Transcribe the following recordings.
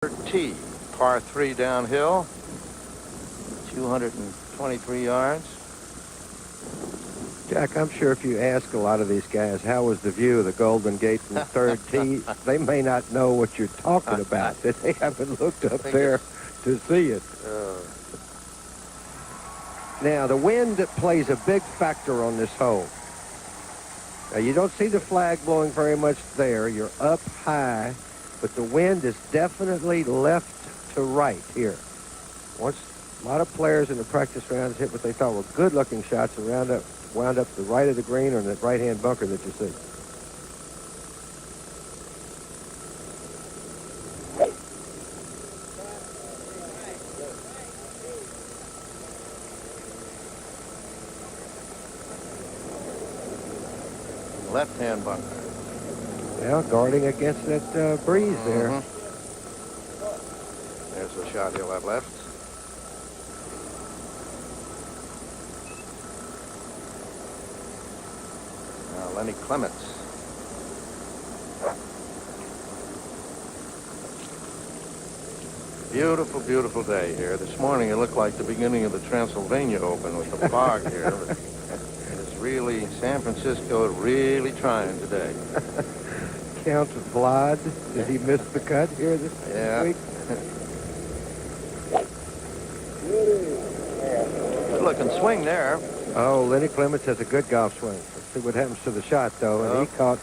Tee, par 3 downhill, 223 yards. Jack, I'm sure if you ask a lot of these guys, how was the view of the Golden Gate from the third tee, they may not know what you're talking about. They haven't looked up there to see it. Now, the wind plays a big factor on this hole. Now, you don't see the flag blowing very much there. You're up high, but the wind is definitely left to right here. Once a lot of players in the practice rounds hit what they thought were good-looking shots and wound up to the right of the green or in that right-hand bunker that you see. Left-hand bunker. Yeah, guarding against that breeze there. There's the shot he'll have left. Now Lenny Clements. Beautiful, beautiful day here. This morning it looked like the beginning of the Transylvania Open with the fog here. But it's really, San Francisco really trying today. Count Vlad, did he miss the cut here this week? Good looking swing there. Oh, Lenny Clements has a good golf swing. Let's see what happens to the shot, though. And he caught,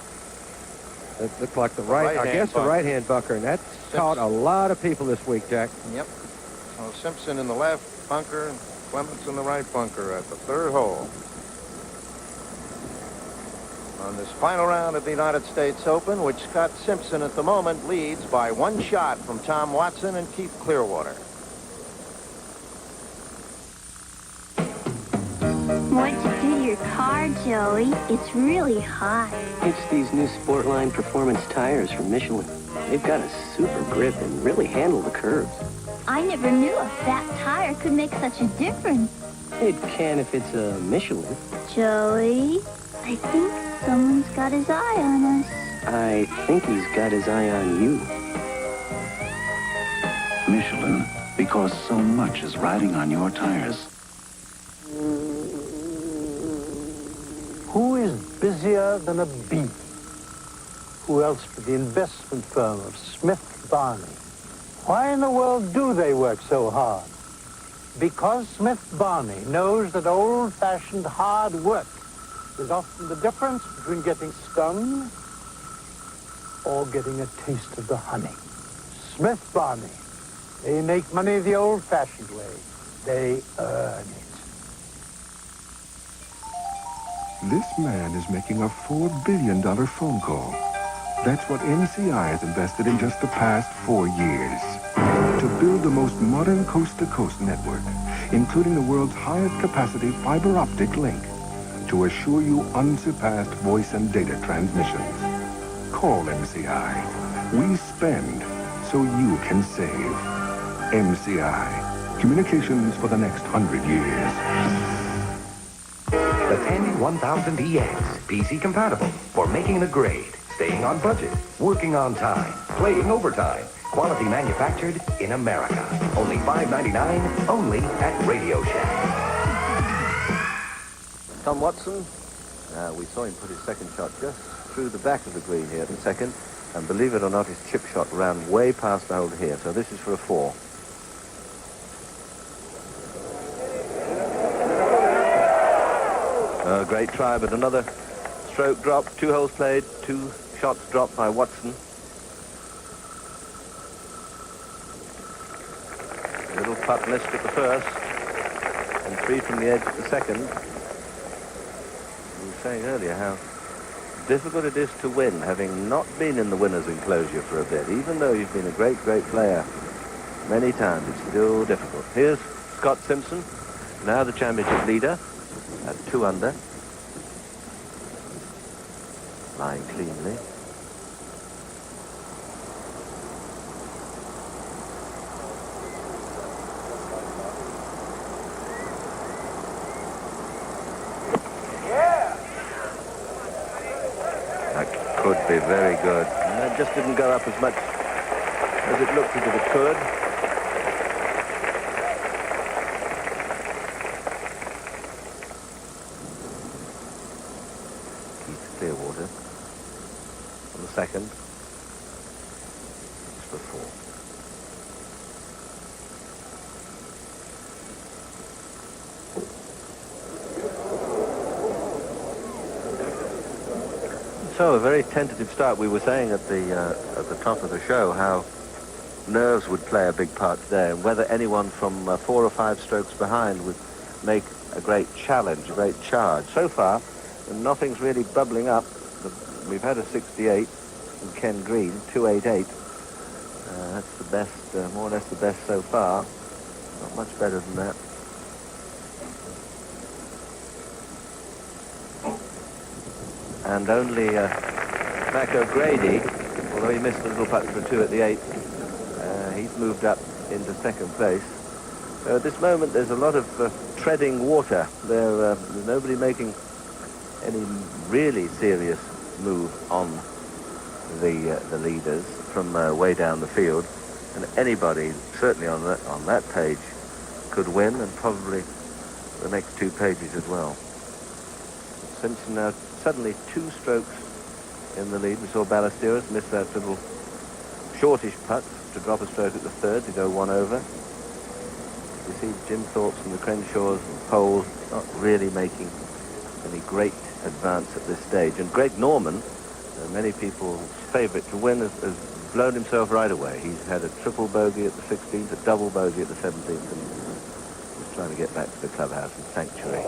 it looked like the right-hand bunker. And that's caught a lot of people this week, Jack. Yep. So Simpson in the left bunker and Clements in the right bunker at the third hole. On this final round of the United States Open, which Scott Simpson at the moment leads by 1 shot from Tom Watson and Keith Clearwater. What'd you do to your car, Joey? It's really hot. It's these new Sportline Performance tires from Michelin. They've got a super grip and really handle the curves. I never knew a fat tire could make such a difference. It can if it's a Michelin. Joey, I think someone's got his eye on us. I think he's got his eye on you. Michelin, because so much is riding on your tires. Who is busier than a bee? Who else but the investment firm of Smith Barney? Why in the world do they work so hard? Because Smith Barney knows that old-fashioned hard work is often the difference between getting stung or getting a taste of the honey. Smith Barney. They make money the old-fashioned way. They earn it. This man is making a $4 billion phone call. That's what MCI has invested in just the past 4 years. To build the most modern coast-to-coast network, including the world's highest capacity fiber optic link, to assure you unsurpassed voice and data transmissions. Call MCI. We spend so you can save. MCI. Communications for the next 100 years. The Tandy 1000EX, PC compatible for making the grade, staying on budget, working on time, playing overtime. Quality manufactured in America. Only $5.99, only at Radio Shack. Tom Watson, we saw him put his second shot just through the back of the green here at the second, and believe it or not, his chip shot ran way past the hole here, so this is for a 4. Great try, but another stroke drop, 2 holes played, 2 shots dropped by Watson. A little putt missed at the first, and 3 from the edge at the second. We were saying earlier how difficult it is to win, having not been in the winner's enclosure for a bit. Even though you've been a great, great player many times, it's still difficult. Here's Scott Simpson, now the championship leader at 2 under. Lying cleanly. That could be very good. And that just didn't go up as much as it looked as if it could. Keith Clearwater on the second. It's for 4. So a very tentative start. We were saying at the top of the show how nerves would play a big part today, and whether anyone from 4 or 5 strokes behind would make a great challenge, a great charge. So far, nothing's really bubbling up. We've had a 68 from Ken Green, 288. That's the best, more or less the best so far. Not much better than that. And only Mac O'Grady, although he missed a little putt for 2 at the 8th, he's moved up into second place. So at this moment, there's a lot of treading water. There's nobody making any really serious move on the leaders from way down the field. And anybody, certainly on that page, could win, and probably the next 2 pages as well. Simpson now suddenly 2 strokes in the lead. We saw Ballesteros miss that little shortish putt to drop a stroke at the 3rd to go 1 over. You see Jim Thorpe's and the Crenshaws and Poles not really making any great advance at this stage. And Greg Norman, many people's favourite to win, has blown himself right away. He's had a triple bogey at the 16th, a double bogey at the 17th, and he's trying to get back to the clubhouse and sanctuary.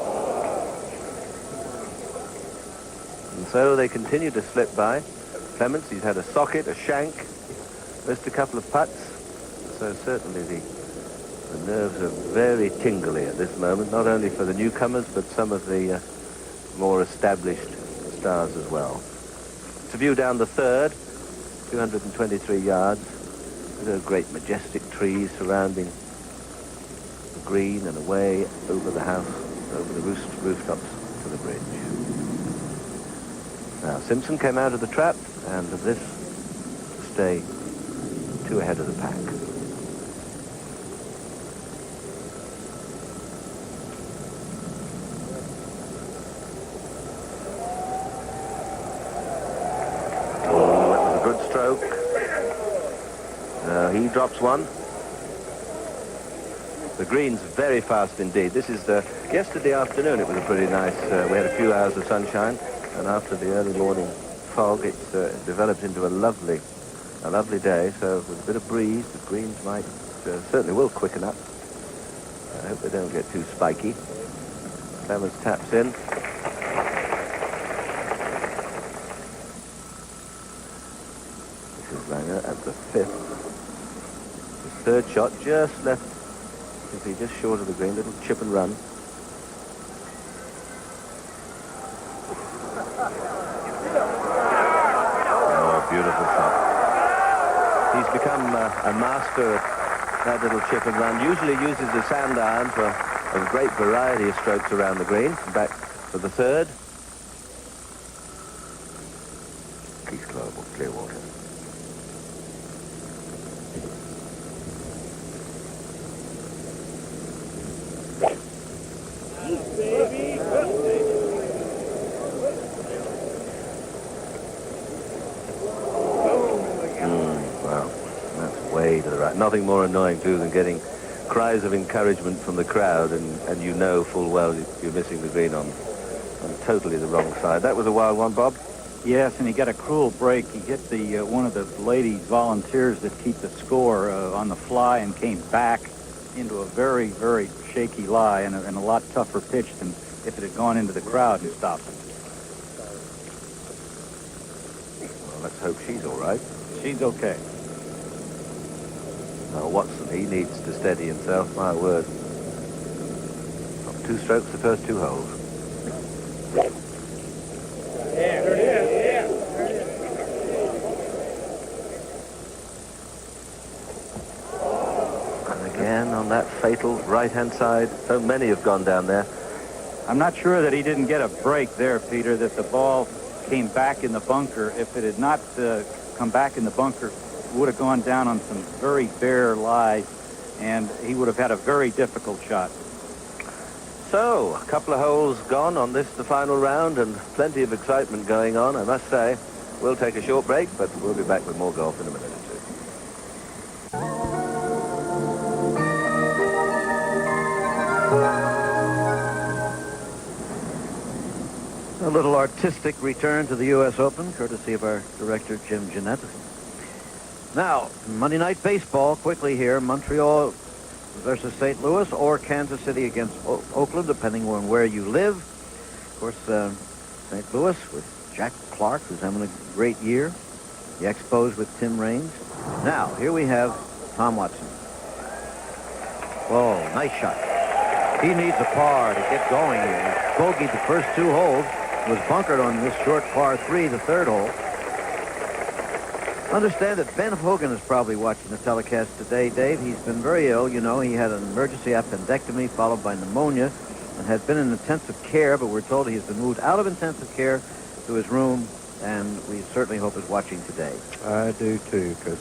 And so they continue to slip by. Clements, he's had a socket, a shank, missed a couple of putts. So certainly the nerves are very tingly at this moment, not only for the newcomers, but some of the more established stars as well. To view down the 3rd, 223 yards. There are great majestic trees surrounding the green and away over the house, over the rooftops to the bridge. Now, Simpson came out of the trap, and this to stay 2 ahead of the pack. Oh, that was a good stroke. He drops one. The green's very fast indeed. This is yesterday afternoon. It was a pretty nice. We had a few hours of sunshine. And after the early morning fog, it developed into a lovely day. So with a bit of breeze, the greens might certainly will quicken up. I hope they don't get too spiky. Clemens taps in. This is Langer at the 5th. His 3rd shot just left. You see, just short of the green, little chip and run. Beautiful shot. He's become a master at that little chip and run. Usually uses the sand iron for a great variety of strokes around the green. Back for the 3rd. Keith Clearwater. To the right. Nothing more annoying too than getting cries of encouragement from the crowd, and you know full well you're missing the green on totally the wrong side. That was a wild one, Bob. Yes, and he got a cruel break. He hit the one of the ladies volunteers that keep the score on the fly and came back into a very, very shaky lie and a lot tougher pitch than if it had gone into the crowd and stopped him. Well, let's hope she's all right. She's okay. Now, Watson, he needs to steady himself, my word. Got 2 strokes the first 2 holes. Yeah, there it is. And again, on that fatal right-hand side, so many have gone down there. I'm not sure that he didn't get a break there, Peter, that the ball came back in the bunker. If it had not come back in the bunker would have gone down on some very bare lie, and he would have had a very difficult shot. So, a couple of holes gone on this, the final round, and plenty of excitement going on, I must say. We'll take a short break, but we'll be back with more golf in a minute or two. A little artistic return to the U.S. Open, courtesy of our director, Jim Jeanette. Now, Monday Night Baseball, quickly here. Montreal versus St. Louis, or Kansas City against Oakland, depending on where you live. Of course, St. Louis with Jack Clark, who's having a great year. The Expos with Tim Raines. Now, here we have Tom Watson. Oh, nice shot. He needs a par to get going here. He bogeyed the first 2 holes, was bunkered on this short par 3, the 3rd hole. Understand that Ben Hogan is probably watching the telecast today, Dave. He's been very ill. You know, he had an emergency appendectomy followed by pneumonia and had been in intensive care, but we're told he's been moved out of intensive care to his room, and we certainly hope he's watching today. I do, too, because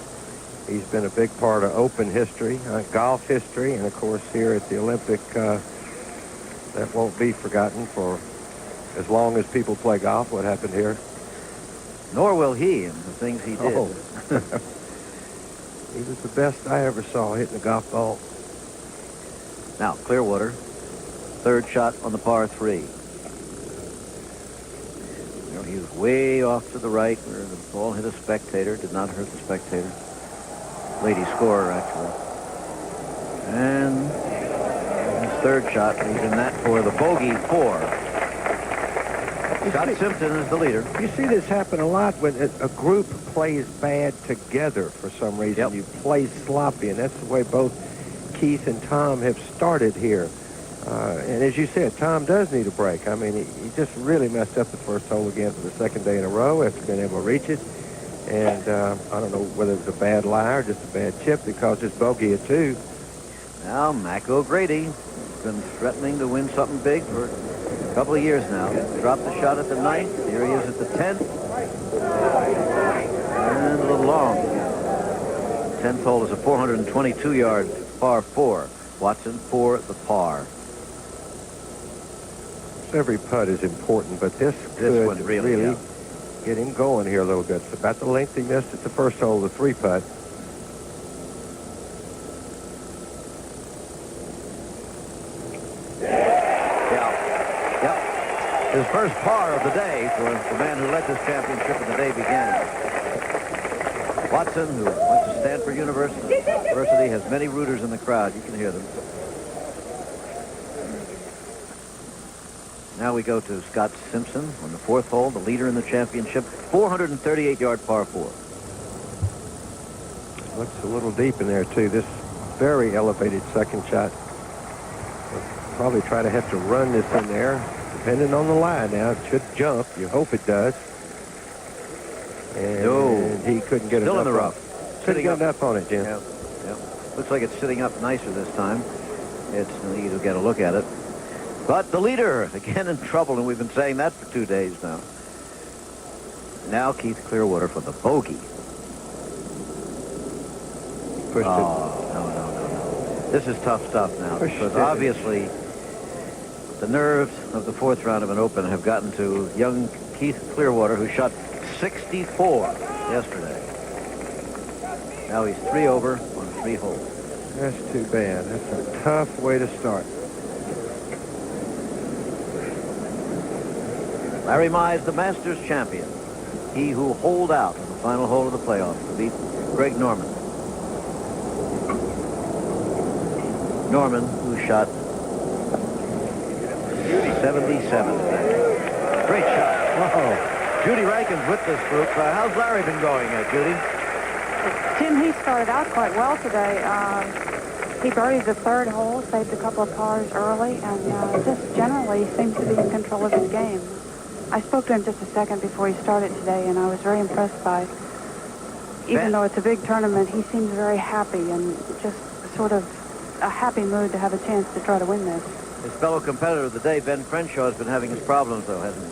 he's been a big part of Open history, golf history, and, of course, here at the Olympic, that won't be forgotten for as long as people play golf, what happened here. Nor will he, and the things he did. Oh. He was the best I ever saw hitting a golf ball. Now, Clearwater, 3rd shot on the par 3. You know, he was way off to the right where the ball hit a spectator, did not hurt the spectator. Lady scorer, actually. And his 3rd shot, he's in that for the bogey 4. Scott Simpson is the leader. You see this happen a lot when a group plays bad together for some reason. Yep. You play sloppy, and that's the way both Keith and Tom have started here. And as you said, Tom does need a break. I mean, he just really messed up the first hole again for the 2nd day in a row after being able to reach it. And I don't know whether it was a bad lie or just a bad chip because it's bogey at 2. Now, Mac O'Grady has been threatening to win something big for a couple of years now. Dropped the shot at the 9th. Here he is at the 10th. And a little long. 10th hole is a 422-yard par 4. Watson for the par. Every putt is important, but this could one really get him going here a little bit. It's about the length he missed at the first hole, the 3 putt. His first par of the day for the man who led this championship when the day began. Watson, who went to Stanford University, has many rooters in the crowd. You can hear them. Now we go to Scott Simpson on the 4th hole, the leader in the championship, 438-yard par 4. Looks a little deep in there, too. This very elevated 2nd shot. We'll probably try to have to run this in there. Depending on the line now, it should jump. You hope it does. And he couldn't get Still enough in the rough. Couldn't get enough on it, Jim. Yeah. Looks like it's sitting up nicer this time. It's easy to get a look at it. But the leader, again in trouble, and we've been saying that for 2 days now. Now Keith Clearwater for the bogey. Pushed it. No. This is tough stuff now. Because obviously the nerves of the 4th round of an Open have gotten to young Keith Clearwater, who shot 64 yesterday. Now he's 3 over on 3 holes. That's too bad. That's a tough way to start. Larry Mize, the Masters champion. He who holed out in the final hole of the playoffs to beat Greg Norman. Norman, who shot 77 today. Great shot. Whoa. Judy Rankin's with this group. How's Larry been going, Judy? Jim, he started out quite well today. He birdied the 3rd hole, saved a couple of pars early, and just generally seems to be in control of his game. I spoke to him just a second before he started today, and I was very impressed by, even though it's a big tournament, he seems very happy and just sort of a happy mood to have a chance to try to win this. His fellow competitor of the day, Ben Crenshaw, has been having his problems, though, hasn't he?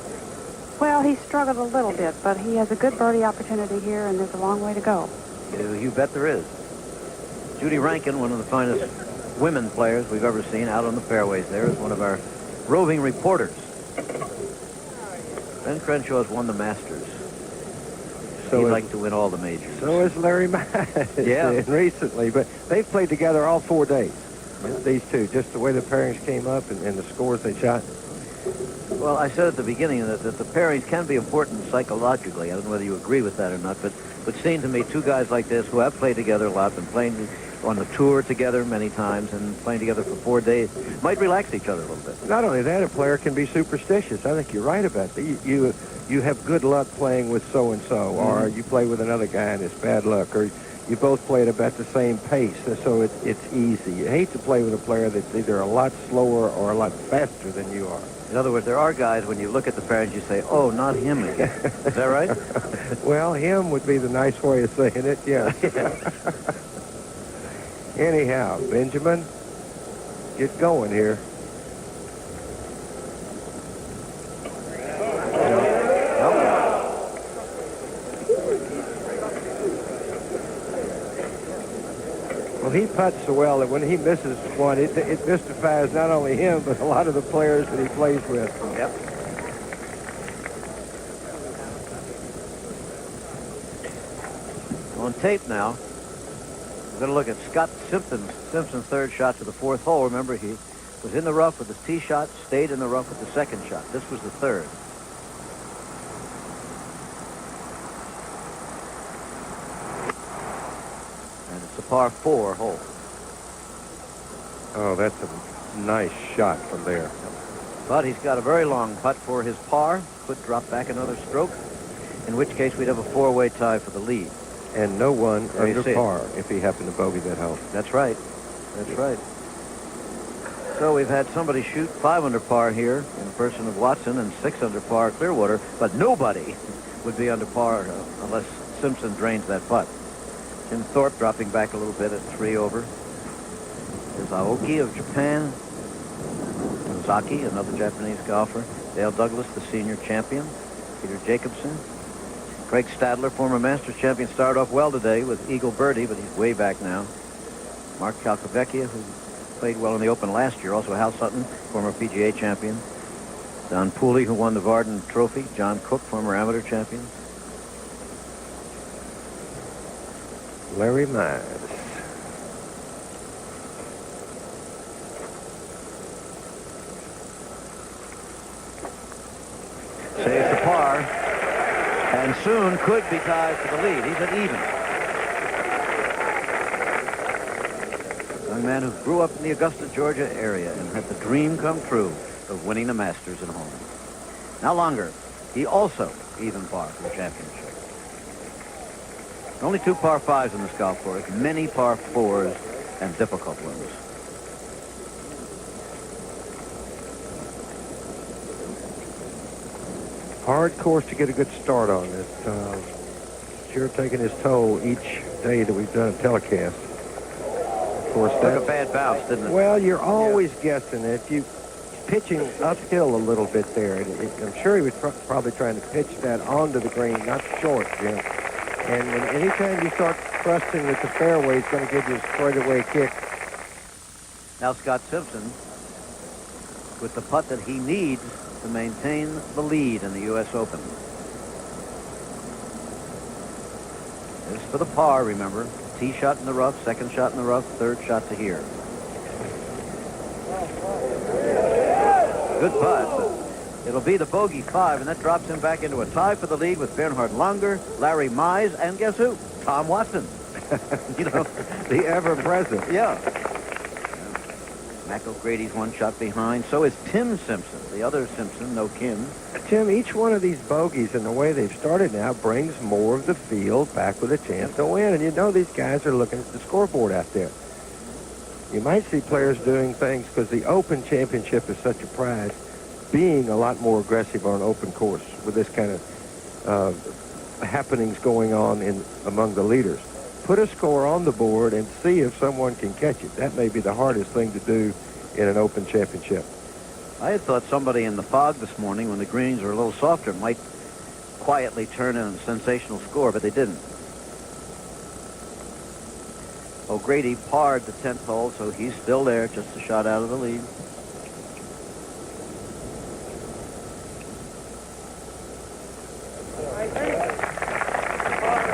Well, he struggled a little bit, but he has a good birdie opportunity here, and there's a long way to go. You bet there is. Judy Rankin, one of the finest women players we've ever seen out on the fairways there, is one of our roving reporters. Ben Crenshaw has won the Masters. So He'd like to win all the majors. So is Larry Mize. Yeah. Recently, but they've played together all 4 days. These two, just the way the pairings came up and the scores they shot. Well, I said at the beginning that the pairings can be important psychologically. I don't know whether you agree with that or not, but it seemed to me two guys like this who have played together a lot, been playing on the tour together many times and playing together for 4 days, might relax each other a little bit. Not only that, a player can be superstitious. I think you're right about that. You have good luck playing with so-and-so, or you play with another guy and it's bad luck, or you both play at about the same pace, so it's easy. You hate to play with a player that's either a lot slower or a lot faster than you are. In other words, there are guys, when you look at the pairings, you say, oh, not him again. Is that right? Well, him would be the nice way of saying it, yeah. Anyhow, Benjamin, get going here. Well, he putts so well that when he misses one, it mystifies not only him, but a lot of the players that he plays with. Yep. On tape now, we're going to look at Scott Simpson's third shot to the fourth hole. Remember, he was in the rough with his tee shot, stayed in the rough with the second shot. This was the third. And it's a par 4 hole. Oh, that's a nice shot from there. But he's got a very long putt for his par. Could drop back another stroke, in which case we'd have a 4-way tie for the lead. And no one There you under see it. par if he happened to bogey that hole. That's right. That's right. So we've had somebody shoot 5 under par here in the person of Watson and 6 under par Clearwater, but nobody would be under par unless Simpson drains that putt. Jim Thorpe dropping back a little bit at 3 over. There's Aoki of Japan. Ozaki, another Japanese golfer. Dale Douglas, the senior champion. Peter Jacobson. Craig Stadler, former Masters champion, started off well today with eagle birdie, but he's way back now. Mark Calcavecchia, who played well in the Open last year. Also Hal Sutton, former PGA champion. Don Pooley, who won the Varden Trophy. John Cook, former amateur champion. Larry Mize. Saves the par, and soon could be tied for the lead. He's at even. Young man who grew up in the Augusta, Georgia area and had the dream come true of winning the Masters at home. Now longer, he also even par for the championship. Only 2 par 5s in this golf course, many par 4s and difficult ones. Hard course to get a good start on it. Sure taking his toll each day that we've done a telecast. Of course, Took a bad bounce, didn't it? Well, you're always guessing. If you pitching uphill a little bit there, I'm sure he was probably trying to pitch that onto the green, not short, Jim. And anytime you start thrusting with the fairway, it's going to give you a straightaway kick. Now Scott Simpson with the putt that he needs to maintain the lead in the U.S. Open. This is for the par, remember. Tee shot in the rough, second shot in the rough, third shot to here. Good putt, but it'll be the bogey 5, and that drops him back into a tie for the lead with Bernhard Langer, Larry Mize, and guess who? Tom Watson. You know, the ever-present. Yeah. Mac O'Grady's 1 shot behind. So is Tim Simpson, the other Simpson, no Kim. Tim, each one of these bogeys and the way they've started now brings more of the field back with a chance to win. And you know these guys are looking at the scoreboard out there. You might see players doing things because the Open Championship is such a prize, being a lot more aggressive on an open course with this kind of happenings going on among the leaders. Put a score on the board and see if someone can catch it. That may be the hardest thing to do in an Open Championship. I had thought somebody in the fog this morning, when the greens were a little softer, might quietly turn in a sensational score, but they didn't. O'Grady parred the 10th hole, so he's still there, just a shot out of the lead.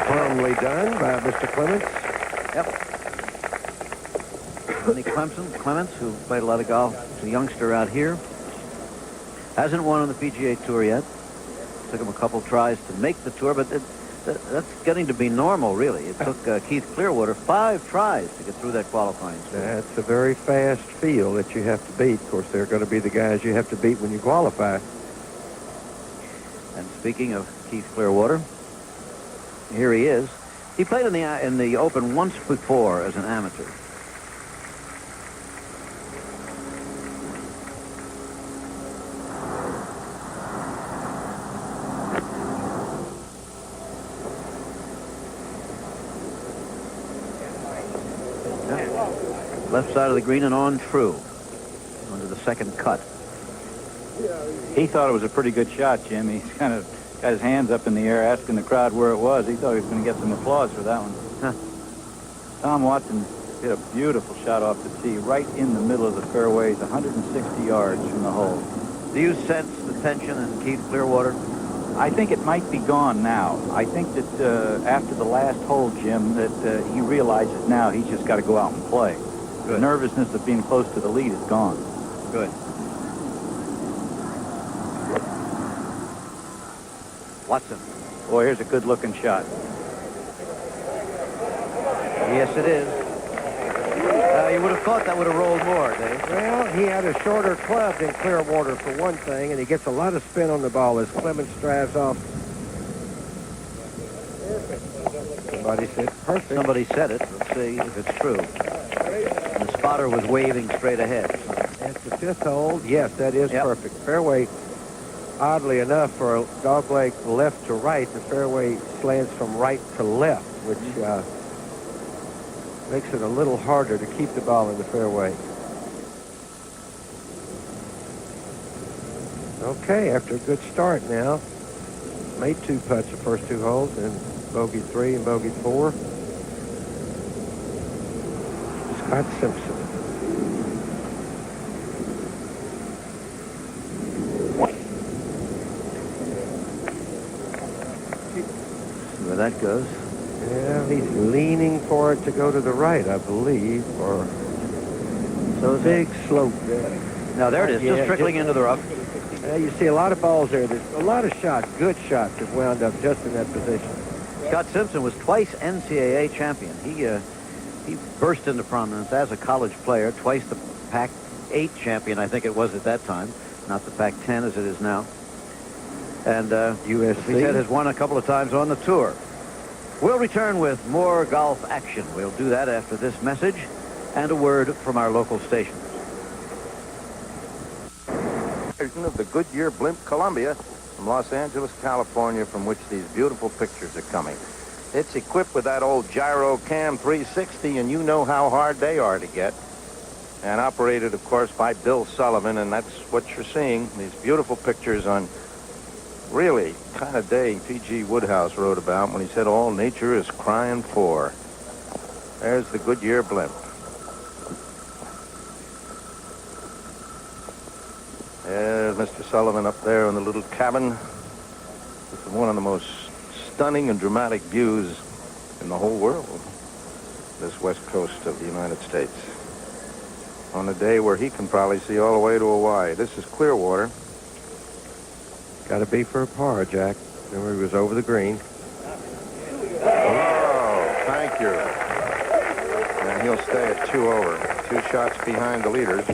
Firmly done by Mr. Clements. Yep. Lenny Clements, who played a lot of golf, is a youngster out here. Hasn't won on the PGA Tour yet. Took him a couple tries to make the tour, but that's getting to be normal, really. It took Keith Clearwater 5 tries to get through that qualifying stage. That's a very fast field that you have to beat. Of course, they're going to be the guys you have to beat when you qualify. And speaking of Keith Clearwater, here he is. He played in the Open once before as an amateur. Left side of the green and on through. Under the second cut. He thought it was a pretty good shot, Jim. He's kind of got his hands up in the air asking the crowd where it was. He thought he was going to get some applause for that one. Huh. Tom Watson hit a beautiful shot off the tee right in the middle of the fairways, 160 yards from the hole. Do you sense the tension in Keith Clearwater? I think it might be gone now. I think that after the last hole, Jim, that he realizes now he's just got to go out and play. Good. The nervousness of being close to the lead is gone. Good. Watson. Boy, here's a good-looking shot. Yes, it is. You would have thought that would have rolled more, Dave. Well, he had a shorter club than Clearwater for one thing, and he gets a lot of spin on the ball as Clements drives off. Somebody said perfect. Somebody said it. Let's see if it's true. And the spotter was waving straight ahead. At the 5th hole, yes, that is Yep. perfect. Fairway, oddly enough, for a dogleg left to right, the fairway slants from right to left, which makes it a little harder to keep the ball in the fairway. Okay, after a good start now, made 2 putts the first 2 holes, and bogey 3 and bogey 4. Scott Simpson. See where that goes. Yeah, he's leaning for it to go to the right, I believe, or so big slope there. Now, there it is, just trickling into the rough. You see a lot of balls there. There's a lot of shots, good shots, that wound up just in that position. Scott Simpson was twice NCAA champion. He burst into prominence as a college player, twice the Pac-8 champion, I think it was at that time, not the Pac-10 as it is now. And USC. he said has won a couple of times on the tour. We'll return with more golf action. We'll do that after this message and a word from our local stations. Of the Goodyear Blimp Columbia from Los Angeles, California, from which these beautiful pictures are coming. It's equipped with that old Gyro Cam 360, and you know how hard they are to get. And operated, of course, by Bill Sullivan, and that's what you're seeing, these beautiful pictures on really kind of day P.G. Woodhouse wrote about when he said all nature is crying for. There's the Goodyear Blimp. There's Mr. Sullivan up there in the little cabin with one of the most stunning and dramatic views in the whole world, this west coast of the United States, on a day where he can probably see all the way to Hawaii. This is Clearwater. Got to be for a par, Jack. Remember, he was over the green. Oh, thank you. And he'll stay at 2 over, 2 shots behind the leaders.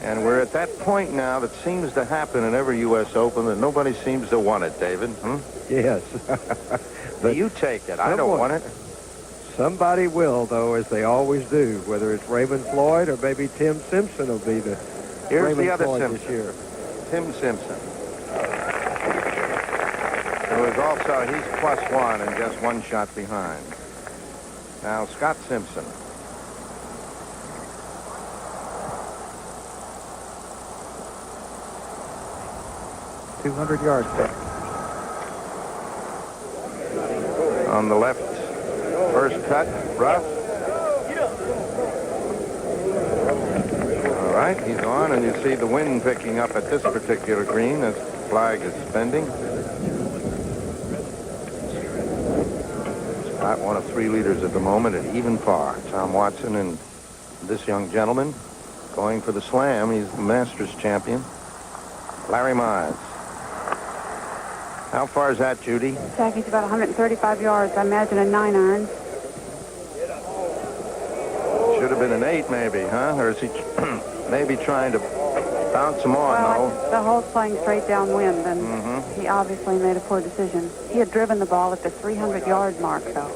And we're at that point now that seems to happen in every U.S. Open that nobody seems to want it, David. Yes. But you take it. I don't want it. Somebody will, though, as they always do, whether it's Raymond Floyd or maybe Tim Simpson will be the Here's Raymond the other Floyd Simpson. this year. Tim Simpson. Who is also, he's +1 and just 1 shot behind. Now, Scott Simpson. .200 yards back. On the left, first cut, rough. right, he's on, and you see the wind picking up at this particular green as the flag is bending. Scott, one of 3 leaders at the moment at even par. Tom Watson and this young gentleman going for the slam. He's the Masters champion. Larry Mize. How far is that, Judy? Jack, he's about 135 yards. I imagine a 9-iron. Should have been an 8 maybe, huh? Or is he maybe trying to bounce him on, Well, the hole's playing straight downwind, and he obviously made a poor decision. He had driven the ball at the 300-yard mark, though.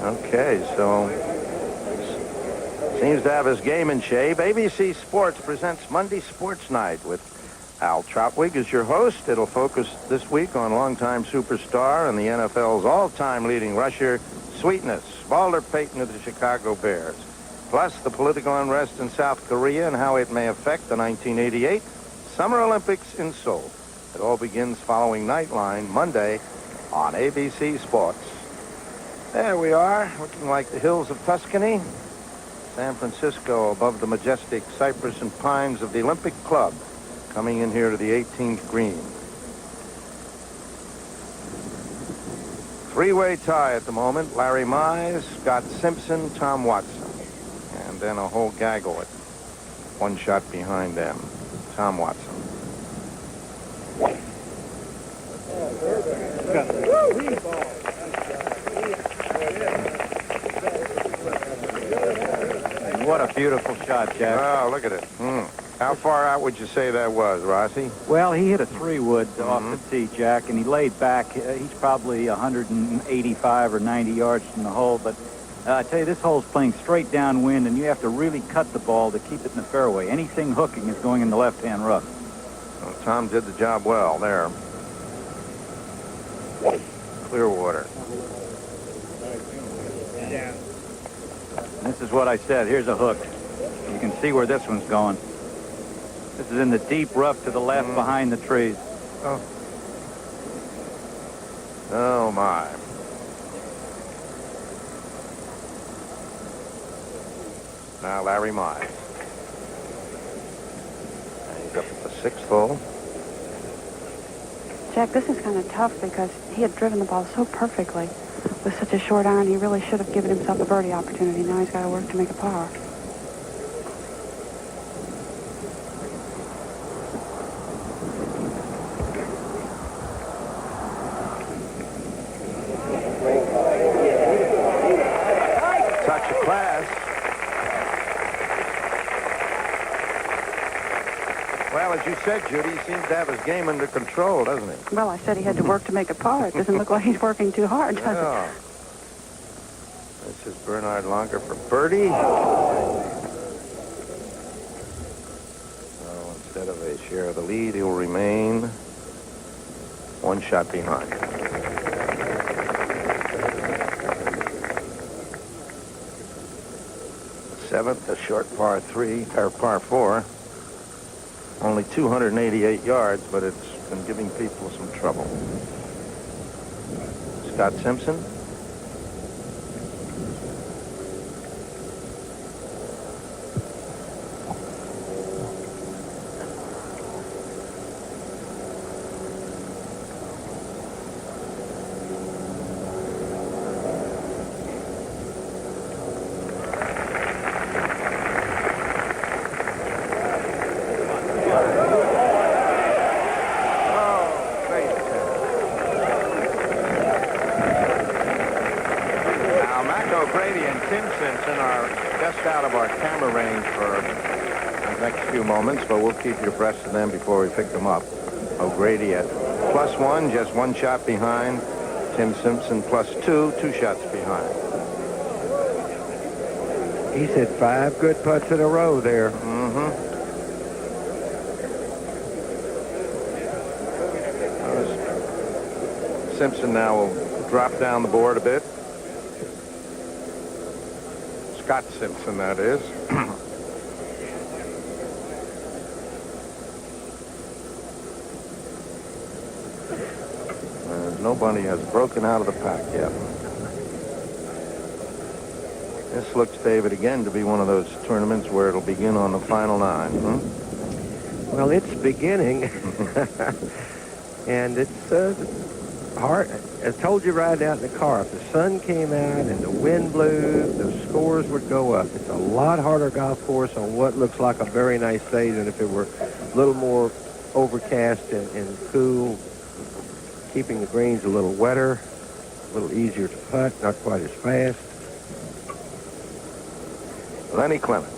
Okay, so seems to have his game in shape. ABC Sports presents Monday Sports Night with Al Trautwig as your host. It'll focus this week on longtime superstar and the NFL's all-time leading rusher, Sweetness, Balder Payton of the Chicago Bears, plus the political unrest in South Korea and how it may affect the 1988 Summer Olympics in Seoul. It all begins following Nightline Monday on ABC Sports. There we are, looking like the hills of Tuscany. San Francisco above the majestic cypress and pines of the Olympic Club, coming in here to the 18th green. 3-way tie at the moment. Larry Mize, Scott Simpson, Tom Watson. And then a whole gaggle at 1 shot behind them. Tom Watson. What a beautiful shot, Jack. Oh, look at it. How far out would you say that was, Rossi? Well, he hit a 3-wood off the tee, Jack, and he laid back. He's probably 185 or 90 yards from the hole, but I tell you, this hole's playing straight downwind, and you have to really cut the ball to keep it in the fairway. Anything hooking is going in the left-hand rough. Well, Tom did the job well there. Clearwater. This is what I said. Here's a hook. You can see where this one's going. This is in the deep rough to the left behind the trees. Oh, my. Now Larry Mize. And he's up at the 6th hole. Jack, this is kind of tough because he had driven the ball so perfectly. With such a short iron, he really should have given himself a birdie opportunity. Now he's got to work to make a par. Touch of class. Well, as you said, Judy, he seems to have his game under control, doesn't he? Well, I said he had to work to make a par. It doesn't look like he's working too hard, does Yeah. it? This is Bernhard Langer for birdie. So instead of a share of the lead, he'll remain 1 shot behind. The 7th, a short par 3, or par 4. Only 288 yards, but it's been giving people some trouble. Scott Simpson. But we'll keep you abreast of them before we pick them up. O'Grady at +1, just 1 shot behind. Tim Simpson +2, 2 shots behind. He's hit 5 good putts in a row there. Simpson now will drop down the board a bit. Scott Simpson, that is. Nobody has broken out of the pack yet. This looks, David, again to be one of those tournaments where it'll begin on the final 9. Well, it's beginning, and it's hard. I told you right out in the car, if the sun came out and the wind blew, the scores would go up. It's a lot harder golf course on what looks like a very nice day than if it were a little more overcast and cool, keeping the greens a little wetter, a little easier to putt, not quite as fast. Lenny Clements.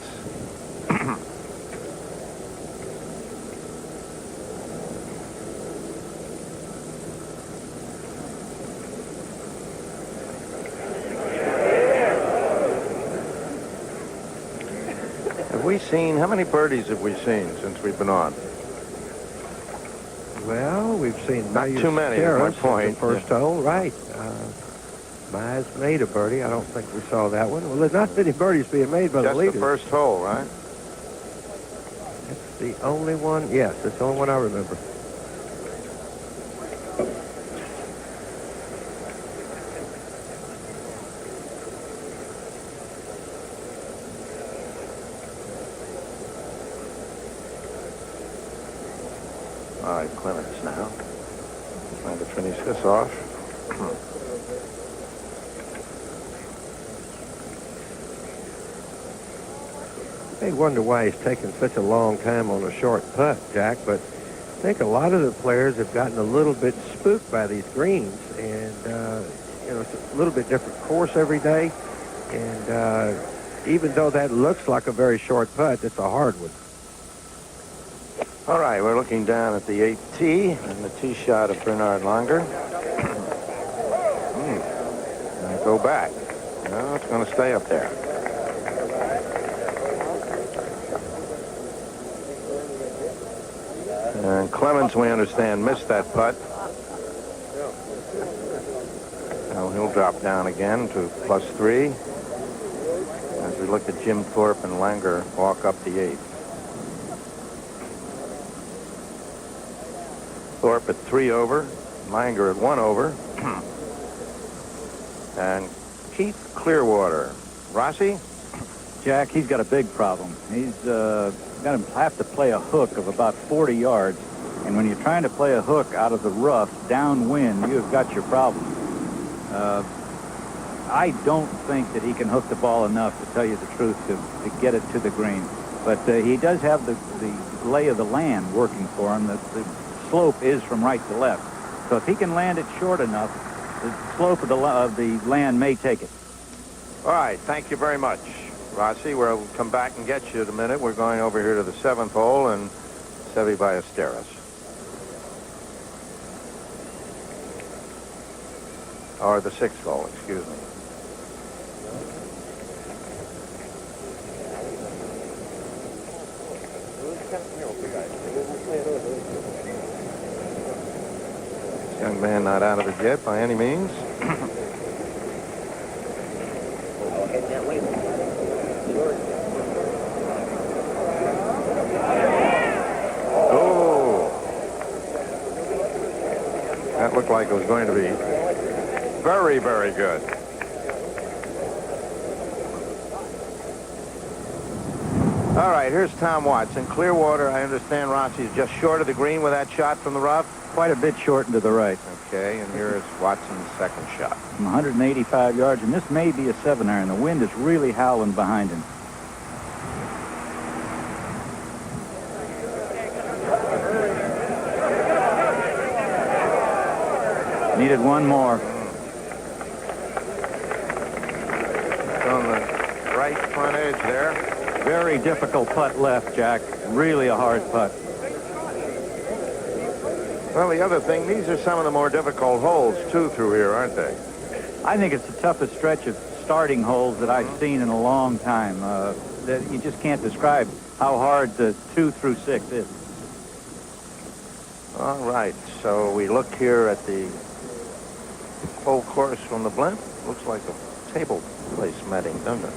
Have we seen, how many birdies have we seen since we've been on? Well, we've seen Not too many, is my point. The first hole, right. Mize made a birdie. I don't think we saw that one. Well, there's not many birdies being made by the leaders. Just the first hole, right? That's the only one. Yes, that's the only one I remember. All right, Clements now. Trying to finish this off. They wonder why he's taking such a long time on a short putt, Jack, but I think a lot of the players have gotten a little bit spooked by these greens, and it's a little bit different course every day, and even though that looks like a very short putt, it's a hard one. All right, we're looking down at the 8th tee and the tee shot of Bernard Langer. And go back. No, it's going to stay up there. And Clemens, we understand, missed that putt. Now he'll drop down again to +3 as we look at Jim Thorpe and Langer walk up the 8th. Thorpe at 3 over, Langer at 1 over, and Keith Clearwater. Rossi? Jack, he's got a big problem. He's going to have to play a hook of about 40 yards, and when you're trying to play a hook out of the rough, downwind, you've got your problem. I don't think that he can hook the ball enough, to tell you the truth, to get it to the green. But he does have the lay of the land working for him. The slope is from right to left. So if he can land it short enough, the slope of the land may take it. All right, thank you very much, Rossi. We'll come back and get you in a minute. We're going over here to the 7th hole and Seve Ballesteros. Or the 6th hole, excuse me. This young man not out of it yet by any means. Oh, that looked like it was going to be very, very good. All right, here's Tom Watson. Clearwater, I understand Rossi's just short of the green with that shot from the rough. Quite a bit short and to the right. Okay, and here is Watson's second shot. From 185 yards, and this may be a 7-iron. The wind is really howling behind him. Needed one more. It's on the right front edge there. Very difficult putt left, Jack. Really a hard putt. Well, the other thing, these are some of the more difficult holes, too, through here, aren't they? I think it's the toughest stretch of starting holes that I've seen in a long time. That you just can't describe how hard the 2 through 6 is. All right, so we look here at the whole course from the blimp. Looks like a table placementing, doesn't it?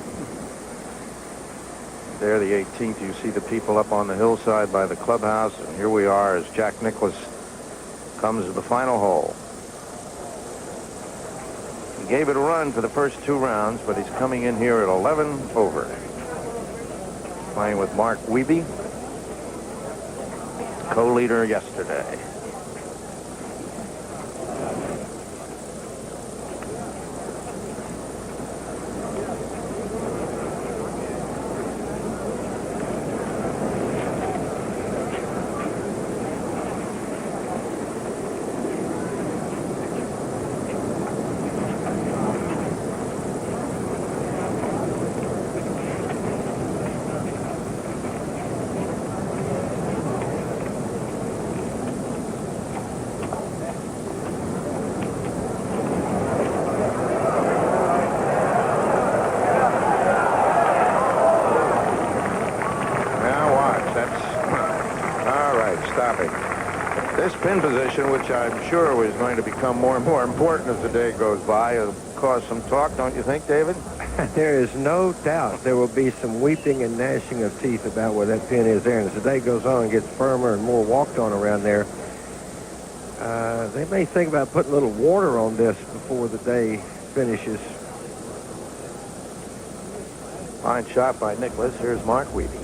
There, the 18th, you see the people up on the hillside by the clubhouse, and here we are as Jack Nicklaus comes to the final hole. gave it a run for the first 2 rounds, but he's coming in here at 11 over. Playing with Mark Wiebe, co-leader yesterday. This pin position, which I'm sure was going to become more and more important as the day goes by, will cause some talk, don't you think, David? There is no doubt there will be some weeping and gnashing of teeth about where that pin is there. And as the day goes on and gets firmer and more walked on around there, they may think about putting a little water on this before the day finishes. Fine shot by Nicklaus. Here's Mark Wiebe.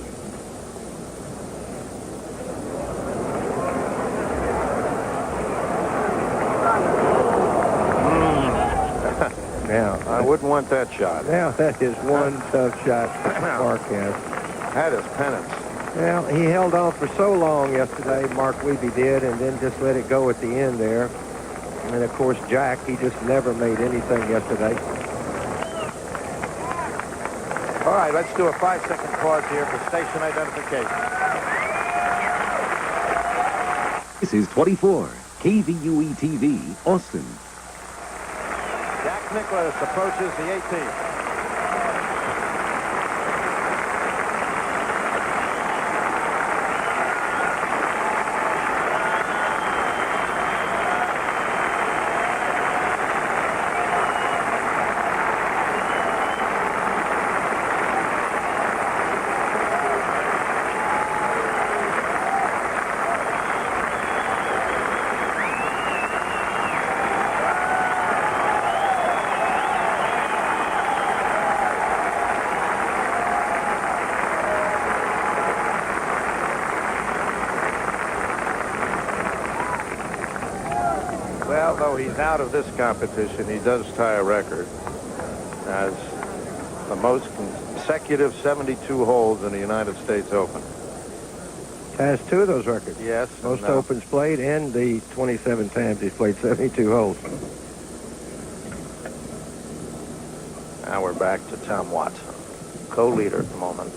Now, I wouldn't want that shot. Now, that is one tough shot Mark has. Had his penance. Well, he held on for so long yesterday, Mark Wiebe did, and then just let it go at the end there. And, of course, Jack, he just never made anything yesterday. All right, let's do a 5-second pause here for station identification. This is 24, KVUE-TV, Austin. Jack Nicklaus approaches the 18th. Although he's out of this competition, he does tie a record as the most consecutive 72 holes in the United States Open. Has 2 of those records. Yes. Most Opens played and the 27 times he's played 72 holes. Now we're back to Tom Watson, co-leader at the moment.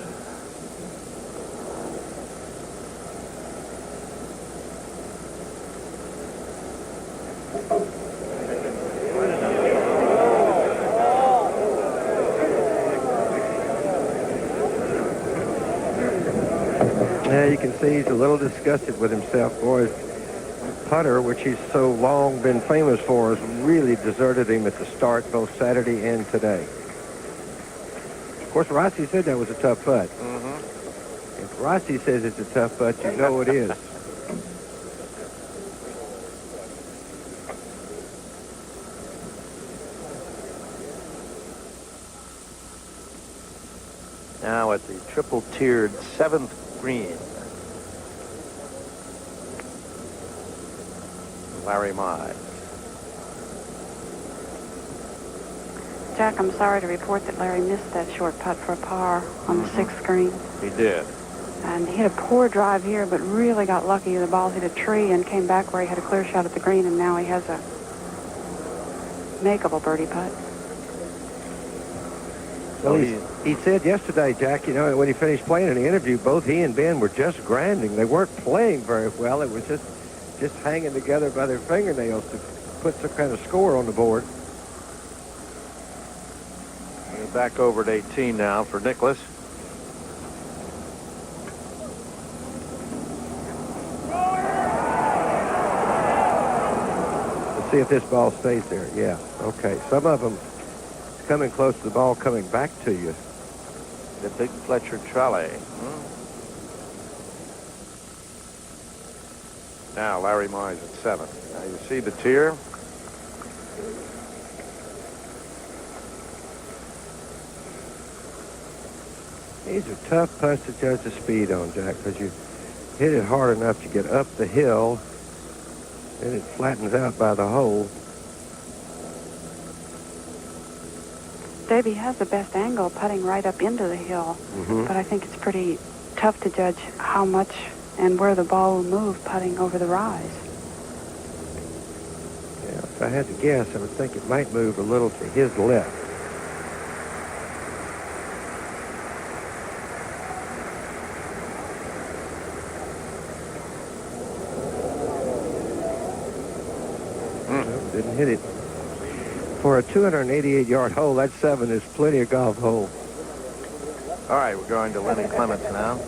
Yeah, you can see he's a little disgusted with himself. Boy, his putter, which he's so long been famous for, has really deserted him at the start, both Saturday and today. Of course, Rossi said that was a tough putt. Mm-hmm. If Rossi says it's a tough putt, you know it is. Now at the triple-tiered 7th green. Larry Mize. Jack, I'm sorry to report that Larry missed that short putt for a par on the 6th green. He did. And he hit a poor drive here, but really got lucky. The ball hit a tree and came back where he had a clear shot at the green, and now he has a makeable birdie putt. Well, he said yesterday, Jack, you know, when he finished playing in the interview, both he and Ben were just grinding. They weren't playing very well. It was just hanging together by their fingernails to put some kind of score on the board. We're back over at 18 now for Nicklaus. Let's see if this ball stays there. Yeah, okay. Some of them coming close to the ball coming back to you. The big Fletcher trolley. Now Larry Mize at 7. Now you see the tier. These are tough putts to judge the speed on, Jack, because you hit it hard enough to get up the hill, and it flattens out by the hole. Davey has the best angle putting right up into the hill, but I think it's pretty tough to judge how much and where the ball will move putting over the rise. Yeah, if I had to guess, I would think it might move a little to his left. Nope, didn't hit it. For a 288-yard hole, that 7 is plenty of golf hole. All right, we're going to Lenny Clements now.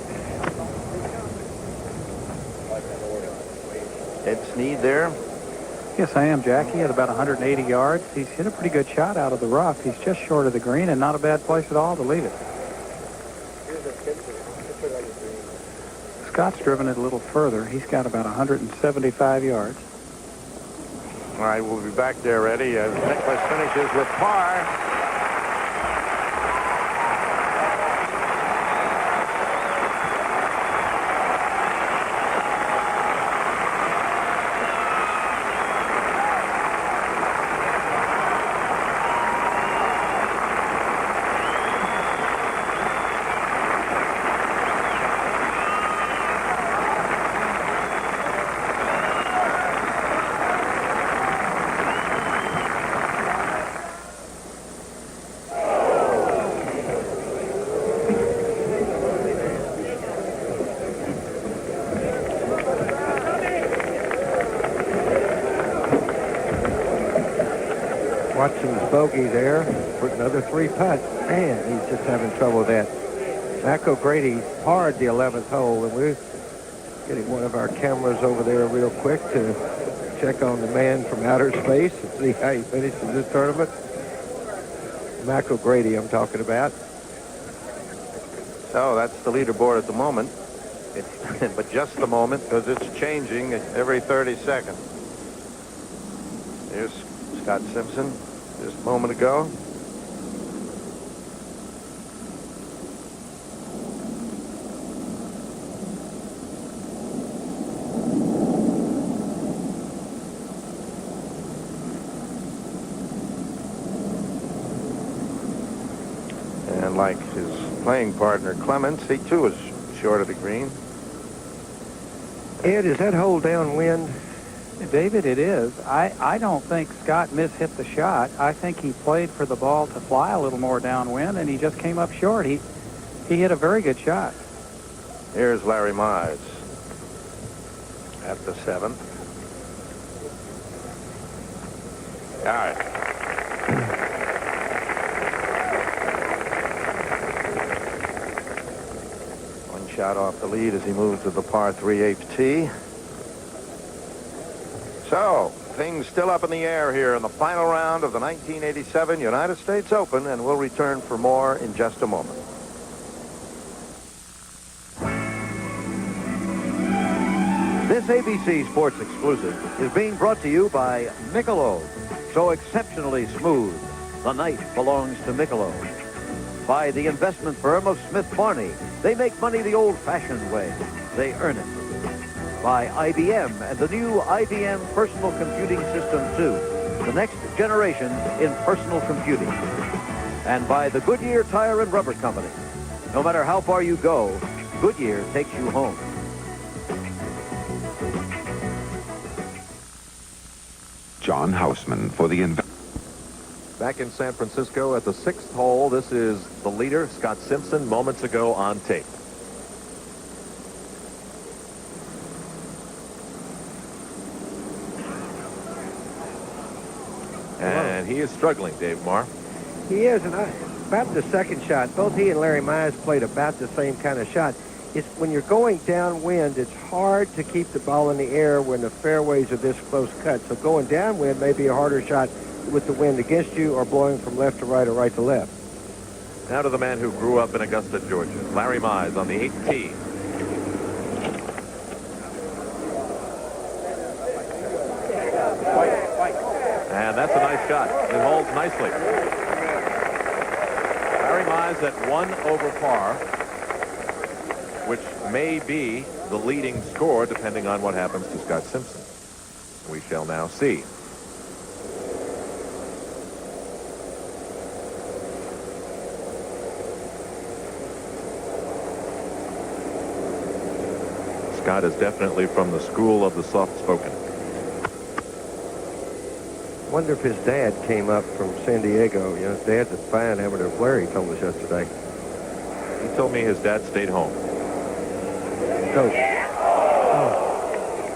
Ed Snead there. Yes, I am, Jack. He had about 180 yards. He's hit a pretty good shot out of the rough. He's just short of the green and not a bad place at all to leave it. Scott's driven it a little further. He's got about 175 yards. All right, we'll be back there, Eddie, as Nicklaus finishes with par. Watson's bogey there for another 3 putt. Man, he's just having trouble with that. Mac O'Grady parred the 11th hole, and we're getting one of our cameras over there real quick to check on the man from outer space and see how he finishes this tournament. Mac O'Grady I'm talking about. So that's the leaderboard at the moment. But just the moment, because it's changing every 30 seconds. Here's Scott Simpson just a moment ago. And like his playing partner Clements, he too is short of the green. Ed, is that hole downwind? David, it is. I don't think Scott mishit the shot. I think he played for the ball to fly a little more downwind, and he just came up short. He hit a very good shot. Here's Larry Mize at the 7th. All right. One shot off the lead as he moves to the par 3/8 tee. So, things still up in the air here in the final round of the 1987 United States Open, and we'll return for more in just a moment. This ABC Sports exclusive is being brought to you by Michelob. So exceptionally smooth, the night belongs to Michelob. By the investment firm of Smith Barney. They make money the old-fashioned way. They earn it. By IBM and the new IBM Personal Computing System 2, the next generation in personal computing. And by the Goodyear Tire and Rubber Company. No matter how far you go, Goodyear takes you home. John Houseman for the Back in San Francisco at the 6th hole, this is the leader, Scott Simpson, moments ago on tape. And he is struggling, Dave Marr. He is, and about the second shot, both he and Larry Mize played about the same kind of shot. It's when you're going downwind, it's hard to keep the ball in the air when the fairways are this close cut. So going downwind may be a harder shot with the wind against you or blowing from left to right or right to left. Now to the man who grew up in Augusta, Georgia, Larry Mize on the 8th tee. And that's a nice shot. It holds nicely. Larry Mize at 1 over par. which may be the leading score depending on what happens to Scott Simpson. We shall now see. Scott is definitely from the school of the soft-spoken. Wonder if his dad came up from San Diego. You know, his dad's a fine amateur player, he told us yesterday. He told me his dad stayed home.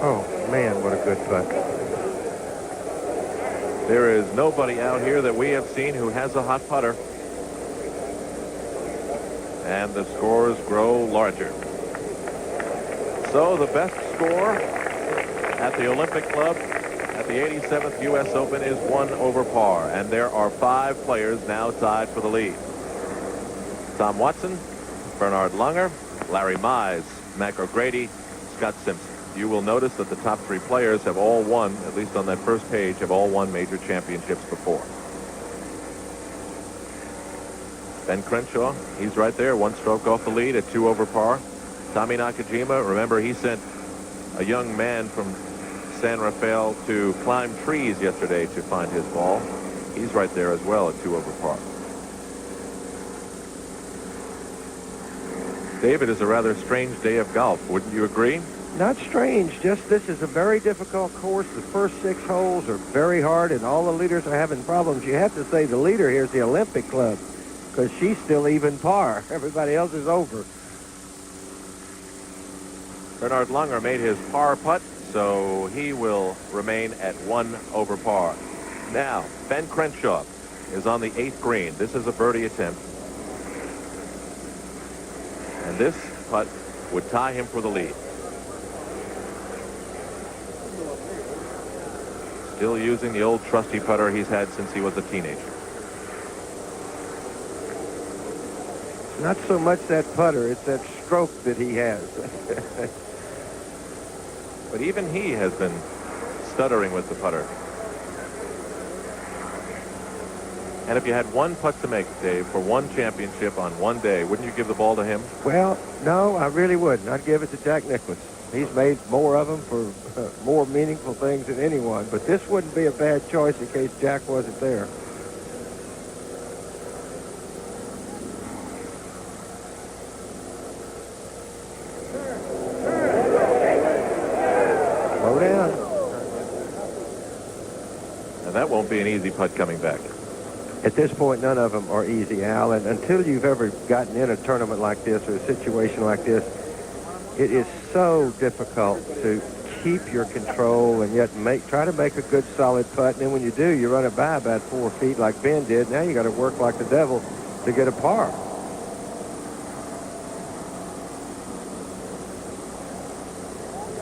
Oh, man, what a good putt. There is nobody out here that we have seen who has a hot putter. And the scores grow larger. So the best score at the Olympic Club at the 87th U.S. Open is 1 over par. And there are 5 players now tied for the lead. Tom Watson, Bernard Langer, Larry Mize, Mac O'Grady, Scott Simpson. You will notice that the top 3 players have all won, at least on that first page, have all won major championships before. Ben Crenshaw, he's right there, 1 stroke off the lead at 2 over par. Tommy Nakajima, remember he sent a young man from San Rafael to climb trees yesterday to find his ball. He's right there as well at 2 over par. David, is a rather strange day of golf, wouldn't you agree? Not strange, just this is a very difficult course. The first 6 holes are very hard, and all the leaders are having problems. You have to say the leader here is the Olympic Club, because she's still even par. Everybody else is over. Bernard Langer made his par putt, so he will remain at 1 over par. Now, Ben Crenshaw is on the 8th green. This is a birdie attempt. And this putt would tie him for the lead. Still using the old trusty putter he's had since he was a teenager. Not so much that putter, it's that stroke that he has. But even he has been stuttering with the putter. And if you had 1 putt to make, Dave, for 1 championship on 1 day, wouldn't you give the ball to him? Well, no, I really wouldn't. I'd give it to Jack Nicklaus. He's made more of them for more meaningful things than anyone. But this wouldn't be a bad choice in case Jack wasn't there. Slow down. And that won't be an easy putt coming back. At this point, none of them are easy, Al. And until you've ever gotten in a tournament like this or a situation like this, it is so difficult to keep your control and yet try to make a good solid putt. And then when you do, you run it by about 4 feet like Ben did. Now you got to work like the devil to get a par.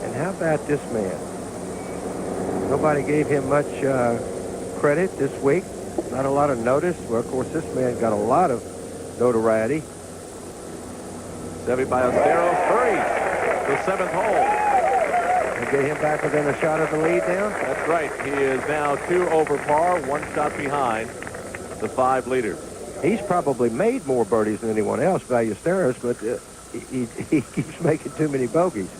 And how about this man? Nobody gave him much credit this week. Not a lot of notice. Well, of course, this man got a lot of notoriety. Seve Ballesteros, 3. The 7th hole. And get him back within a shot of the lead now? That's right. He is now 2 over par, 1 shot behind the 5 leaders. He's probably made more birdies than anyone else, Ballesteros, but he keeps making too many bogeys.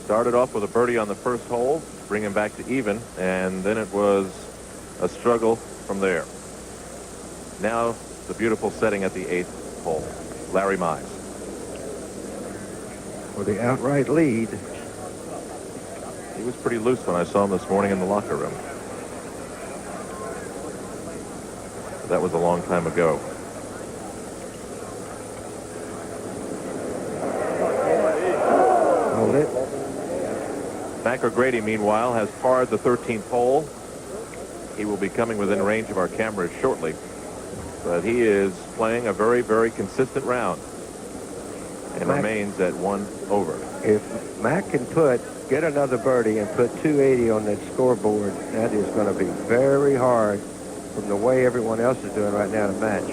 Started off with a birdie on the first hole, bring him back to even, and then it was a struggle from there. Now the beautiful setting at the 8th hole. Larry Mize. For the outright lead. He was pretty loose when I saw him this morning in the locker room. That was a long time ago. Hold it. Mac O'Grady, meanwhile, has parred the 13th hole. He will be coming within range of our cameras shortly. But he is playing a very, very consistent round and remains at 1 over. If Mac can get another birdie and put 280 on that scoreboard, that is going to be very hard from the way everyone else is doing right now to match.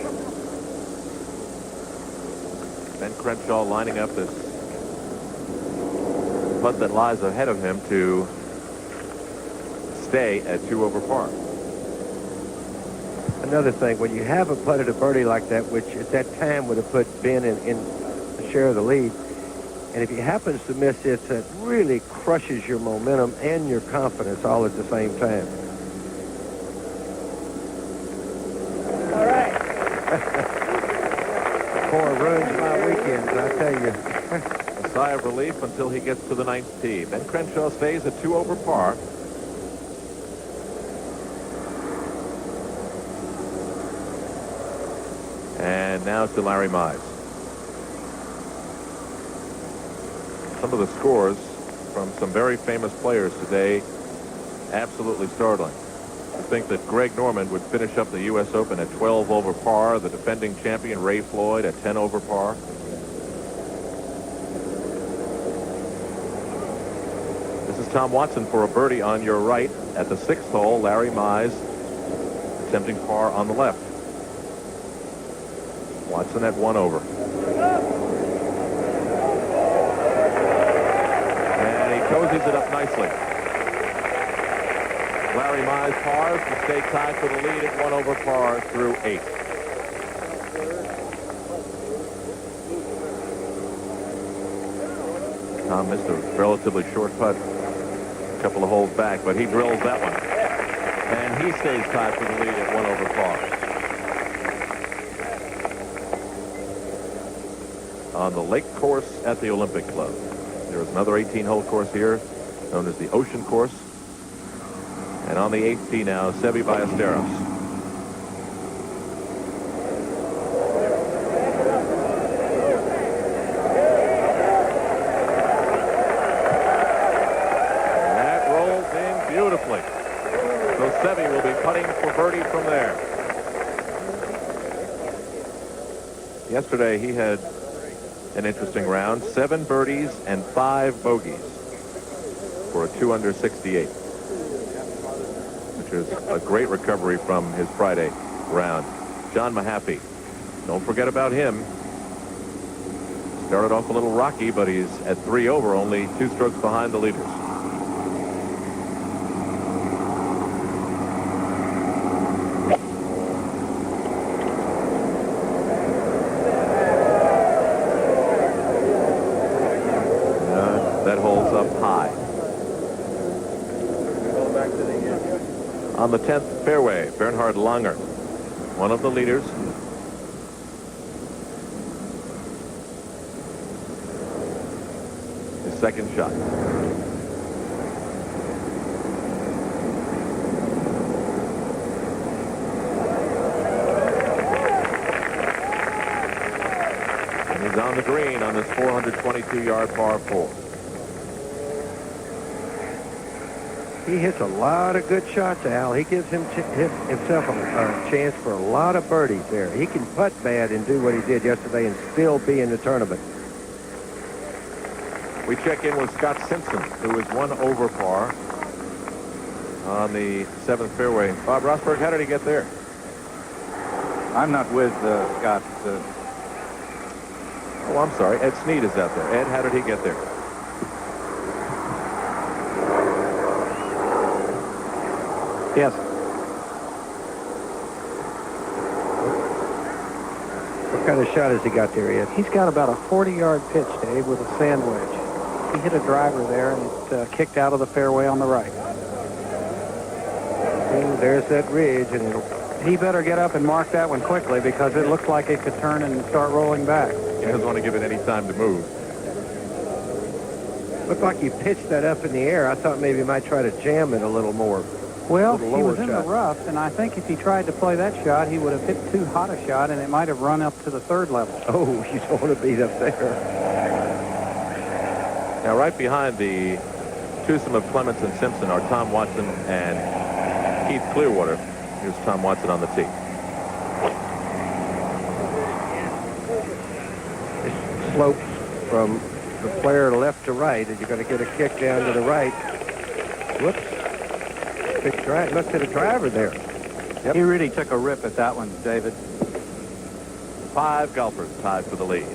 Ben Crenshaw lining up this putt that lies ahead of him to stay at 2 over par. Another thing, when you have a putted a birdie like that, which at that time would have put Ben in a share of the lead. And if he happens to miss it, that really crushes your momentum and your confidence all at the same time. All right. Boy, ruins my weekends, I tell you. A sigh of relief until he gets to the 9th tee. Ben Crenshaw stays at 2 over par. And now to Larry Mize. Some of the scores from some very famous players today, absolutely startling. To think that Greg Norman would finish up the U.S. Open at 12 over par, the defending champion Ray Floyd at 10 over par. This is Tom Watson for a birdie on your right. At the 6th hole, Larry Mize attempting par on the left. Watson at 1 over. And he cozies it up nicely. Larry Mize pars to stay tied for the lead at 1 over par through 8. Tom missed a relatively short putt a couple of holes back, but he drills that one. And he stays tied for the lead at 1 over par. On the lake course at the Olympic Club. There is another 18-hole course here known as the Ocean Course. And on the 8th tee now, Seve Ballesteros. And that rolls in beautifully. So Seve will be putting for birdie from there. Yesterday he had an interesting round. 7 birdies and 5 bogeys for a 2 under 68, which is a great recovery from his Friday round. John Mahaffey, don't forget about him. Started off a little rocky, but he's at 3 over, only 2 strokes behind the leaders. That holds up high. On the 10th fairway, Bernhard Langer, one of the leaders. His second shot. And he's on the green on this 422-yard par 4. He hits a lot of good shots, Al. He gives himself a chance for a lot of birdies there. He can putt bad and do what he did yesterday and still be in the tournament. We check in with Scott Simpson, who is 1 over par on the 7th fairway. Bob Rosberg, how did he get there? I'm not with Scott. Oh, I'm sorry. Ed Snead is out there. Ed, how did he get there? Yes. What kind of shot has he got there, Ed? He's got about a 40-yard pitch, Dave, with a sand wedge. He hit a driver there, and it kicked out of the fairway on the right. And there's that ridge, and he better get up and mark that one quickly because it looks like it could turn and start rolling back. He doesn't want to give it any time to move. Looked like he pitched that up in the air. I thought maybe he might try to jam it a little more. Well, he was in the rough, and I think if he tried to play that shot, he would have hit too hot a shot, and it might have run up to the 3rd level. Oh, you don't want to beat up there. Now, right behind the twosome of Clements and Simpson are Tom Watson and Keith Clearwater. Here's Tom Watson on the tee. It slopes from the player left to right, and you're going to get a kick down to the right. Whoops. Look at the driver there. Yep. He really took a rip at that one, David. 5 golfers tied for the lead.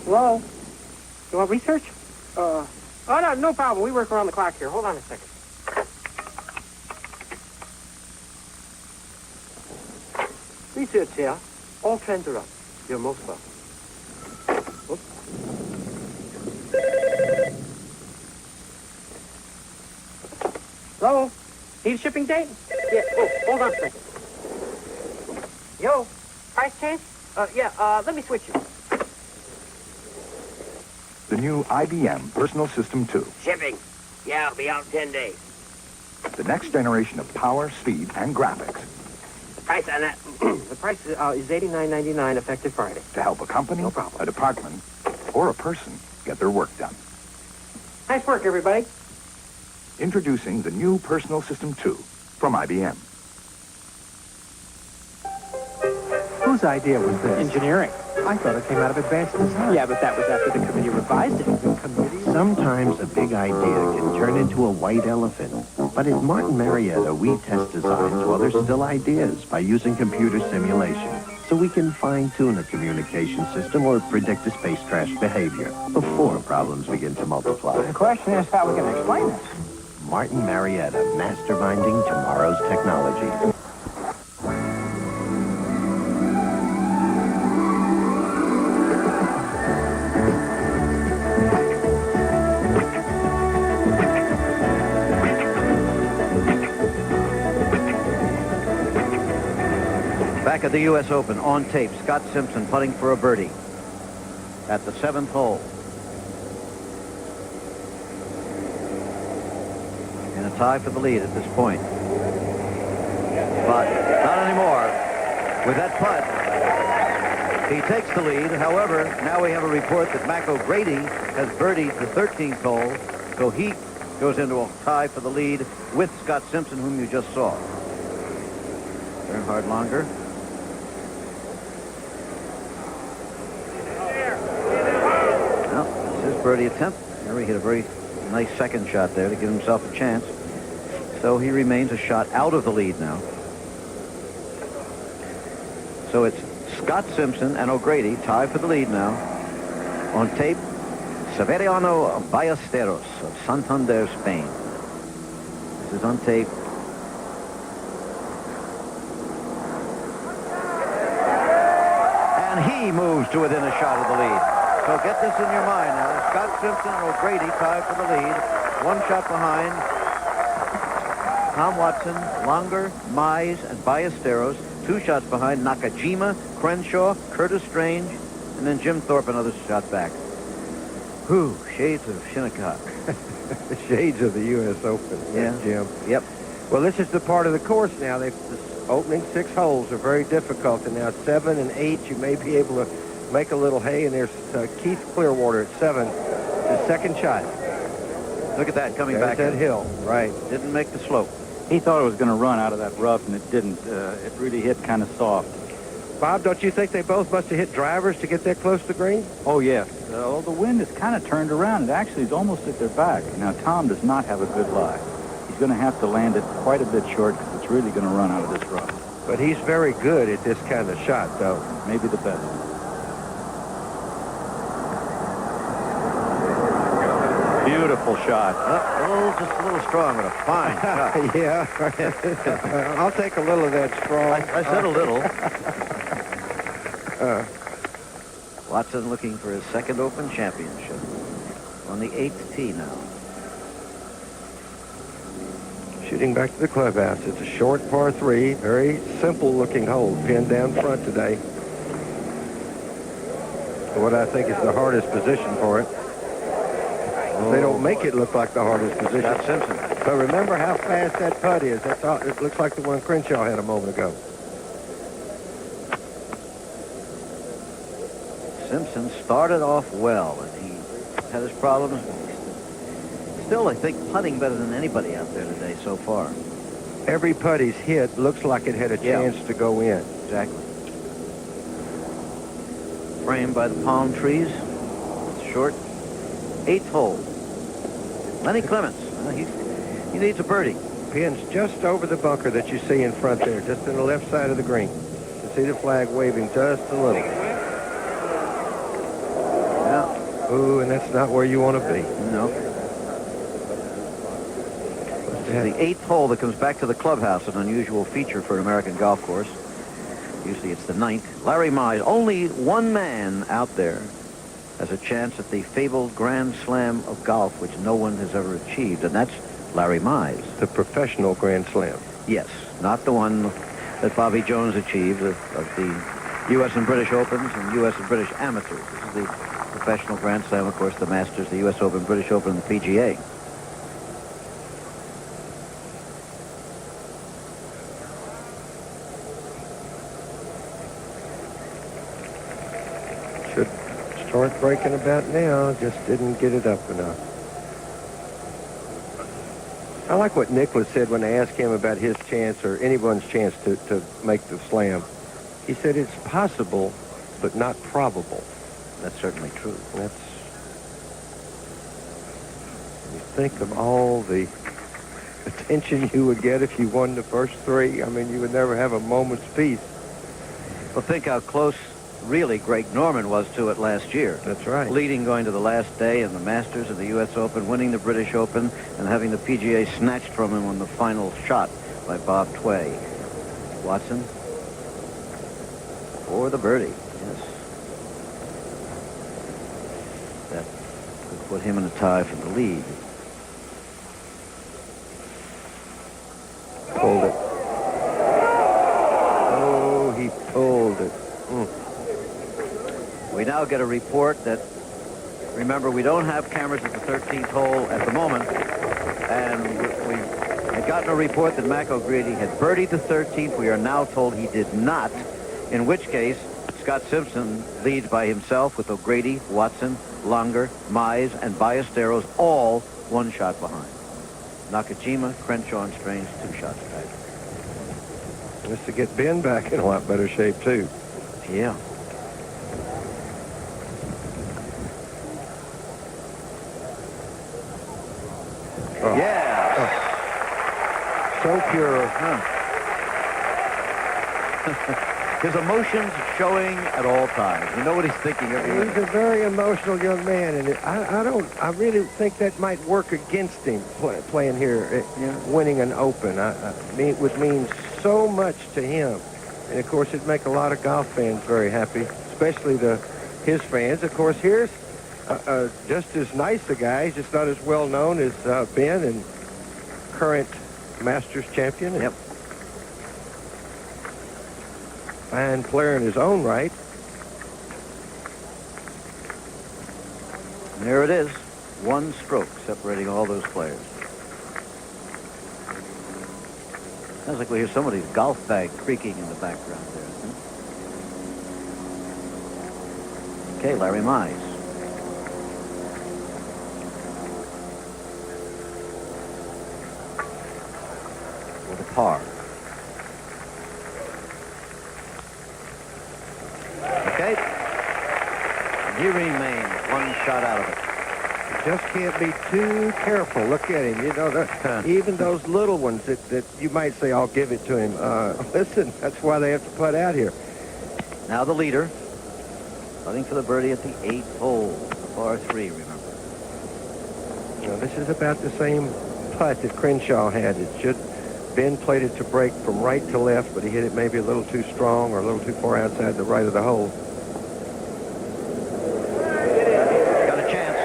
Hello? You want research? Oh, no problem. We work around the clock here. Hold on a second. Research here. All trends are up. You're most welcome. Oops. Hello? Need a shipping date? Yeah. Oh, hold on a second. Yo, price change? Let me switch you. The new IBM Personal System 2. Shipping. Yeah, I'll be out in 10 days. The next generation of power, speed, and graphics The price on that, the price is $89.99 effective Friday. to help a company, a department, or a person get their work done. Nice work, everybody. Introducing the new Personal System 2 from IBM. Whose idea was this? Engineering. I thought it came out of advanced design. Yeah, but that was after the committee revised it. Sometimes a big idea can turn into a white elephant. But at Martin Marietta, we test designs while they're still ideas by using computer simulation. So we can fine-tune a communication system or predict a space crash behavior before problems begin to multiply. The question is how we can explain this. Martin Marietta, masterminding tomorrow's technology. Back at the U.S. Open, on tape, Scott Simpson putting for a birdie at the 7th hole. In a tie for the lead at this point. But not anymore. With that putt, he takes the lead. However, now we have a report that Mac O'Grady has birdied the 13th hole, so he goes into a tie for the lead with Scott Simpson, whom you just saw. Bernhard Langer. Birdie attempt. There he hit a very nice second shot there to give himself a chance. So he remains a shot out of the lead now. So it's Scott Simpson and O'Grady tied for the lead now. On tape, Severiano Ballesteros of Santander, Spain. This is on tape. And he moves to within a shot of the lead. So get this in your mind now. Scott Simpson and O'Grady tied for the lead. One shot behind. Tom Watson, Langer, Mize, and Ballesteros. 2 shots behind Nakajima, Crenshaw, Curtis Strange, and then Jim Thorpe another shot back. Whew, shades of Shinnecock. Shades of the U.S. Open. Yeah. Jim. Yep. Well, this is the part of the course now. The opening 6 holes are very difficult, and now 7 and 8 you may be able to make a little hay, and there's Keith Clearwater at 7. His second shot. Look at that coming There's back. that hill. Right. Didn't make the slope. He thought it was going to run out of that rough, and it didn't. It really hit kind of soft. Bob, don't you think they both must have hit drivers to get that close to green? Oh, yes. The wind is kind of turned around. It actually is almost at their back. Now, Tom does not have a good lie. He's going to have to land it quite a bit short because it's really going to run out of this rough. But he's very good at this kind of shot, though. Maybe the best. Beautiful shot. Just a little strong, but a fine shot. Yeah. I'll take a little of that strong. I said a little. Watson looking for his second Open championship on the 8th tee now. Shooting back to the clubhouse. It's a short par 3. Very simple looking hole. Pinned down front today. What I think is the hardest position for it. They don't make it look like the hardest position. Scott Simpson. But remember how fast that putt is. That's all, it looks like the one Crenshaw had a moment ago. Simpson started off well, and he had his problems. Still, I think, putting better than anybody out there today so far. Every putt he's hit looks like it had a chance to go in. Exactly. Framed by the palm trees. It's short. 8th hole. Lenny Clements. He needs a birdie. Pin's just over the bunker that you see in front there, just on the left side of the green. You see the flag waving just a little. Yeah. Ooh, and that's not where you want to be. No. The 8th hole that comes back to the clubhouse, an unusual feature for an American golf course. Usually it's the 9th. Larry Mize, only one man out there has a chance at the fabled Grand Slam of golf, which no one has ever achieved, and that's Larry Mize. The professional Grand Slam. Yes, not the one that Bobby Jones achieved of the U.S. and British Opens and U.S. and British Amateurs. This is the professional Grand Slam, of course, the Masters, the U.S. Open, British Open, and the PGA. Should start breaking about now. Just didn't get it up enough. I like what Nicklaus said when they asked him about his chance or anyone's chance to make the slam. He said it's possible, but not probable. That's certainly true. That's... You think of all the attention you would get if you won the first 3. I mean, you would never have a moment's peace. Well, think how close, really, Greg Norman was to it last year. That's right. Leading going to the last day in the Masters of the U.S. Open, winning the British Open, and having the PGA snatched from him on the final shot by Bob Tway. Watson for the birdie. Yes. That could put him in a tie for the lead. Pulled it. Oh, he pulled it. We now get a report that, remember, we don't have cameras at the 13th hole at the moment, and we had gotten a report that Mac O'Grady had birdied the 13th. We are now told he did not, in which case Scott Simpson leads by himself with O'Grady, Watson, Longer, Mize, and Ballesteros all 1 shot behind. Nakajima, Crenshaw, and Strange 2 shots back. Just to get Ben back in a lot better shape, too. Yeah. Oh. Yeah. Oh. So pure. His emotions showing at all times. You know what he's thinking of. He's a very emotional young man, and I really think that might work against him playing here, winning an Open. It would mean so much to him, and of course it'd make a lot of golf fans very happy, especially his fans. Of course, here's just as nice a guy. He's just not as well known as Ben, and current Masters champion. Yep. Fine player in his own right. And there it is. 1 stroke separating all those players. Sounds like we hear somebody's golf bag creaking in the background there. Okay, Larry Mize. With a par. Okay. And he remains 1 shot out of it. You just can't be too careful. Look at him. You know, even those little ones that you might say, I'll give it to him. Listen, that's why they have to putt out here. Now the leader. Putting for the birdie at the 8th hole. Par 3, remember. Now, this is about the same putt that Crenshaw had. Ben played it to break from right to left, but he hit it maybe a little too strong or a little too far outside the right of the hole. Got a chance.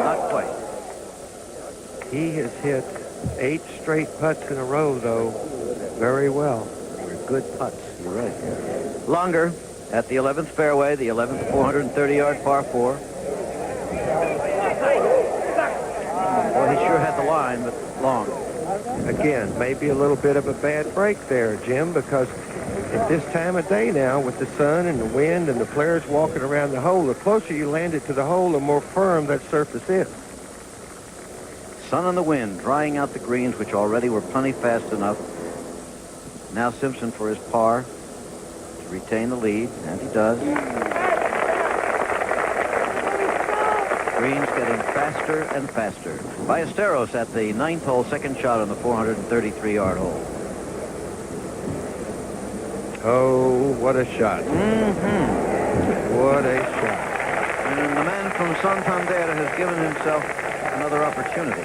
Not quite. He has hit 8 straight putts in a row, though, very well. They're good putts. You're right. Yeah. Longer at the 11th fairway, the 11th 430-yard par 4. Well, he sure had the line, but long. Again, maybe a little bit of a bad break there, Jim, because at this time of day now, with the sun and the wind and the players walking around the hole, the closer you land it to the hole, the more firm that surface is. Sun and the wind drying out the greens, which already were plenty fast enough. Now Simpson for his par to retain the lead, and he does. Greens getting faster and faster. Ballesteros at the 9th hole, 2nd shot on the 433-yard hole. Oh, what a shot. Mm-hmm. What a shot. And the man from Santander has given himself another opportunity.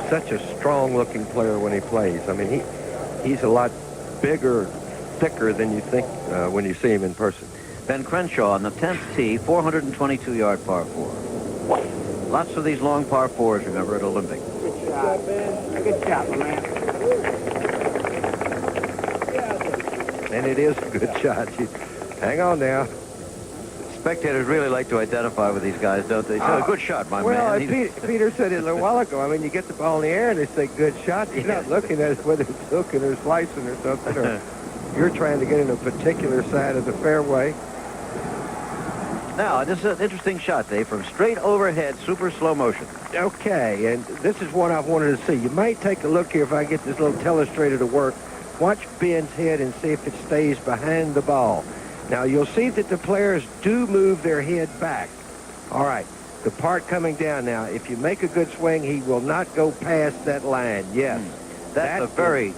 Such a strong-looking player when he plays. I mean, he's a lot bigger thicker than you think when you see him in person. Ben Crenshaw on the 10th tee, 422-yard par 4. Lots of these long par 4s, remember, at Olympic. Good shot, Ben. Good shot, my man. And it is a good shot. Hang on now. Spectators really like to identify with these guys, don't they? So, good shot, my well, man. Peter said it a little while ago. I mean, you get the ball in the air and they say good shot. You're not looking at whether it's hooking or slicing or something. Or you're trying to get in a particular side of the fairway. Now, this is an interesting shot, Dave, from straight overhead, super slow motion. Okay, and this is what I wanted to see. You might take a look here if I get this little telestrator to work. Watch Ben's head and see if it stays behind the ball. Now, you'll see that the players do move their head back. All right, the part coming down now, if you make a good swing, he will not go past that line. Yes. That's a very,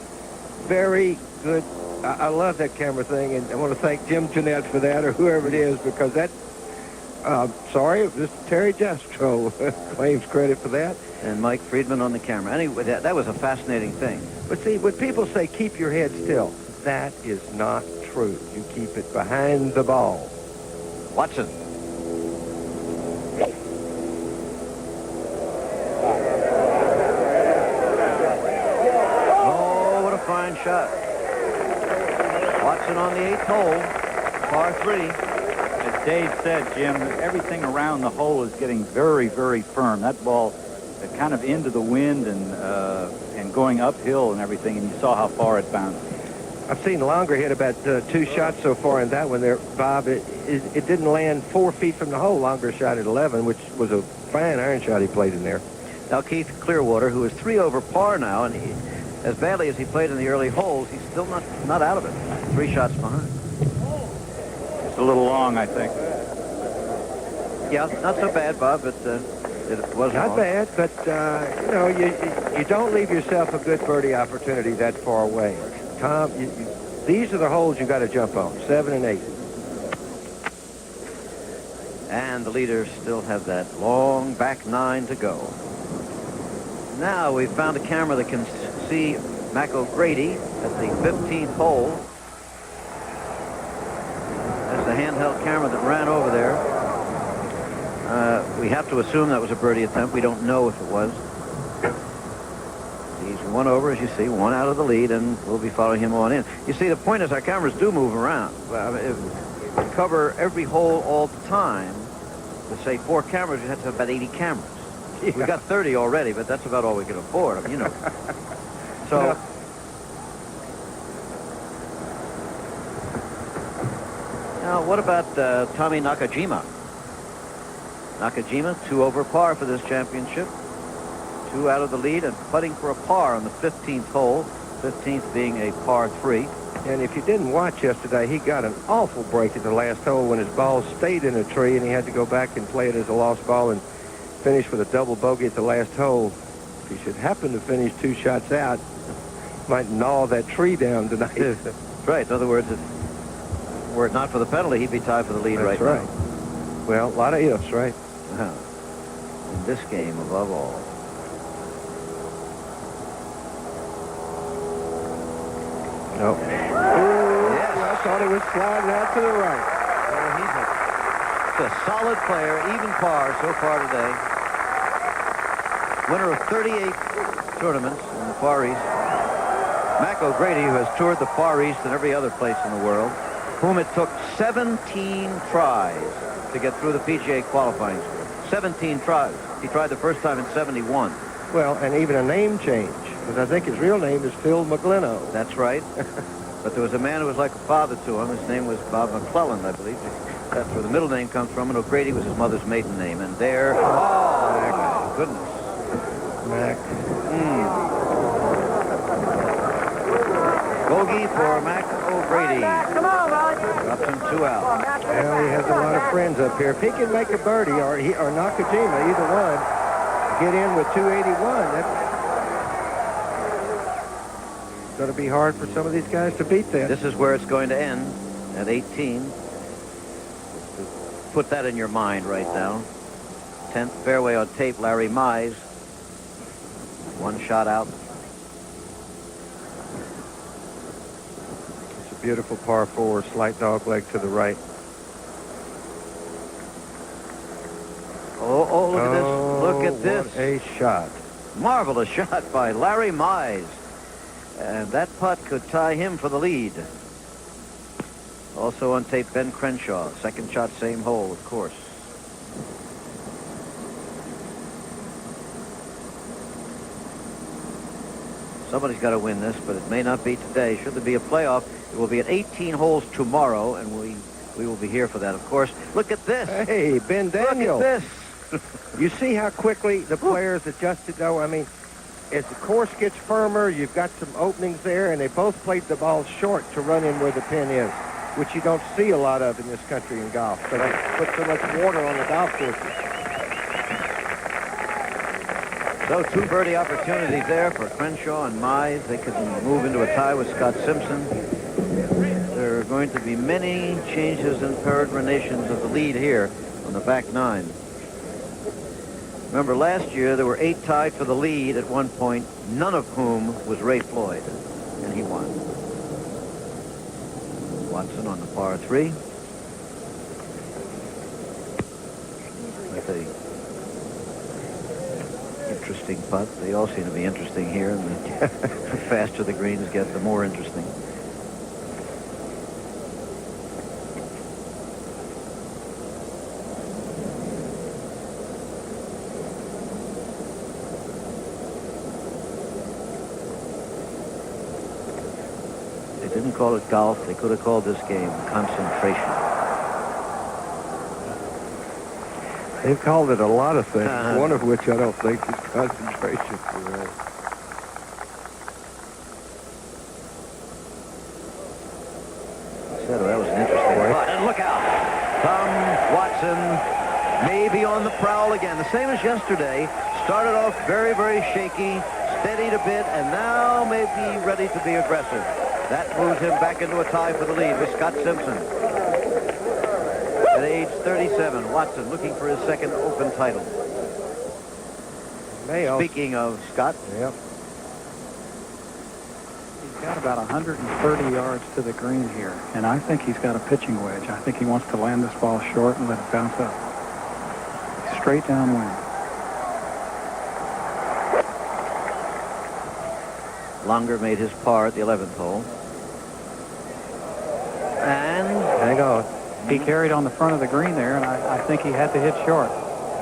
very good. I love that camera thing, and I want to thank Jim Jeanette for that, or whoever it is, because that, sorry, Mr. Terry Jastrow claims credit for that. And Mike Friedman on the camera. Anyway, that was a fascinating thing. But see, when people say keep your head still, that is not true. You keep it behind the ball. Watson. Oh, what a fine shot. Watson on the 8th hole, par 3. As Dave said, Jim, everything around the hole is getting very, very firm. That ball kind of into the wind and going uphill and everything, and you saw how far it bounced. I've seen Longer hit about 2 shots so far in that one there, Bob. It didn't land 4 feet from the hole. Longer shot at 11, which was a fine iron shot he played in there. Now Keith Clearwater, who is 3 over par now, and as badly as he played in the early holes, he's still not out of it. 3 shots behind. It's a little long, I think. Yeah, not so bad, Bob, but it was not long. bad. But you know, you don't leave yourself a good birdie opportunity that far away. Tom, these are the holes you got to jump on, 7 and 8. And the leaders still have that long back 9 to go. Now we've found a camera that can see Mac O'Grady at the 15th hole. That's the handheld camera that ran over there. We have to assume that was a birdie attempt. We don't know if it was. He's 1 over, as you see, 1 out of the lead, and we'll be following him on in. You see, the point is our cameras do move around. If we cover every hole all the time, with, say, 4 cameras, you have to have about 80 cameras. Yeah. We got 30 already, but that's about all we can afford. I mean, you know. So, now what about Tommy Nakajima? Nakajima, 2 over par for this championship. 2 out of the lead and putting for a par on the 15th hole. 15th being a par 3. And if you didn't watch yesterday, he got an awful break at the last hole when his ball stayed in a tree and he had to go back and play it as a lost ball and finish with a double bogey at the last hole. If he should happen to finish 2 shots out, might gnaw that tree down tonight. That's right. In other words, were it not for the penalty, he'd be tied for the lead right now. Well, a lot of ifs, right? In this game, above all. No. Yes. I thought it was sliding out to the right. Well, he's a solid player, even par so far today. Winner of 38 tournaments in the Far East. Mac O'Grady, who has toured the Far East and every other place in the world, whom it took 17 tries to get through the PGA qualifying score. 17 tries. He tried the first time in 71. Well, and even a name change, because I think his real name is Phil McGlynno. That's right. But there was a man who was like a father to him. His name was Bob McClellan, I believe. That's where the middle name comes from, and O'Grady was his mother's maiden name. And there, my goodness. Mac. Bogey for Mac O'Grady. Come on, Roger. Drops him 2 out. Well, he has a lot of friends up here. If he can make a birdie, or Nakajima, either one, get in with 281, that's going to be hard for some of these guys to beat that. This is where it's going to end at 18. Put that in your mind right now. 10th fairway on tape, Larry Mize. It's 1 shot out. a beautiful par 4, slight dog leg to the right. Oh, look at this. Look at this. What a shot. Marvelous shot by Larry Mize. And that putt could tie him for the lead. Also on tape, Ben Crenshaw. Second shot, same hole, of course. Somebody's got to win this, but it may not be today. Should there be a playoff, it will be at 18 holes tomorrow, and we will be here for that, of course. Look at this. Hey, Ben Daniel. Look at this. You see how quickly the players adjusted, though? I mean, as the course gets firmer, you've got some openings there, and they both played the ball short to run in where the pin is, which you don't see a lot of in this country in golf. So they put so much water on the golf courses. So 2 birdie opportunities there for Crenshaw and Mize. They could move into a tie with Scott Simpson. There are going to be many changes and peregrinations of the lead here on the back 9. Remember, last year there were 8 tied for the lead at one point, none of whom was Ray Floyd, and he won. Watson on the par 3. With a interesting putt. They all seem to be interesting here, and the faster the greens get, the more interesting. They didn't call it golf. They could have called this game concentration. They've called it a lot of things, one of which I don't think is concentration. That was an interesting putt. And look out. Tom Watson may be on the prowl again. The same as yesterday. Started off very, very shaky, steadied a bit, and now may be ready to be aggressive. That moves him back into a tie for the lead with Scott Simpson. At age 37, Watson looking for his second Open title. Speaking of Scott. Yep. He's got about 130 yards to the green here, and I think he's got a pitching wedge. I think he wants to land this ball short and let it bounce up. Straight downwind. Longer made his par at the 11th hole. And hang on. He carried on the front of the green there, and I think he had to hit short.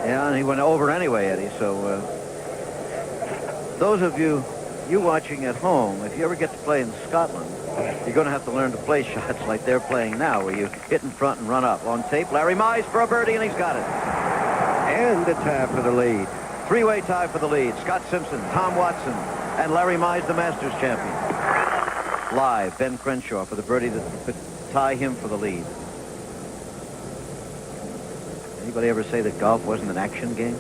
Yeah, and he went over anyway, Eddie. So those of you watching at home, if you ever get to play in Scotland, you're going to have to learn to play shots like they're playing now, where you hit in front and run up. On tape, Larry Mize for a birdie, and he's got it. And the tie for the lead. 3-way tie for the lead. Scott Simpson, Tom Watson, and Larry Mize, the Masters champion. Live, Ben Crenshaw for the birdie that could tie him for the lead. Anybody ever say that golf wasn't an action game?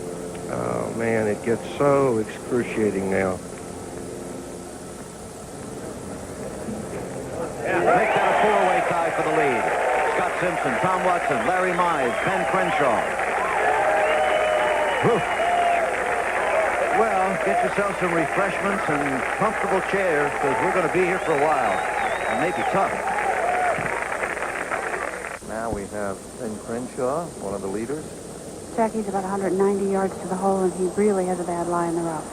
Oh, man, it gets so excruciating now. Make that a 4-way tie for the lead. Scott Simpson, Tom Watson, Larry Mize, Ben Crenshaw. Whew. Well, get yourself some refreshments and comfortable chairs, because we're going to be here for a while. It may be tough. Now we have Ben Crenshaw, one of the leaders. Jackie's about 190 yards to the hole, and he really has a bad lie in the rough.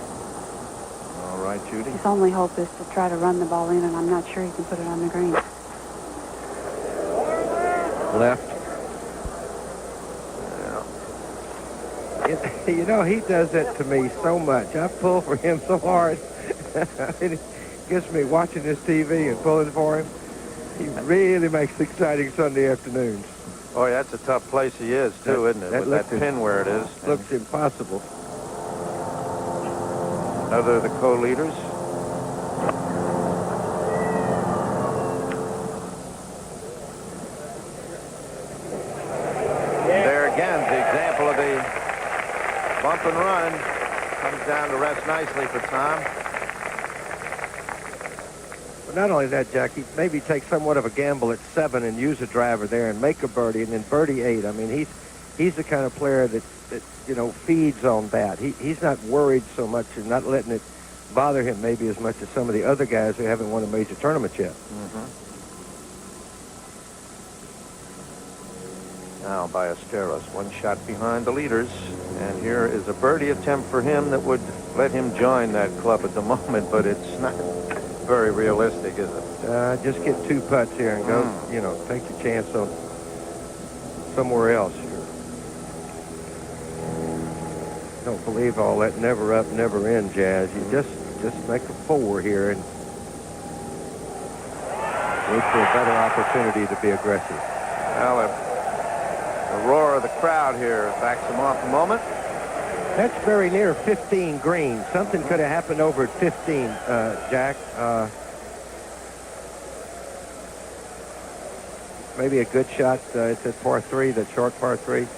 All right, Judy. His only hope is to try to run the ball in, and I'm not sure he can put it on the green. Left. You know, he does that to me so much. I pull for him so hard. It gets me watching this TV and pulling for him. He really makes exciting Sunday afternoons. Oh, yeah, that's a tough place he is, too, isn't it? With that pin where it is. Looks impossible. Another of the co-leaders. There again, the example of the bump and run. Comes down to rest nicely for Tom. But not only that, Jackie, maybe take somewhat of a gamble at 7 and use a driver there and make a birdie and then birdie 8. I mean, he's the kind of player that you know, feeds on that. He's not worried so much and not letting it bother him maybe as much as some of the other guys who haven't won a major tournament yet. Mm-hmm. Now Ballesteros, one shot behind the leaders. And here is a birdie attempt for him that would let him join that club at the moment, but it's not very realistic, is it? Just get 2 putts here and go, you know, take your chance on somewhere else here. Don't believe all that never up, never in jazz. You just make a 4 here and wait for a better opportunity to be aggressive. Well, the roar of the crowd here backs him off a moment. That's very near 15 green. Something could have happened over at 15, Jack. Maybe a good shot. It's at par 3, that short par 3.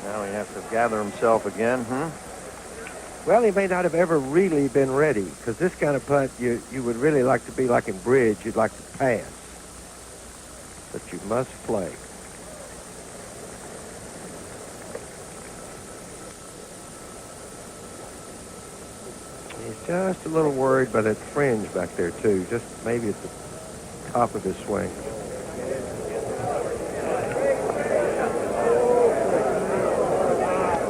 Now he has to gather himself again, Well, he may not have ever really been ready, because this kind of putt, you would really like to be like in bridge. You'd like to pass. But you must play. He's just a little worried by that fringe back there, too. Just maybe at the top of his swing.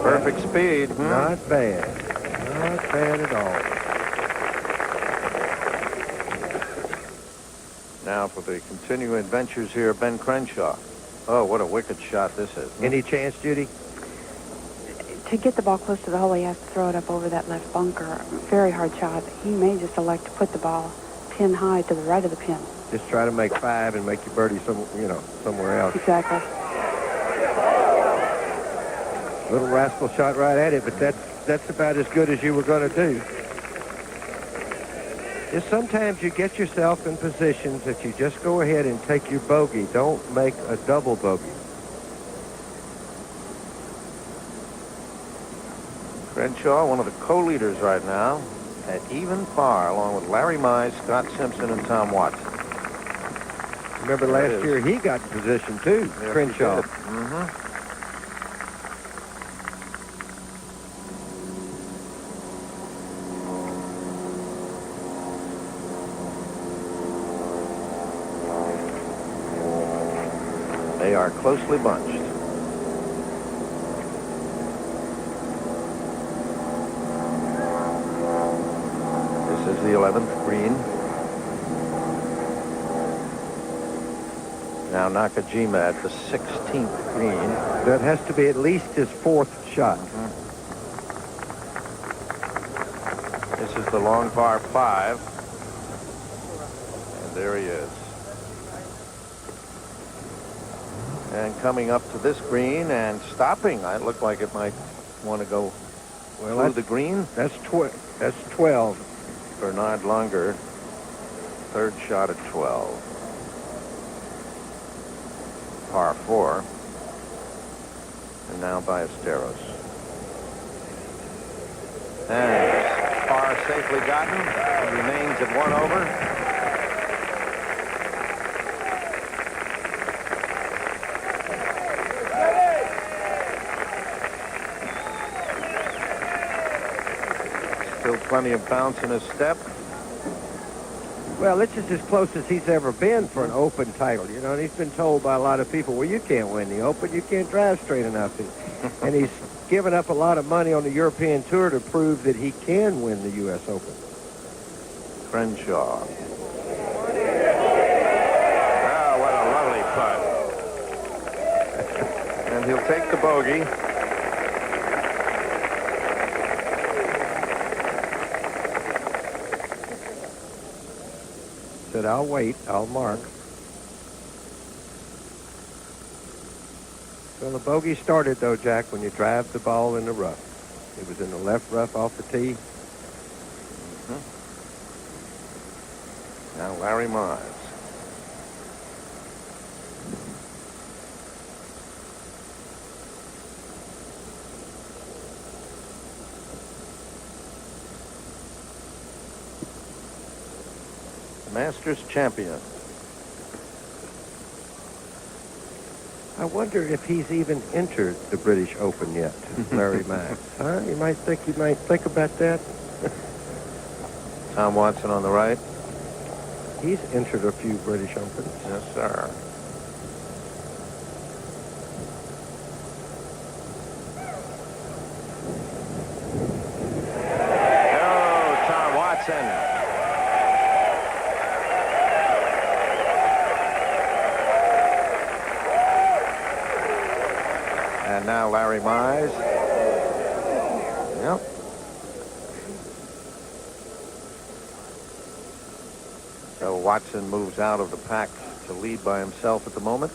Perfect speed. Not bad. Not bad at all. Now for the continuing adventures here, Ben Crenshaw. Oh, what a wicked shot this is. Any chance, Judy? To get the ball close to the hole, he has to throw it up over that left bunker. Very hard shot. He may just elect to put the ball pin high to the right of the pin. Just try to make 5 and make your birdie somewhere else. Exactly. Little rascal shot right at it, but that's about as good as you were going to do. Just sometimes you get yourself in positions that you just go ahead and take your bogey. Don't make a double bogey. Crenshaw, one of the co-leaders right now, at even par, along with Larry Mize, Scott Simpson, and Tom Watson. Remember last year he got in position too, Yes, Crenshaw. he did. They are closely bunched. This is the 11th green. Now Nakajima at the 16th green. That has to be at least his 4th shot. This is the long par 5. And there he is. And coming up to this green and stopping. It looked like it might want to go through the green. That's 12. Bernard Langer, 3rd shot at 12. Par 4. And now Ballesteros. And par safely gotten. It remains at 1 over. Still plenty of bounce in his step. Well, this is as close as he's ever been for an Open title, you know, and he's been told by a lot of people, well, you can't win the Open, you can't drive straight enough. And he's given up a lot of money on the European Tour to prove that he can win the U.S. Open. Crenshaw. Ah, what a lovely putt. And he'll take the bogey. Said, I'll wait, I'll mark. Well, the bogey started, though, Jack, when you drive the ball in the rough. It was in the left rough off the tee. Now Larry Mize. Masters champion. I wonder if he's even entered the British Open yet, Larry Mize. Huh? You might think about that. Tom Watson on the right. He's entered a few British Opens. Yes, sir. Larry Mize. Yep. So Watson moves out of the pack to lead by himself at the moment.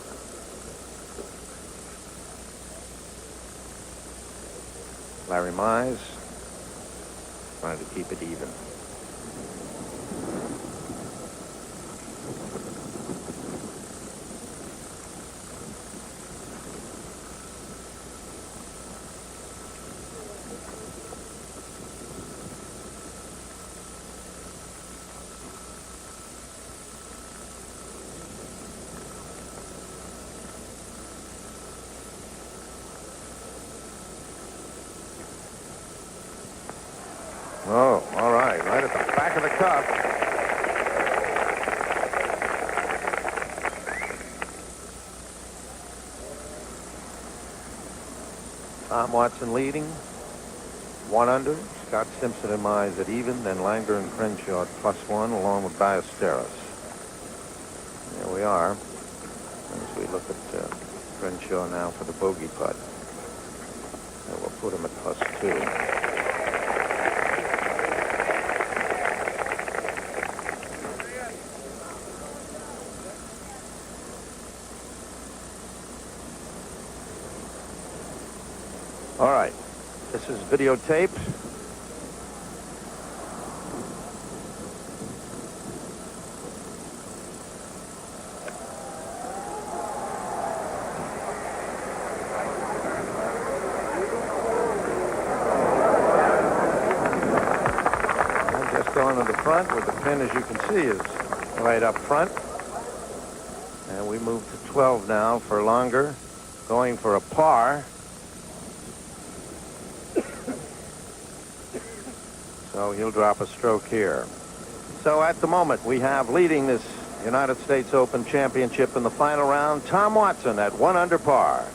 Larry Mize trying to keep it even. Oh, all right. Right at the back of the cup. Tom Watson leading. 1 under. Scott Simpson and Mize at even. Then Langer and Crenshaw at +1 along with Ballesteros. There we are. As we look at Crenshaw now for the bogey putt. And we'll put him at +2. All right, this is videotape. And just going to the front with the pin, as you can see, is right up front. And we move to 12 now for Langer, going for a par. So he'll drop a stroke here. So at the moment, we have leading this United States Open Championship in the final round, Tom Watson at 1 under par.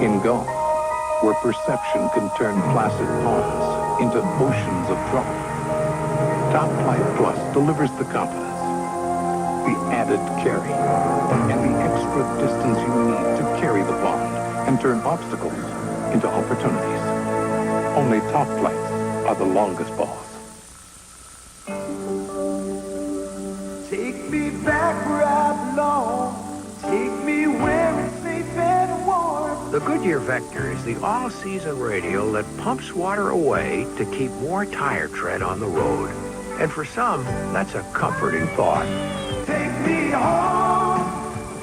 In golf, where perception can turn placid ponds into oceans of trouble, Top Flight Plus delivers the compass, the added carry, and the extra distance you need to carry the pond and turn obstacles into opportunities. Only Top Flights are the longest balls. Take me back where I belong. Take me where it's safe and warm. The Goodyear Vector is the all-season radial that pumps water away to keep more tire tread on the road. And for some, that's a comforting thought. Take me home,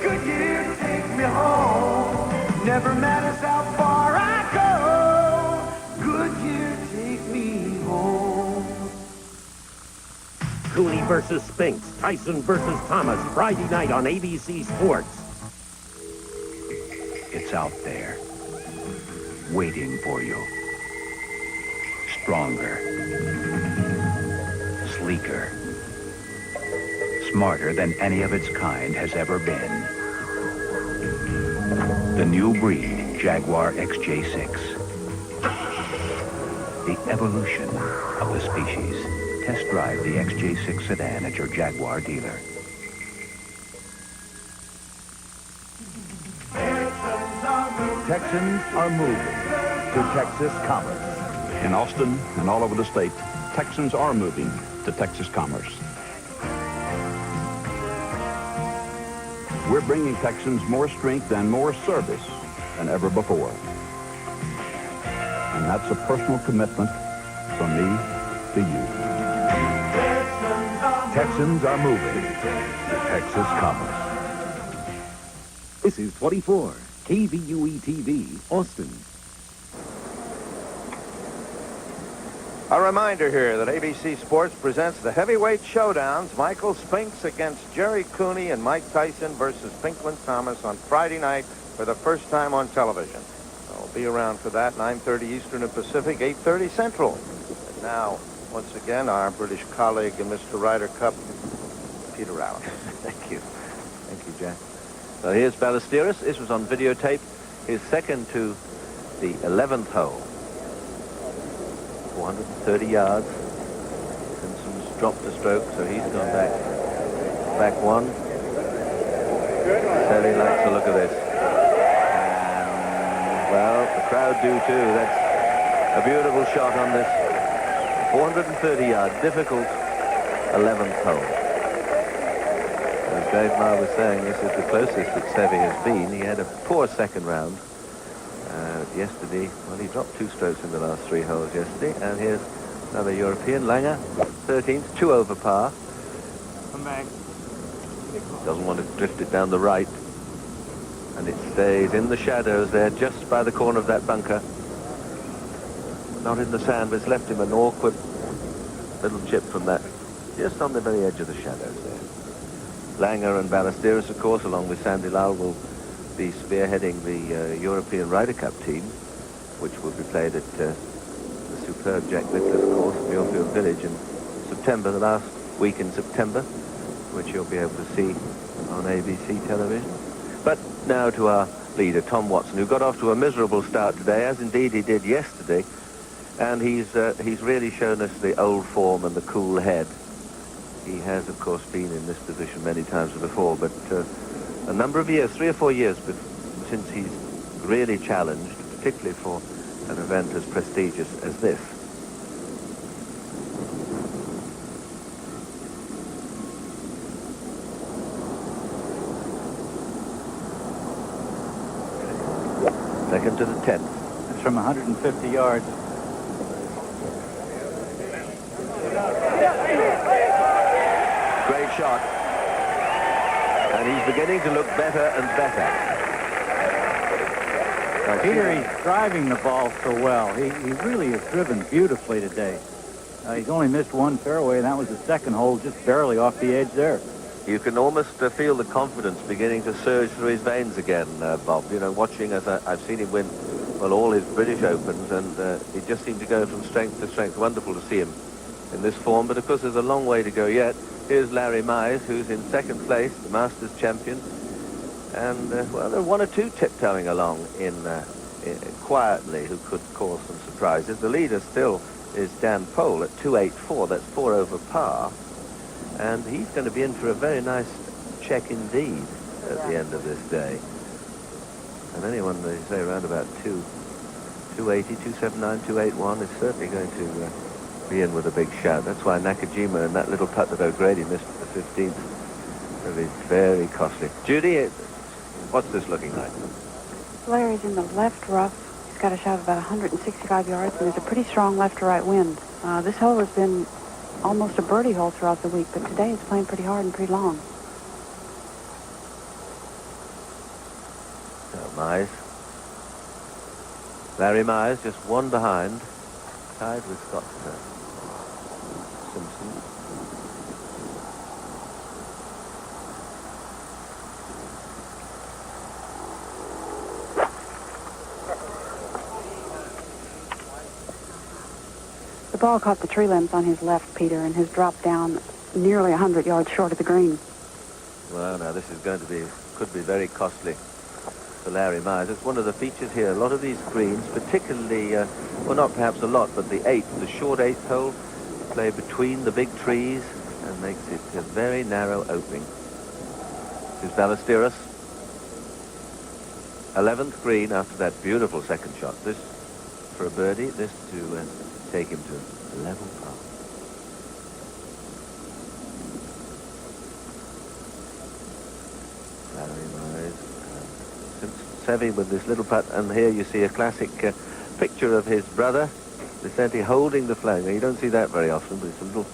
Goodyear, take me home. Never matters how far I go, Goodyear, take me home. Cooney versus Spinks, Tyson versus Thomas, Friday night on ABC Sports. It's out there, waiting for you. Stronger, sleeker, smarter than any of its kind has ever been. The new breed, Jaguar XJ6. The evolution of the species. Test drive the XJ6 sedan at your Jaguar dealer. Texans are moving to Texas Commerce. In Austin and all over the state, Texans are moving to Texas Commerce. We're bringing Texans more strength and more service than ever before. And that's a personal commitment from me to you. Texans are moving to Texas Commerce. This is 24, KVUE-TV, Austin. A reminder here that ABC Sports presents the heavyweight showdowns, Michael Spinks against Jerry Cooney and Mike Tyson versus Pinklin Thomas on Friday night for the first time on television. I'll be around for that, 9:30 Eastern and Pacific, 8:30 Central. And now, once again, our British colleague and Mr. Ryder Cup, Peter Allen. Thank you. Thank you, Jack. So here's Ballesteros. This was on videotape. His second to the 11th hole. 430 yards. Simpson's dropped a stroke, so he's gone back one. Seve likes the look of this. And, well, the crowd do too. That's a beautiful shot on this 430-yard, difficult 11th hole. As Dave Marr was saying, this is the closest that Seve has been. He had a poor second round yesterday. Well, he dropped 2 strokes in the last 3 holes yesterday. And here's another European, Langer, 13th, 2 over par. Come back. Doesn't want to drift it down the right. And it stays in the shadows there, just by the corner of that bunker. Not in the sand, but it's left him an awkward little chip from that, just on the very edge of the shadows there. Langer and Ballesteros, of course, along with Sandy Lal, will be spearheading the European Ryder Cup team, which will be played at the superb Jack Nicklaus course, Muirfield Village, in September, the last week in September, which you'll be able to see on ABC television. But now to our leader, Tom Watson, who got off to a miserable start today, as indeed he did yesterday, and he's really shown us the old form and the cool head. He has, of course, been in this position many times before, but a number of years, 3 or 4 years since he's really challenged, particularly for an event as prestigious as this. Second to the 10th. It's from 150 yards. Great shot. And he's beginning to look better and better. Peter, he's driving the ball so well. He really has driven beautifully today. He's only missed 1 fairway, and that was the second hole, just barely off the edge there. You can almost feel the confidence beginning to surge through his veins again, Bob. You know, watching as I've seen him win, well, all his British Opens, and he just seemed to go from strength to strength. Wonderful to see him in this form, but of course there's a long way to go yet. Here's Larry Mize, who's in second place, the Masters champion. And, well, there are 1 or 2 tiptoeing along quietly who could cause some surprises. The leader still is Dan Pohl at 284. That's 4 over par. And he's going to be in for a very nice check indeed at the end of this day. And anyone, they say, around about 280, 279, 281 is certainly going to be in with a big shout. That's why Nakajima and that little putt that O'Grady missed at the 15th will be very costly. Judy, what's this looking like? Larry's in the left rough. He's got a shot of about 165 yards, and there's a pretty strong left to right wind. This hole has been almost a birdie hole throughout the week, but today it's playing pretty hard and pretty long. So Mize. Larry Mize, just 1 behind, tied with Scott Simpson. The ball caught the tree limbs on his left, Peter, and has dropped down nearly 100 yards short of the green. Well, now this is going to be, could be very costly for Larry Mize. It's one of the features here. A lot of these greens, particularly, well, not perhaps a lot, but the 8th, the short 8th hole, play between the big trees and makes it a very narrow opening. Here's Ballesteros. 11th green after that beautiful second shot. This for a birdie, this to take him to level par. Larry Mize. Seve with this little putt, and here you see a classic picture of his brother, Vicente, holding the flag. Now, you don't see that very often, but it's a little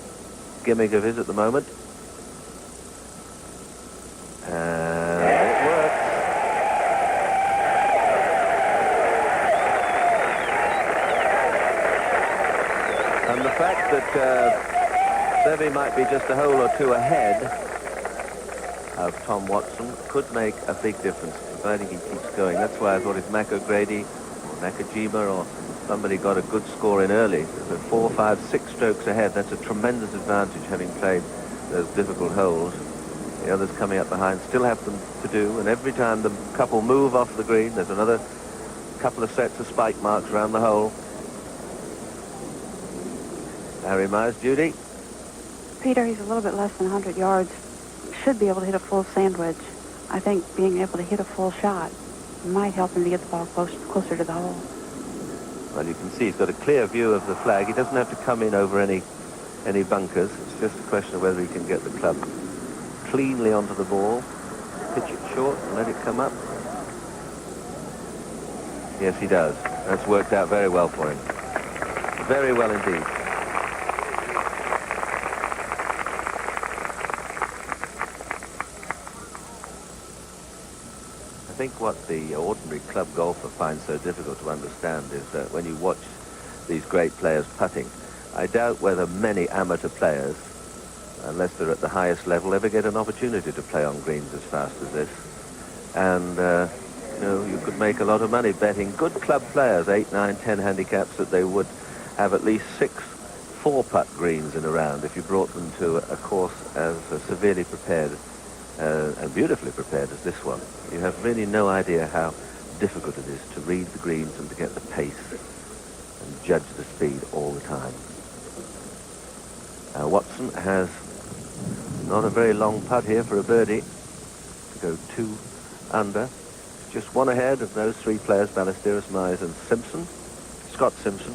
gimmick of his at the moment. And it works. And the fact that Seve might be just a hole or 2 ahead of Tom Watson could make a big difference, providing he keeps going. That's why I thought if Mac O'Grady or Nakajima or somebody got a good score in early, so 4, 5, 6 strokes ahead, that's a tremendous advantage, having played those difficult holes. The others coming up behind still have them to do, and every time the couple move off the green, there's another couple of sets of spike marks around the hole. Harry Mize, Judy. Peter, he's a little bit less than 100 yards. Should be able to hit a full sandwich. I think being able to hit a full shot might help him to get the ball closer to the hole. Well, you can see he's got a clear view of the flag. He doesn't have to come in over any bunkers. It's just a question of whether he can get the club cleanly onto the ball, pitch it short and let it come up. Yes, he does. That's worked out very well for him. Very well indeed. I think what the ordinary club golfer finds so difficult to understand is that when you watch these great players putting, I doubt whether many amateur players, unless they're at the highest level, ever get an opportunity to play on greens as fast as this. And, you know, you could make a lot of money betting good club players, 8, 9, 10 handicaps, that they would have at least 6 4-putt greens in a round if you brought them to a course as severely prepared and beautifully prepared as this one. You have really no idea how difficult it is to read the greens and to get the pace and judge the speed all the time. Watson has not a very long putt here for a birdie to go 2 under. Just one ahead of those 3 players, Ballesteros, Mize and Simpson, Scott Simpson.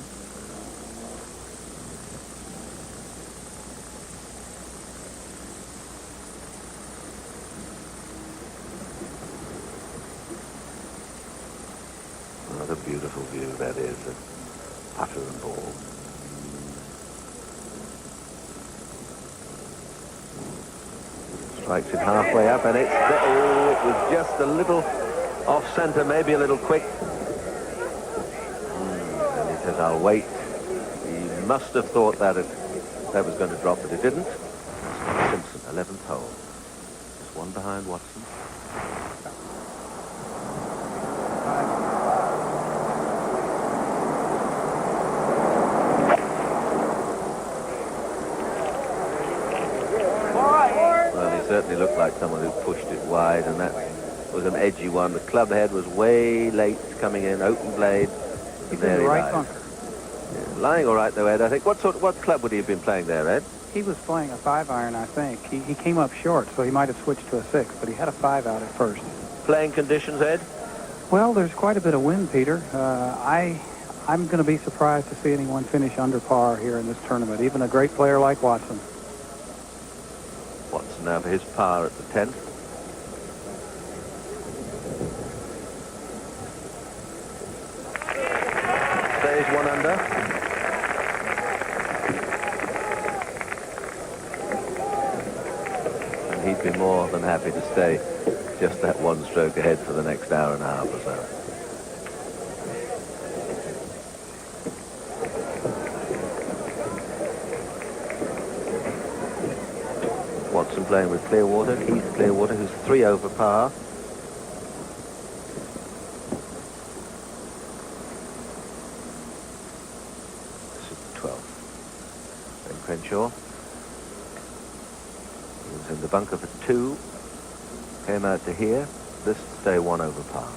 What a beautiful view that is of putter and ball. Strikes it halfway up, and it was just a little off centre, maybe a little quick. And he says, I'll wait. He must have thought that that was going to drop, but it didn't. Simpson, 11th hole. Just one behind Watson. Certainly looked like someone who pushed it wide, and that was an edgy one. The club head was way late coming in, open blade. He's in the right bunker. Yeah, lying all right though, Ed. I think what club would he have been playing there, Ed? He was playing a 5-iron, I think. He came up short, so he might have switched to a 6, but he had a 5 out at first. Playing conditions, Ed? Well, there's quite a bit of wind, Peter. I'm going to be surprised to see anyone finish under par here in this tournament, even a great player like Watson. Watson now for his par at the 10th. Stays 1 under. And he'd be more than happy to stay just that 1 stroke ahead for the next hour and a half or so. Watson playing with Clearwater, Keith Clearwater, who's 3 over par. This is the 12th. Ben Crenshaw. He was in the bunker for 2. Came out to here. This stay 1 over par.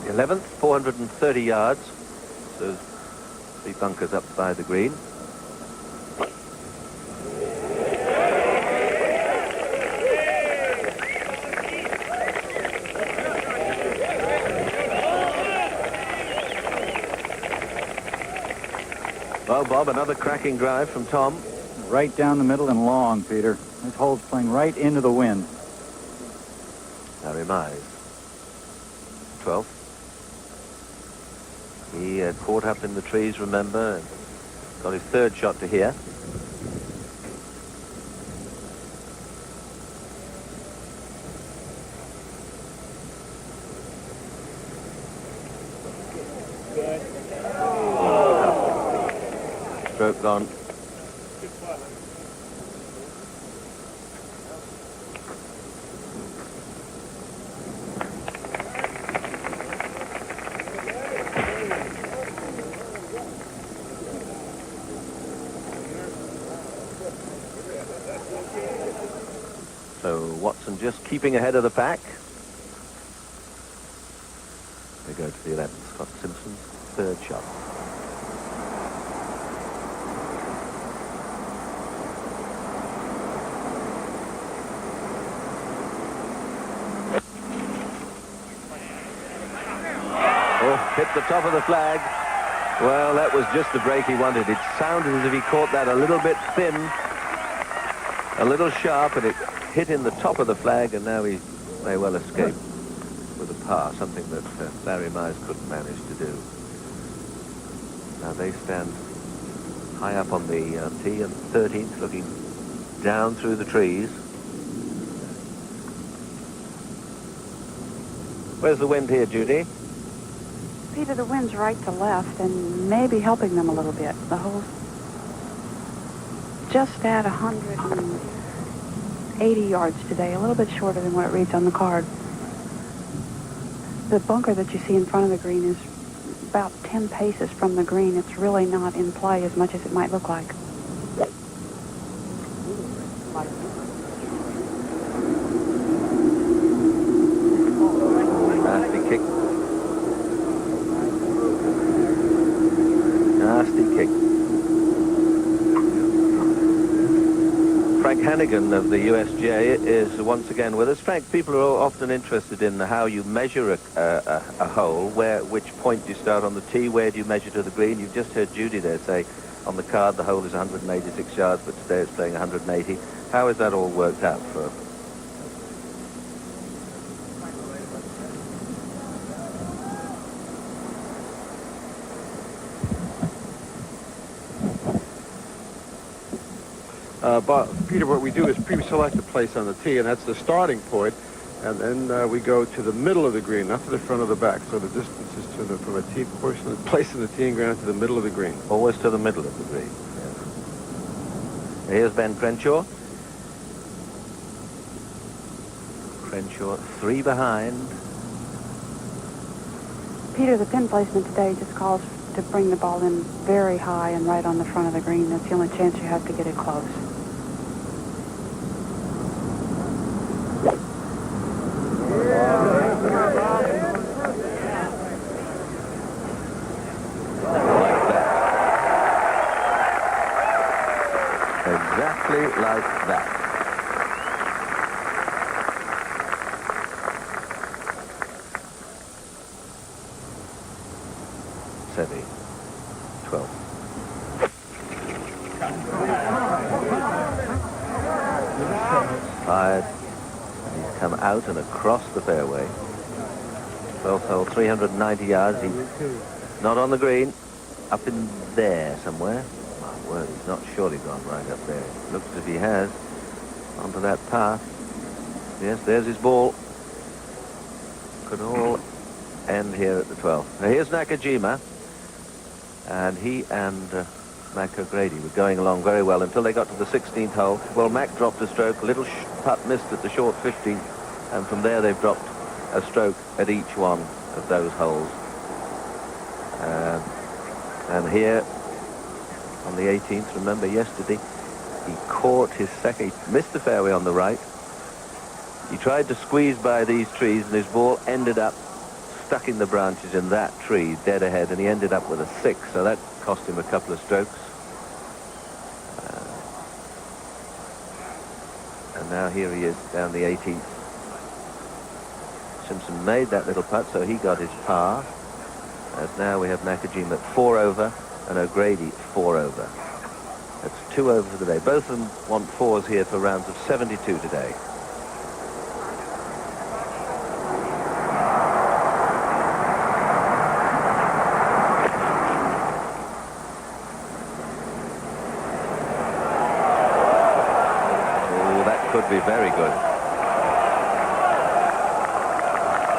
The 11th, 430 yards. So 3 bunkers up by the green. Well, Bob, another cracking drive from Tom. Right down the middle and long, Peter. This hole's playing right into the wind. Harry Mize, 12th. He caught up in the trees, remember, and got his 3rd shot to here. gone. So Watson just keeping ahead of the pack. We go to the 11th, Scott Simpson's third shot. Oh, hit the top of the flag. Well, that was just the break he wanted. It sounded as if he caught that a little bit thin, a little sharp, and it hit in the top of the flag, and now he may well escape with a par, something that Larry Mize couldn't manage to do. Now they stand high up on the tee and 13th, looking down through the trees. Where's the wind here, Judy? Peter, the wind's right to left and maybe helping them a little bit. The hole's just at 180 yards today, a little bit shorter than what it reads on the card. The bunker that you see in front of the green is about 10 paces from the green. It's really not in play as much as it might look like. Nasty kick. Nasty kick. Frank Hannigan of the USGA is once again with us. Frank, people are often interested in how you measure a hole, which point do you start on the tee, where do you measure to the green? You've just heard Judy there say on the card the hole is 186 yards, but today it's playing 180. How has that all worked out for? But Peter, what we do is pre-select a place on the tee, and that's the starting point, and then we go to the middle of the green, not to the front of the back. So the distance is from a tee portion, place in the teeing ground to the middle of the green. Always to the middle of the green. Yeah. Here's Ben Crenshaw. Crenshaw 3 behind. Peter, the pin placement today just calls to bring the ball in very high and right on the front of the green. That's the only chance you have to get it close. Exactly like that. Seve, 12. Fired. He's come out and across the fairway. 12th hole, 390 yards. He's not on the green. Up in there somewhere. My word, he's not surely gone right up there. Looks as if he has. Onto that path. Yes, there's his ball. Could all end here at the 12th. Now here's Nakajima. And he and Mac O'Grady were going along very well until they got to the 16th hole. Well, Mac dropped a stroke. A little putt missed at the short 15th. And from there they've dropped a stroke at each one of those holes. And here on the 18th, remember yesterday, he caught his second. He missed the fairway on the right. He tried to squeeze by these trees, and his ball ended up stuck in the branches in that tree, dead ahead, and he ended up with a 6, so that cost him a couple of strokes. And now here he is down the 18th. Simpson made that little putt, so he got his par. As now we have Nakajima at 4 over and O'Grady 4 over. That's 2 over for the day. Both of them want 4s here for rounds of 72 today. Oh, that could be very good.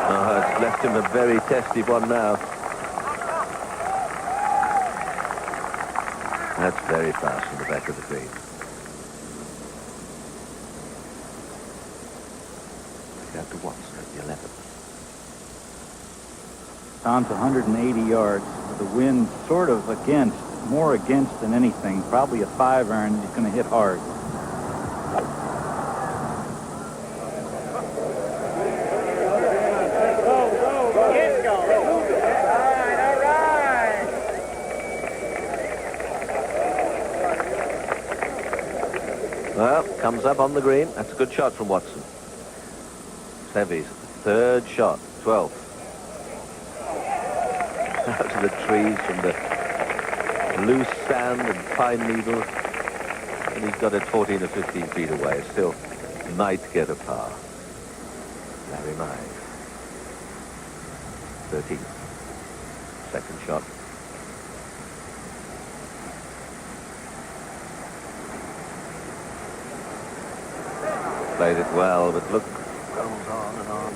Oh, it's left him a very testy one now. That's very fast from the back of the green. Out to Watson at the 11th. Tom's 180 yards. The wind sort of against, more against than anything. Probably a 5-iron. He's going to hit hard. Well, comes up on the green. That's a good shot from Watson. Sevy's third shot, 12th. Out to the trees from the loose sand and pine needles. And he's got it 14 or 15 feet away. Still might get a par. Larry Mize. 13th. Second shot. Played it well, but look, goes on and on.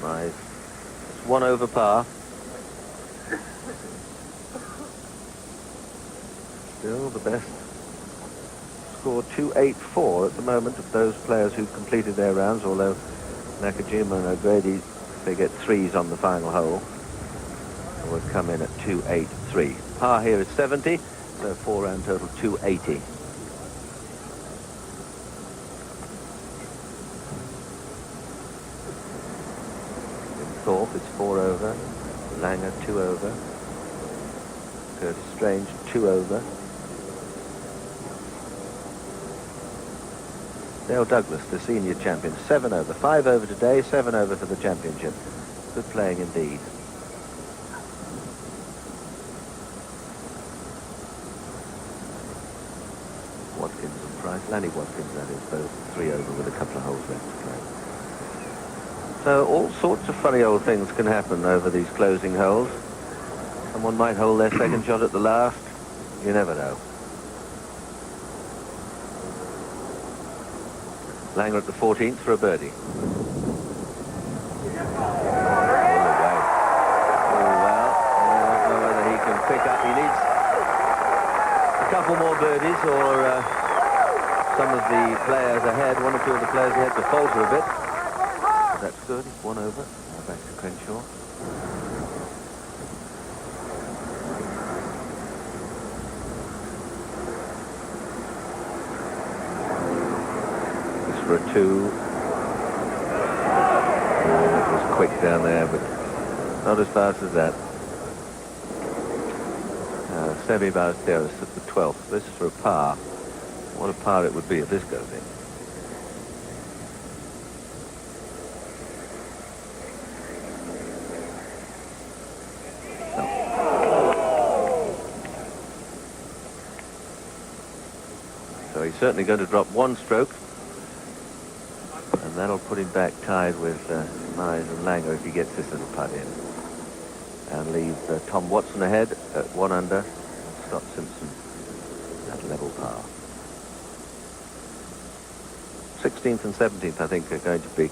Nice. It's 1 over par. Still the best score, 284 at the moment of those players who've completed their rounds, although Nakajima and O'Grady, they get 3s on the final hole, and would come in at 283. Par here is 70. So 4-round total, 280. In Thorpe, it's 4 over. Langer, 2 over. Curtis Strange, 2 over. Dale Douglas, the senior champion, 7 over. 5 over today, 7 over for the championship. Good playing indeed. Watkins and Price, Lanny Watkins, that is, both 3 over with a couple of holes left to play. So all sorts of funny old things can happen over these closing holes. Someone might hold their second shot at the last. You never know. Langer at the 14th for a birdie. Pick up. He needs a couple more birdies, or some of the players ahead, 1 or 2 of the players ahead, to falter a bit. But that's good. It's 1 over. Now back to Crenshaw. This for a 2. Oh, it was quick down there, but not as fast as that. Seve Ballesteros at the 12th. This is for a par. What a par it would be if this goes in. So he's certainly going to drop 1 stroke. And that'll put him back tied with Mize and Langer if he gets this little putt in. And leave Tom Watson ahead at 1 under. Scott Simpson at level par. 16th and 17th, I think, are going to be,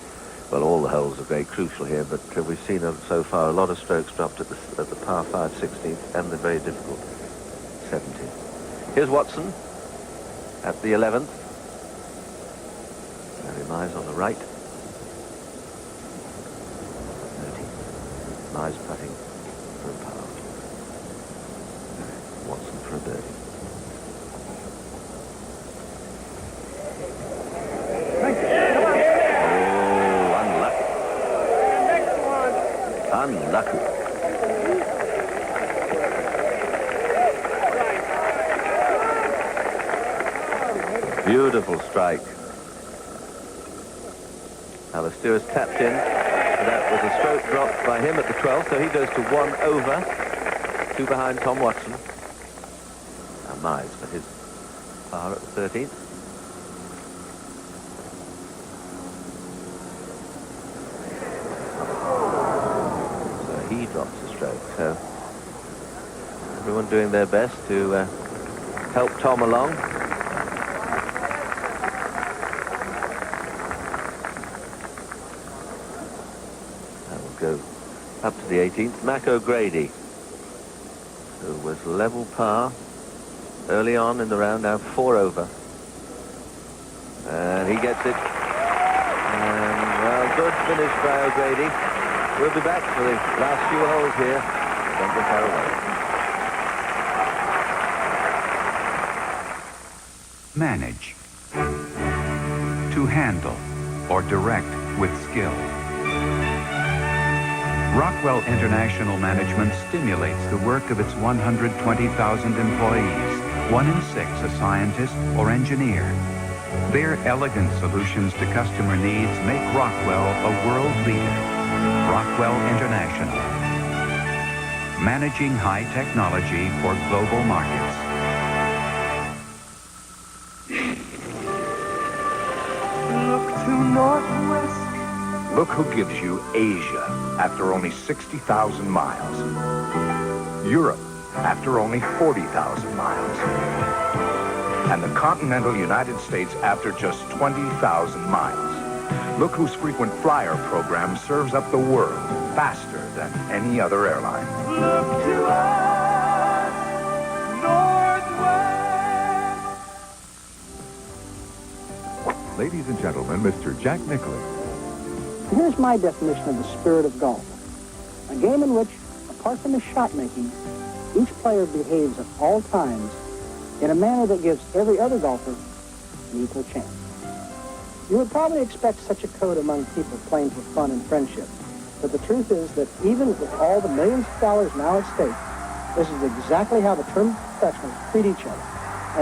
well, all the holes are very crucial here, but we've seen so far a lot of strokes dropped at the par 5 16th and the very difficult 17th. Here's Watson at the 11th. Larry Mize on the right. 13th. Mize putting for a par. Watson for a birdie. Oh, unlucky. Beautiful strike. Alistair is tapped in. That was a stroke dropped by him at the 12th, so he goes to 1 over, 2 behind Tom Watson. And Mize for his par at the 13th. So he drops a stroke. So everyone doing their best to help Tom along. Up to the 18th, Mac O'Grady, who was level par early on in the round, now 4 over. And he gets it. And, well, good finish by O'Grady. We'll be back for the last few holes here. Don't go far away. Manage. To handle or direct with skill. Rockwell International Management stimulates the work of its 120,000 employees, 1 in 6 a scientist or engineer. Their elegant solutions to customer needs make Rockwell a world leader. Rockwell International. Managing high technology for global markets. Look to northwest. Look who gives you Asia after only 60,000 miles. Europe after only 40,000 miles. And the continental United States after just 20,000 miles. Look whose frequent flyer program serves up the world faster than any other airline. Look to us, northwest. Ladies and gentlemen, Mr. Jack Nicklaus. Here's my definition of the spirit of golf. A game in which, apart from the shot making, each player behaves at all times in a manner that gives every other golfer an equal chance. You would probably expect such a code among people playing for fun and friendship. But the truth is that even with all the millions of dollars now at stake, this is exactly how the term professionals treat each other.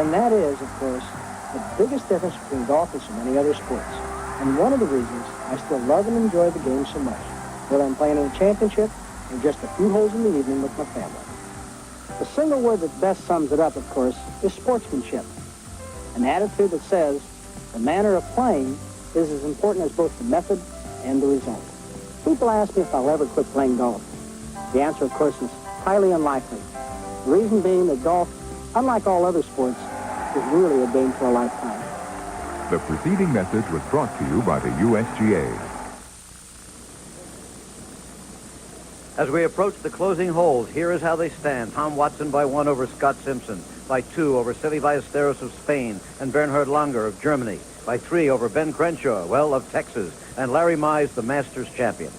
And that is, of course, the biggest difference between golf and so many other sports. And one of the reasons I still love and enjoy the game so much, whether I'm playing in a championship or just a few holes in the evening with my family. The single word that best sums it up, of course, is sportsmanship. An attitude that says the manner of playing is as important as both the method and the result. People ask me if I'll ever quit playing golf. The answer, of course, is highly unlikely. The reason being that golf, unlike all other sports, is really a game for a lifetime. The preceding message was brought to you by the USGA. As we approach the closing holes, here is how they stand. Tom Watson by 1 over Scott Simpson, by 2 over Seve Ballesteros of Spain and Bernhard Langer of Germany, by 3 over Ben Crenshaw, of Texas, and Larry Mize, the Masters champion.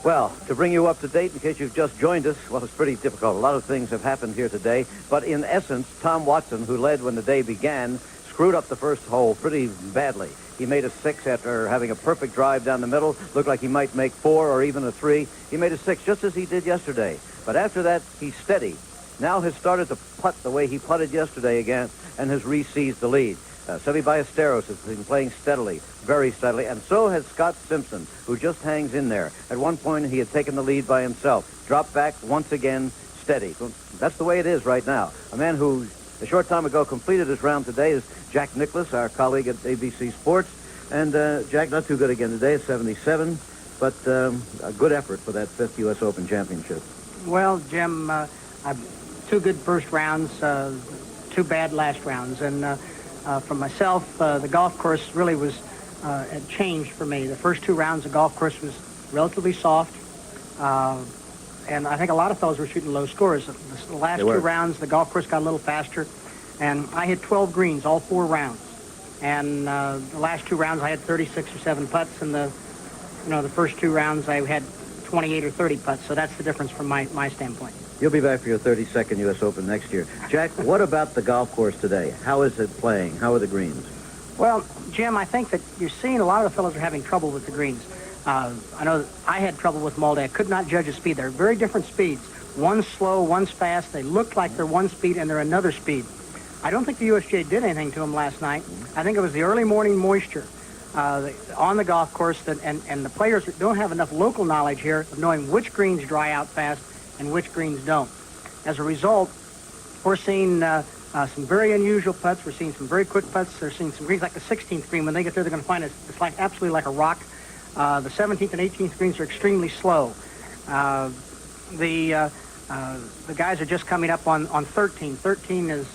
Well, to bring you up to date, in case you've just joined us, well, it's pretty difficult. A lot of things have happened here today. But in essence, Tom Watson, who led when the day began, screwed up the first hole pretty badly. He made a 6 after having a perfect drive down the middle. Looked like he might make 4 or even a 3. He made a 6, just as he did yesterday. But after that, he's steady. Now has started to putt the way he putted yesterday again and has re-seized the lead. Seve Ballesteros has been playing steadily, very steadily, and so has Scott Simpson, who just hangs in there. At one point, he had taken the lead by himself. Dropped back once again, steady. That's the way it is right now. A man who, a short time ago, completed his round today is Jack Nicklaus, our colleague at ABC Sports. And Jack, not too good again today at 77, but a good effort for that 5th U.S. Open Championship. Well, Jim, 2 good first rounds, 2 bad last rounds. And for myself, the golf course really was had changed for me. The first 2 rounds, the golf course was relatively soft. And I think a lot of fellows were shooting low scores. The last 2 rounds, the golf course got a little faster. And I hit 12 greens all 4 rounds. And the last 2 rounds, I had 36 or 7 putts. And the first 2 rounds, I had 28 or 30 putts. So that's the difference from my standpoint. You'll be back for your 32nd U.S. Open next year. Jack, what about the golf course today? How is it playing? How are the greens? Well, Jim, I think that you're seeing a lot of the fellows are having trouble with the greens. I know that I had trouble with them all day. I could not judge the speed. They're very different speeds. One's slow, one's fast. They look like they're one speed and they're another speed. I don't think the USGA did anything to them last night. I think it was the early morning moisture on the golf course and the players don't have enough local knowledge here of knowing which greens dry out fast and which greens don't. As a result, we're seeing some very unusual putts. We're seeing some very quick putts. They're seeing some greens like the 16th green. When they get there, they're going to find it's like absolutely like a rock. The 17th and 18th greens are extremely slow. The guys are just coming up on 13. 13 is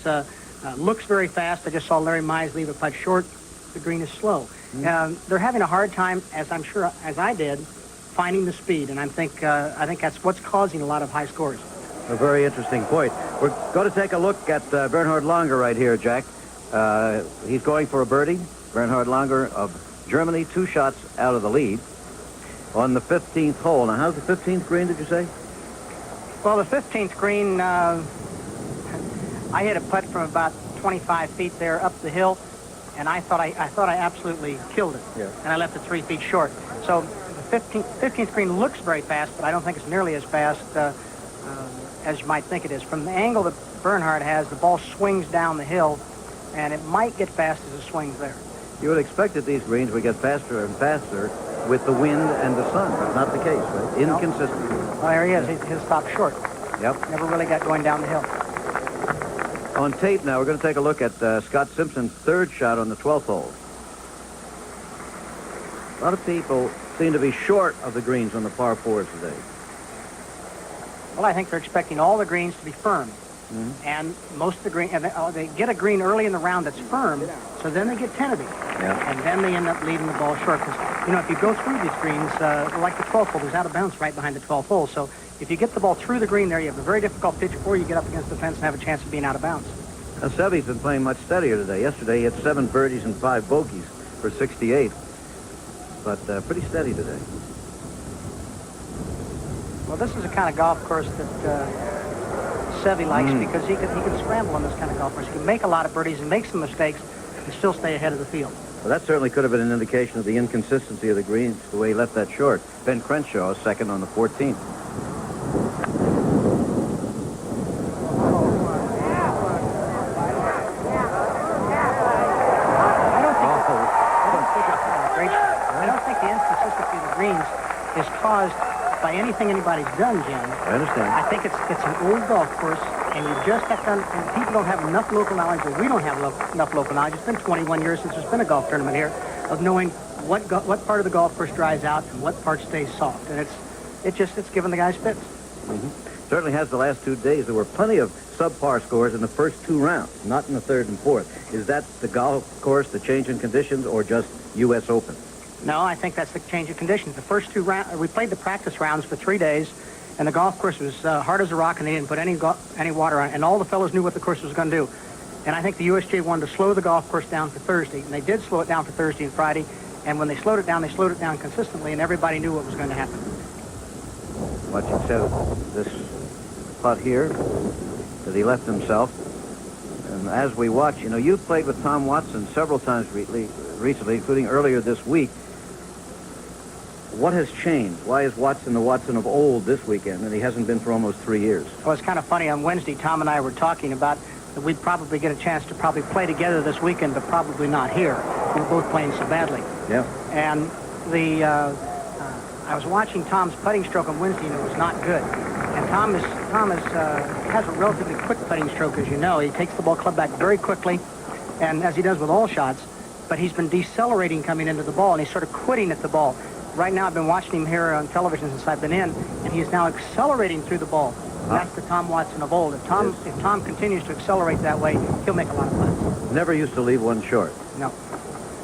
Looks very fast. I just saw Larry Mize leave a putt short. The green is slow. They're having a hard time, as I'm sure as I did, finding the speed, and I think that's what's causing a lot of high scores. A very interesting point. We're going to take a look at Bernhard Langer right here, Jack. He's going for a birdie. Bernhard Langer of Germany, 2 shots out of the lead on the 15th hole. Now, how's the 15th green, did you say? Well, the 15th green, I hit a putt from about 25 feet there up the hill, and I thought I absolutely killed it. Yeah. And I left it 3 feet short. So the 15th green looks very fast, but I don't think it's nearly as fast as you might think it is. From the angle that Bernhard has, the ball swings down the hill, and it might get fast as it swings there. You would expect that these greens would get faster and faster with the wind and the sun, but not the case, right? Inconsistent. Well, there he is. His stopped short. Yep. Never really got going down the hill. On tape now, we're going to take a look at Scott Simpson's 3rd shot on the 12th hole. A lot of people seem to be short of the greens on the par 4s today. Well, I think they're expecting all the greens to be firm. And most of the green, they get a green early in the round that's firm, so then they get tentative. Yeah. And then they end up leaving the ball short. Because, if you go through these greens, like the 12th hole, there's out of bounds right behind the 12th hole. So if you get the ball through the green there, you have a very difficult pitch, or you get up against the fence and have a chance of being out of bounds. Now, Seve's been playing much steadier today. Yesterday, he had 7 birdies and 5 bogeys for 68. But pretty steady today. Well, this is the kind of golf course that Seve likes because he can scramble on this kind of golf course. He can make a lot of birdies and make some mistakes and still stay ahead of the field. Well, that certainly could have been an indication of the inconsistency of the greens, the way he left that short. Ben Crenshaw is 2nd on the 14th. I don't think the inconsistency of the greens is caused by anything anybody's done, Jim. I understand. I think it's an old golf course, and you just have to, and people don't have enough local knowledge, or we don't have enough local knowledge. It's been 21 years since there's been a golf tournament here, of knowing what part of the golf course dries out and what part stays soft. And it's giving the guys fits. Certainly has the last 2 days. There were plenty of subpar scores in the first 2 rounds, not in the 3rd and 4th. Is that the golf course, the change in conditions, or just U.S. Open? No, I think that's the change of conditions. The first 2 rounds, we played the practice rounds for 3 days, and the golf course was hard as a rock, and they didn't put any water on it, and all the fellows knew what the course was going to do. And I think the USGA wanted to slow the golf course down for Thursday, and they did slow it down for Thursday and Friday, and when they slowed it down consistently, and everybody knew what was going to happen. What you said, this putt here that he left himself. And as we watch, you've played with Tom Watson several times recently, including earlier this week. What has changed? Why is Watson the Watson of old this weekend, and he hasn't been for almost 3 years? Well, it's kind of funny. On Wednesday, Tom and I were talking about that we'd probably get a chance to probably play together this weekend, but probably not here. We were both playing so badly. Yeah. And I was watching Tom's putting stroke on Wednesday, and it was not good. And Tom has a relatively quick putting stroke, as you know. He takes the ball club back very quickly, and as he does with all shots, but he's been decelerating coming into the ball, and he's sort of quitting at the ball. Right now, I've been watching him here on television since I've been in, and he's now accelerating through the ball. That's the Tom Watson of old. If Tom continues to accelerate that way, he'll make a lot of putts. Never used to leave one short. No.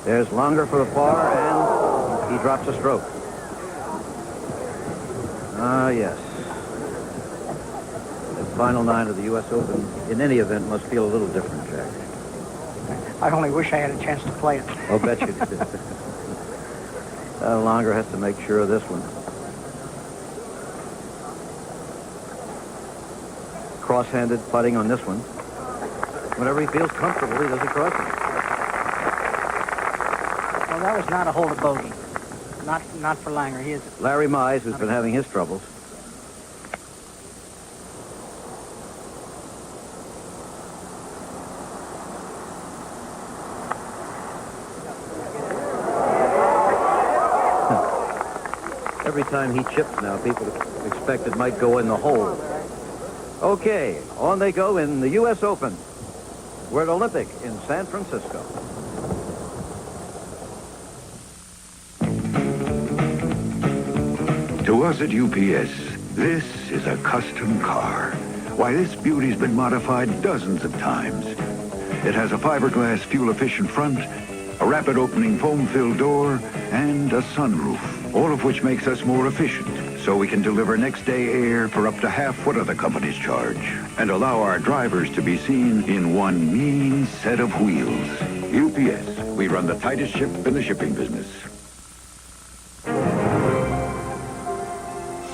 There's Langer for the par, and he drops a stroke. Yes. The final 9 of the U.S. Open, in any event, must feel a little different, Jack. I only wish I had a chance to play it. I'll bet you did. Langer has to make sure of this one. Cross-handed putting on this one. Whenever he feels comfortable, he does a crossing. Well, that was not a hole to bogey. Not for Langer. He is. Larry Mize, who's been having his troubles. Every time he chips now, people expect it might go in the hole. Okay, on they go in the U.S. Open. We're at Olympic in San Francisco. To us at UPS, this is a custom car. Why, this beauty's been modified dozens of times. It has a fiberglass fuel-efficient front, a rapid opening foam-filled door, and a sunroof, all of which makes us more efficient, so we can deliver next-day air for up to half what other companies charge, and allow our drivers to be seen in one mean set of wheels. UPS, we run the tightest ship in the shipping business.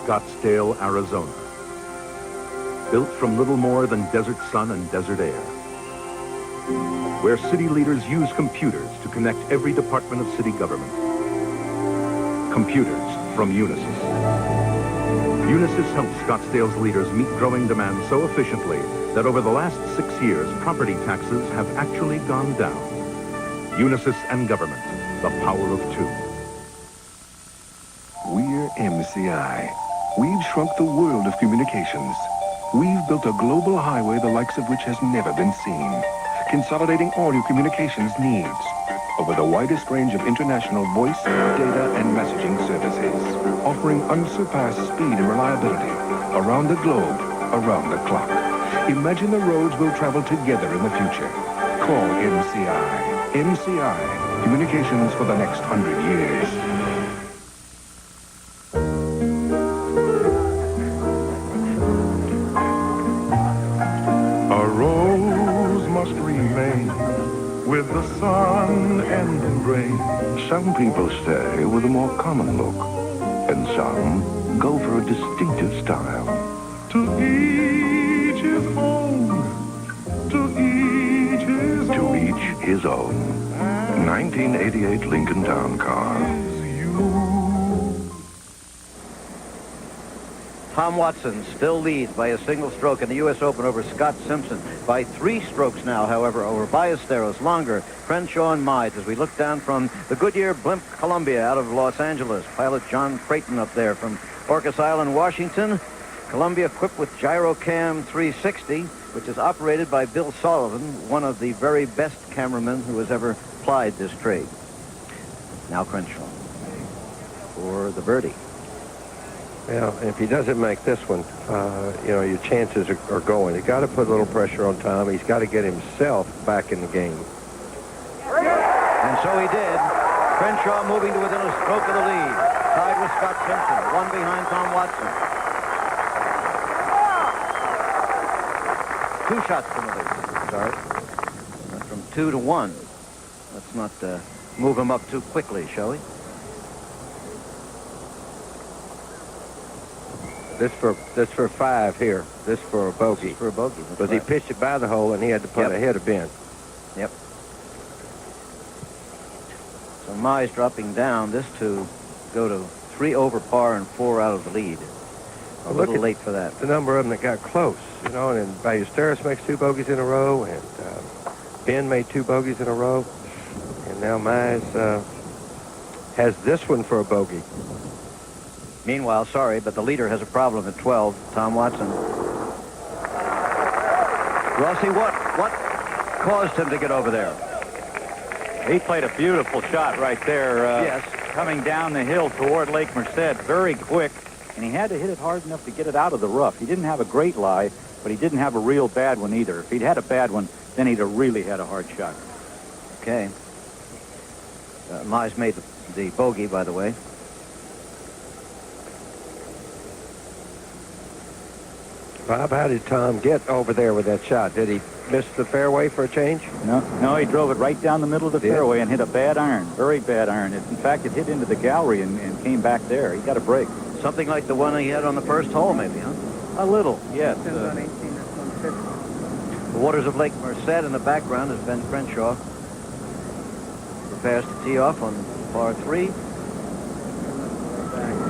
Scottsdale, Arizona. Built from little more than desert sun and desert air. Where city leaders use computers to connect every department of city government. Computers from Unisys. Unisys helped Scottsdale's leaders meet growing demand so efficiently that over the last 6 years, property taxes have actually gone down. Unisys and government, the power of two. We're MCI. We've shrunk the world of communications. We've built a global highway the likes of which has never been seen, consolidating all your communications needs over the widest range of international voice, data, and messaging services, offering unsurpassed speed and reliability around the globe, around the clock. Imagine the roads we'll travel together in the future. Call MCI. MCI, communications for the next 100 years. With the sun and the rain. Some people stay with a more common look, and some go for a distinctive style. To each his own. To each his own. To each his own. 1988 Lincoln Town Car. Tom Watson still leads by a single stroke in the U.S. Open over Scott Simpson. By 3 strokes now, however, over Ballesteros, Longer, Crenshaw, and Mize as we look down from the Goodyear Blimp Columbia out of Los Angeles. Pilot John Creighton up there from Orcas Island, Washington. Columbia equipped with Gyrocam 360, which is operated by Bill Sullivan, one of the very best cameramen who has ever plied this trade. Now Crenshaw for the birdie. Yeah, if he doesn't make this one, your chances are going. You got to put a little pressure on Tom. He's got to get himself back in the game. And so he did. Crenshaw moving to within a stroke of the lead. Tied with Scott Simpson, one behind Tom Watson. 2 shots from the lead. Sorry. From 2 to 1. Let's not move him up too quickly, shall we? This for 5 here. This for a bogey. For a bogey. Because he pitched it by the hole and he had to put ahead of Ben. Yep. So Mize dropping down. This to go to 3 over par and 4 out of the lead. A little late for that. The number of them that got close, and then Ballesteros makes 2 bogeys in a row, and Ben made 2 bogeys in a row, and now Mize has this one for a bogey. Meanwhile, sorry, but the leader has a problem at 12, Tom Watson. Rossi, what caused him to get over there? He played a beautiful shot right there. Yes. Coming down the hill toward Lake Merced, very quick, and he had to hit it hard enough to get it out of the rough. He didn't have a great lie, but he didn't have a real bad one either. If he'd had a bad one, then he'd have really had a hard shot. Okay. Mize made the bogey, by the way. Bob, how did Tom get over there with that shot? Did he miss the fairway for a change? No, he drove it right down the middle of the fairway and hit a bad iron, very bad iron. In fact, it hit into the gallery and came back there. He got a break. Something like the one he had on the first hole, maybe, huh? A little, yes. The waters of Lake Merced in the background is Ben Crenshaw. Prepares to tee off on par 3.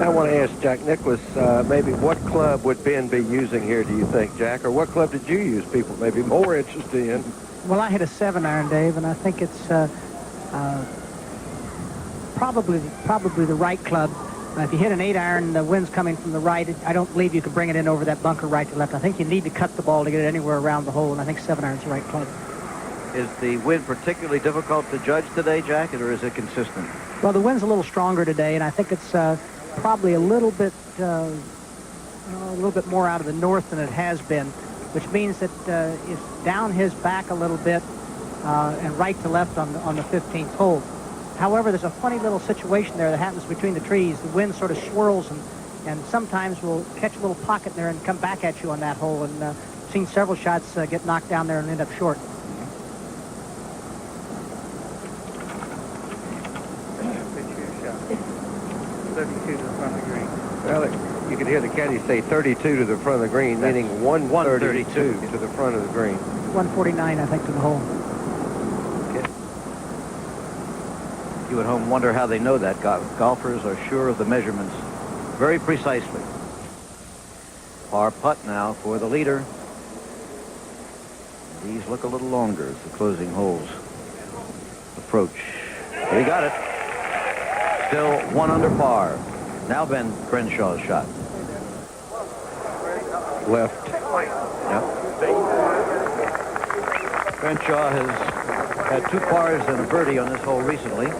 I want to ask Jack Nicklaus, maybe what club would Ben be using here, do you think, Jack? Or what club did you use people may be more interested in? Well, I hit a 7-iron, Dave, and I think it's probably the right club. If you hit an 8-iron, the wind's coming from the right. I don't believe you can bring it in over that bunker right to left. I think you need to cut the ball to get it anywhere around the hole, and I think 7-iron's the right club. Is the wind particularly difficult to judge today, Jack, or is it consistent? Well, the wind's a little stronger today, and I think it's probably a little bit more out of the north than it has been, which means that it's down his back a little bit, and right to left on the 15th hole. However, there's a funny little situation there that happens between the trees. The wind sort of swirls and sometimes will catch a little pocket there and come back at you on that hole. And seen several shots get knocked down there and end up short. Well, you can hear the caddy say 32 to the front of the green, meaning 132 to the front of the green. 149, I think, to the hole. You at home wonder how they know that. Golfers are sure of the measurements very precisely. Par putt now for the leader. These look a little longer as the closing holes approach. He got it. Still 1 under par. Now Ben Crenshaw's shot. Left. Yep. Crenshaw has had 2 pars and a birdie on this hole recently.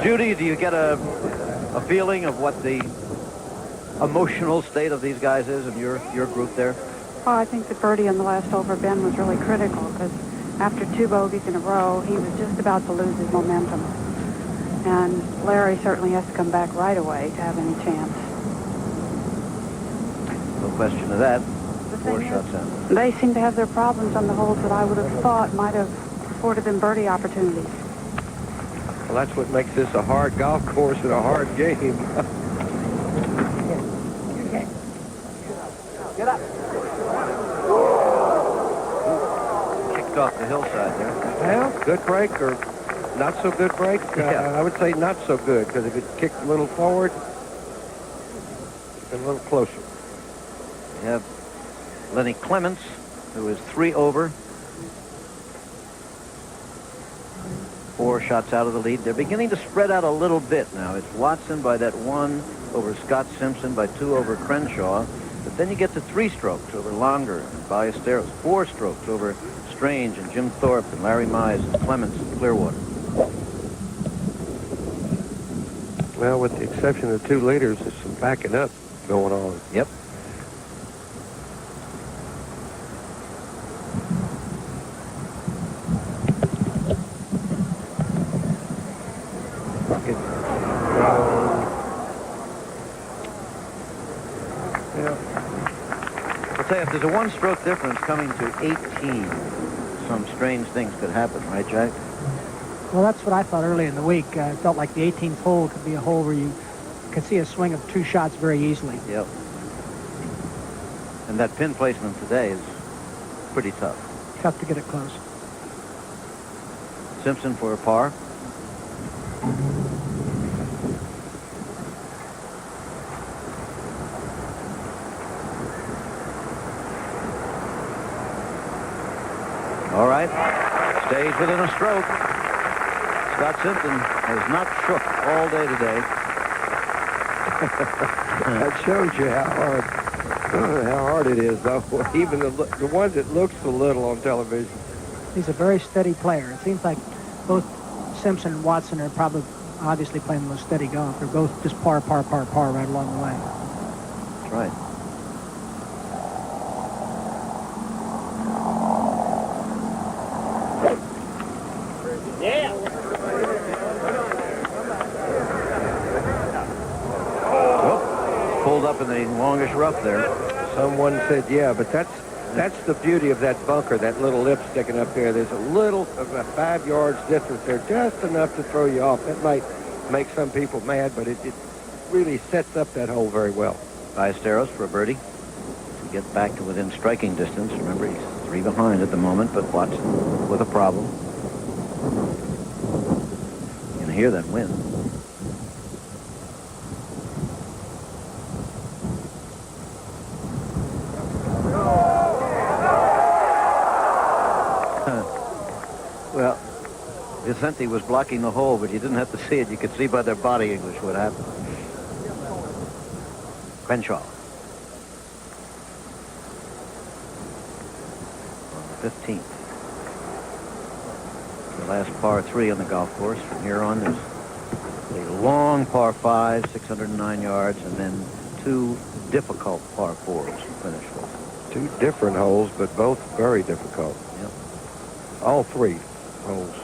Judy, do you get a feeling of what the emotional state of these guys is in your group there? Well, I think the birdie on the last hole for Ben was really critical because after 2 bogeys in a row, he was just about to lose his momentum. And Larry certainly has to come back right away to have any chance. No question of that. 4 shots out. They seem to have their problems on the holes that I would have thought might have afforded them birdie opportunities. Well, that's what makes this a hard golf course and a hard game. Get up. Kicked off the hillside there. Well, good break or not so good break? I would say not so good, because if it kicked a little forward, a little closer. We have Lenny Clements, who is 3 over. 4 shots out of the lead. They're beginning to spread out a little bit now. It's Watson by that 1 over Scott Simpson, by 2 over Crenshaw. But then you get to 3 strokes over Longer and Ballesteros, 4 strokes over Strange and Jim Thorpe and Larry Mize and Clements and Clearwater. Well, with the exception of the 2 leaders, there's some backing up going on. Yep. I'll tell you, if there's a 1-stroke difference coming to 18, some strange things could happen, right, Jack? Well, that's what I thought early in the week. I felt like the 18th hole could be a hole where you could see a swing of 2 shots very easily. Yep. And that pin placement today is pretty tough. Tough to get it close. Simpson for a par. All right. Stays within a stroke. Scott Simpson has not shook all day today. That shows you how hard it is, though. Even the one that looks a little on television. He's a very steady player. It seems like both Simpson and Watson are probably obviously playing the most steady golf. They're both just par, par, par, par right along the way. That's right. Pulled up in the longish rough there. Someone said, yeah, but that's the beauty of that bunker, that little lip sticking up there. There's a little, about 5 yards difference there, just enough to throw you off. That might make some people mad, but it really sets up that hole very well. Ballesteros for a birdie to get back to within striking distance. Remember, he's 3 behind at the moment, but Watson with a problem. You can hear that wind. Well, Vicente was blocking the hole, but you didn't have to see it. You could see by their body English what happened. Crenshaw. On the 15th. The last par 3 on the golf course. From here on, there's a long par 5, 609 yards, and then 2 difficult par fours to finish with. Two different holes, but both very difficult. Yep. All three holes.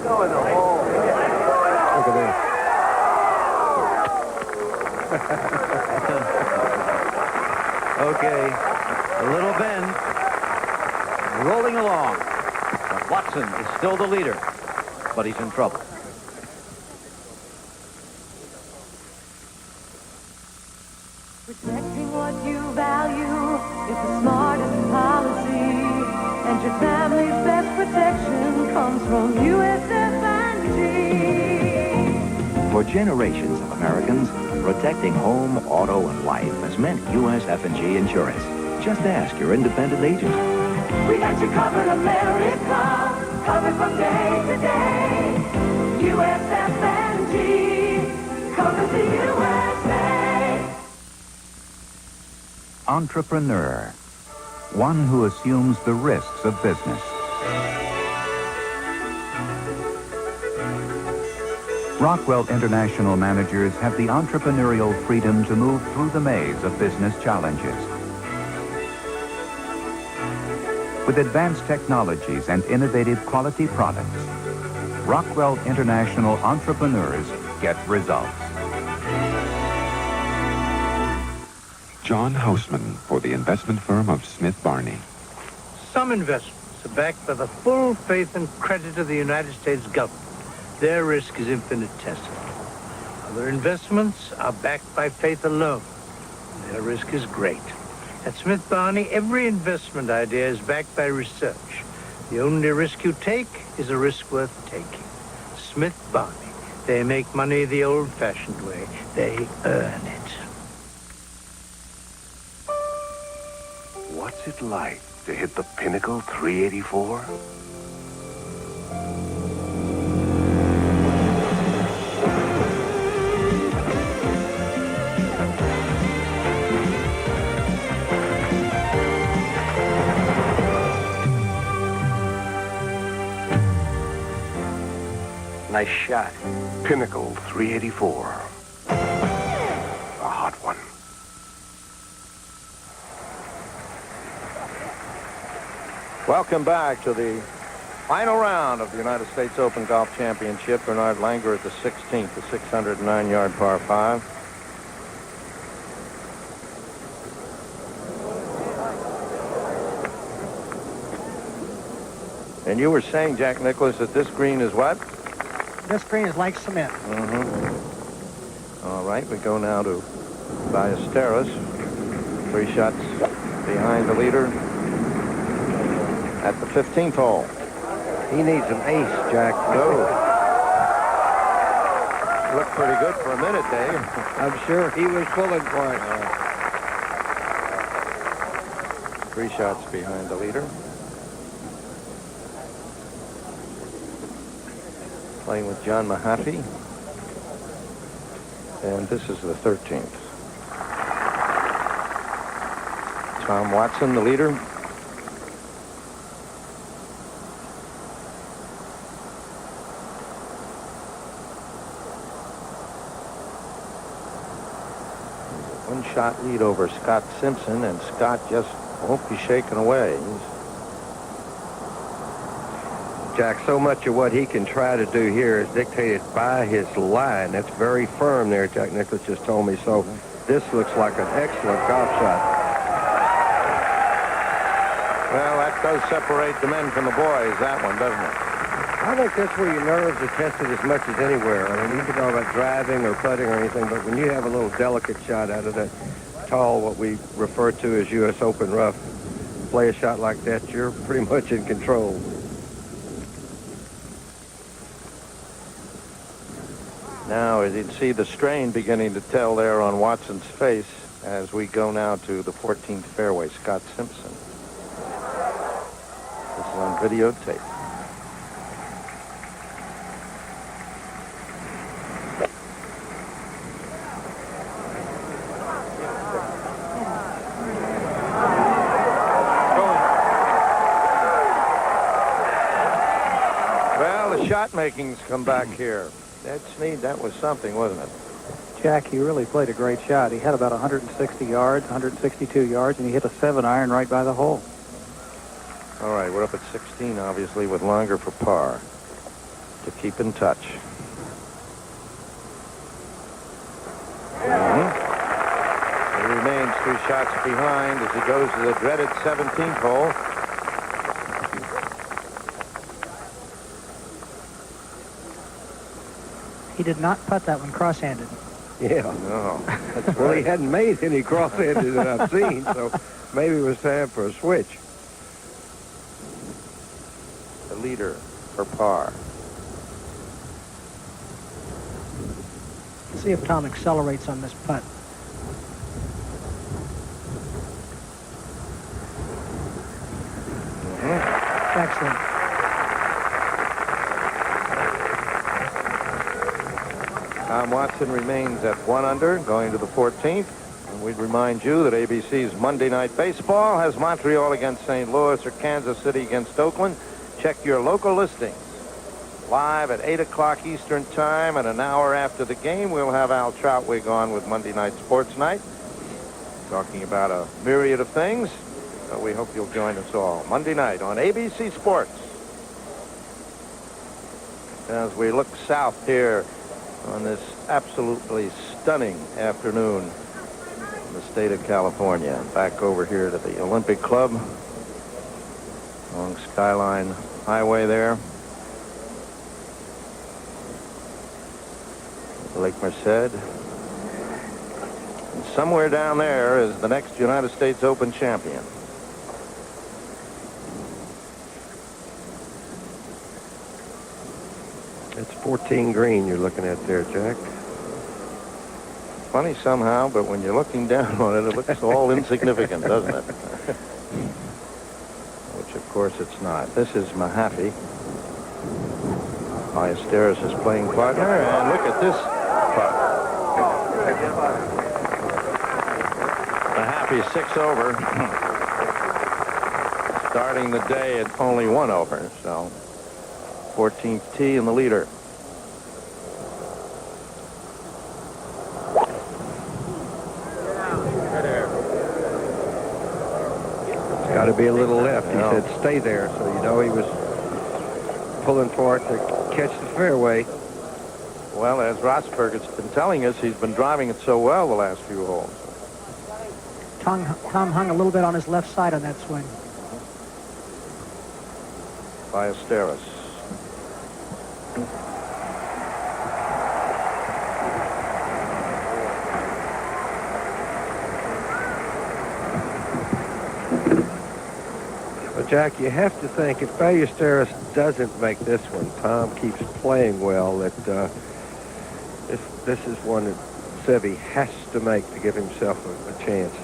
Go in the hole. Look at Okay, a little bend, rolling along. But Watson is still the leader, but he's in trouble. Protecting what you value is the smartest policy, and your family's best protection comes from USF&G. For generations of Americans, protecting home, auto, and life has meant USF&G Insurance. Just ask your independent agent. We got you covered, America, covered from day to day. USF&G covers the USA. Entrepreneur, one who assumes the risks of business. Rockwell International managers have the entrepreneurial freedom to move through the maze of business challenges. With advanced technologies and innovative quality products, Rockwell International entrepreneurs get results. John Hausman for the investment firm of Smith Barney. Some investments are backed by the full faith and credit of the United States government. Their risk is infinitesimal. Other investments are backed by faith alone. Their risk is great. At Smith Barney, every investment idea is backed by research. The only risk you take is a risk worth taking. Smith Barney. They make money the old-fashioned way. They earn it. What's it like to hit the Pinnacle 384? Nice shot. Pinnacle 384. A hot one. Welcome back to the final round of the United States Open Golf Championship. Bernard Langer at the 16th, the 609-yard par 5. And you were saying, Jack Nicklaus, that this green is what? This green is like cement. Mm-hmm. All right, we go now to Ballesteros. 3 shots behind the leader at the 15th hole. He needs an ace, Jack. No. Looked pretty good for a minute, Dave. I'm sure he was pulling for it. 3 shots behind the leader. Playing with John Mahaffey. And this is the 13th. Tom Watson, the leader. One-shot lead over Scott Simpson, and Scott just won't be shaken away. Jack, so much of what he can try to do here is dictated by his line. That's very firm there, Jack Nicklaus just told me. So this looks like an excellent golf shot. Well, that does separate the men from the boys, that one, doesn't it? I think that's where your nerves are tested as much as anywhere. I mean, you can talk about driving or putting or anything, but when you have a little delicate shot out of that tall, what we refer to as U.S. Open rough, play a shot like that, you're pretty much in control. Now, as you'd see the strain beginning to tell there on Watson's face as we go now to the 14th fairway, Scott Simpson. This is on videotape. Well, the shot making's come back here. Ed Snead, that was something, wasn't it? Jack, he really played a great shot. He had about 160 yards, 162 yards, and he hit a 7-iron right by the hole. All right, we're up at 16, obviously, with longer for par to keep in touch. He remains 2 shots behind as he goes to the dreaded 17th hole. He did not putt that one cross-handed. Yeah. No. Well, he hadn't made any cross-handed that I've seen, so maybe it was time for a switch. The leader for par. See if Tom accelerates on this putt. Excellent. Tom Watson remains at 1 under, going to the 14th. And we'd remind you that ABC's Monday Night Baseball has Montreal against St. Louis or Kansas City against Oakland. Check your local listings. Live at 8 o'clock Eastern Time, and an hour after the game, we'll have Al Troutwig on with Monday Night Sports Night, talking about a myriad of things. So we hope you'll join us all Monday night on ABC Sports. As we look south here on this absolutely stunning afternoon in the state of California. Back over here to the Olympic Club along Skyline Highway there. Lake Merced. And somewhere down there is the next United States Open champion. It's 14 green you're looking at there, Jack. Funny somehow, but when you're looking down on it, it looks all insignificant, doesn't it? Which, of course, it's not. This is Mahaffey. Ballesteros is playing partner, and look at this putt. Mahaffey 6 over. Starting the day at only 1 over, so 14th tee in the leader. It's got to be a little left. He said stay there, so you know he was pulling for it to catch the fairway. Well, as Rosberg has been telling us, he's been driving it so well the last few holes. Tom hung a little bit on his left side on that swing. Ballesteros. But Jack, you have to think if Ballesteros doesn't make this one, Tom keeps playing well, that this is one that Seve has to make to give himself a chance.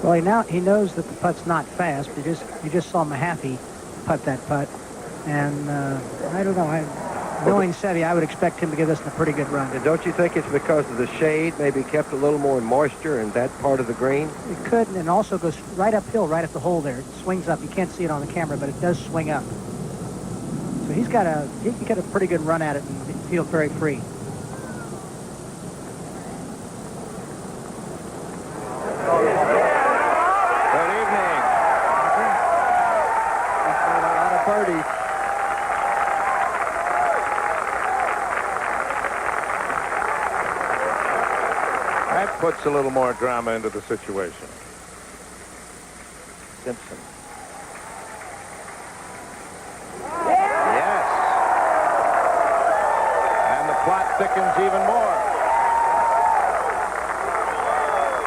Well, he knows that the putt's not fast. But you just saw Mahaffey putt that putt, and I don't know. Knowing Seve, I would expect him to give this a pretty good run. And don't you think it's because of the shade? Maybe kept a little more moisture in that part of the green? It could, and it also goes right uphill, right at the hole there. It swings up. You can't see it on the camera, but it does swing up. So he can get a pretty good run at it and feel very free. Good evening. He's made a lot of birdies. That puts a little more drama into the situation. Simpson. Yes. And the plot thickens even more.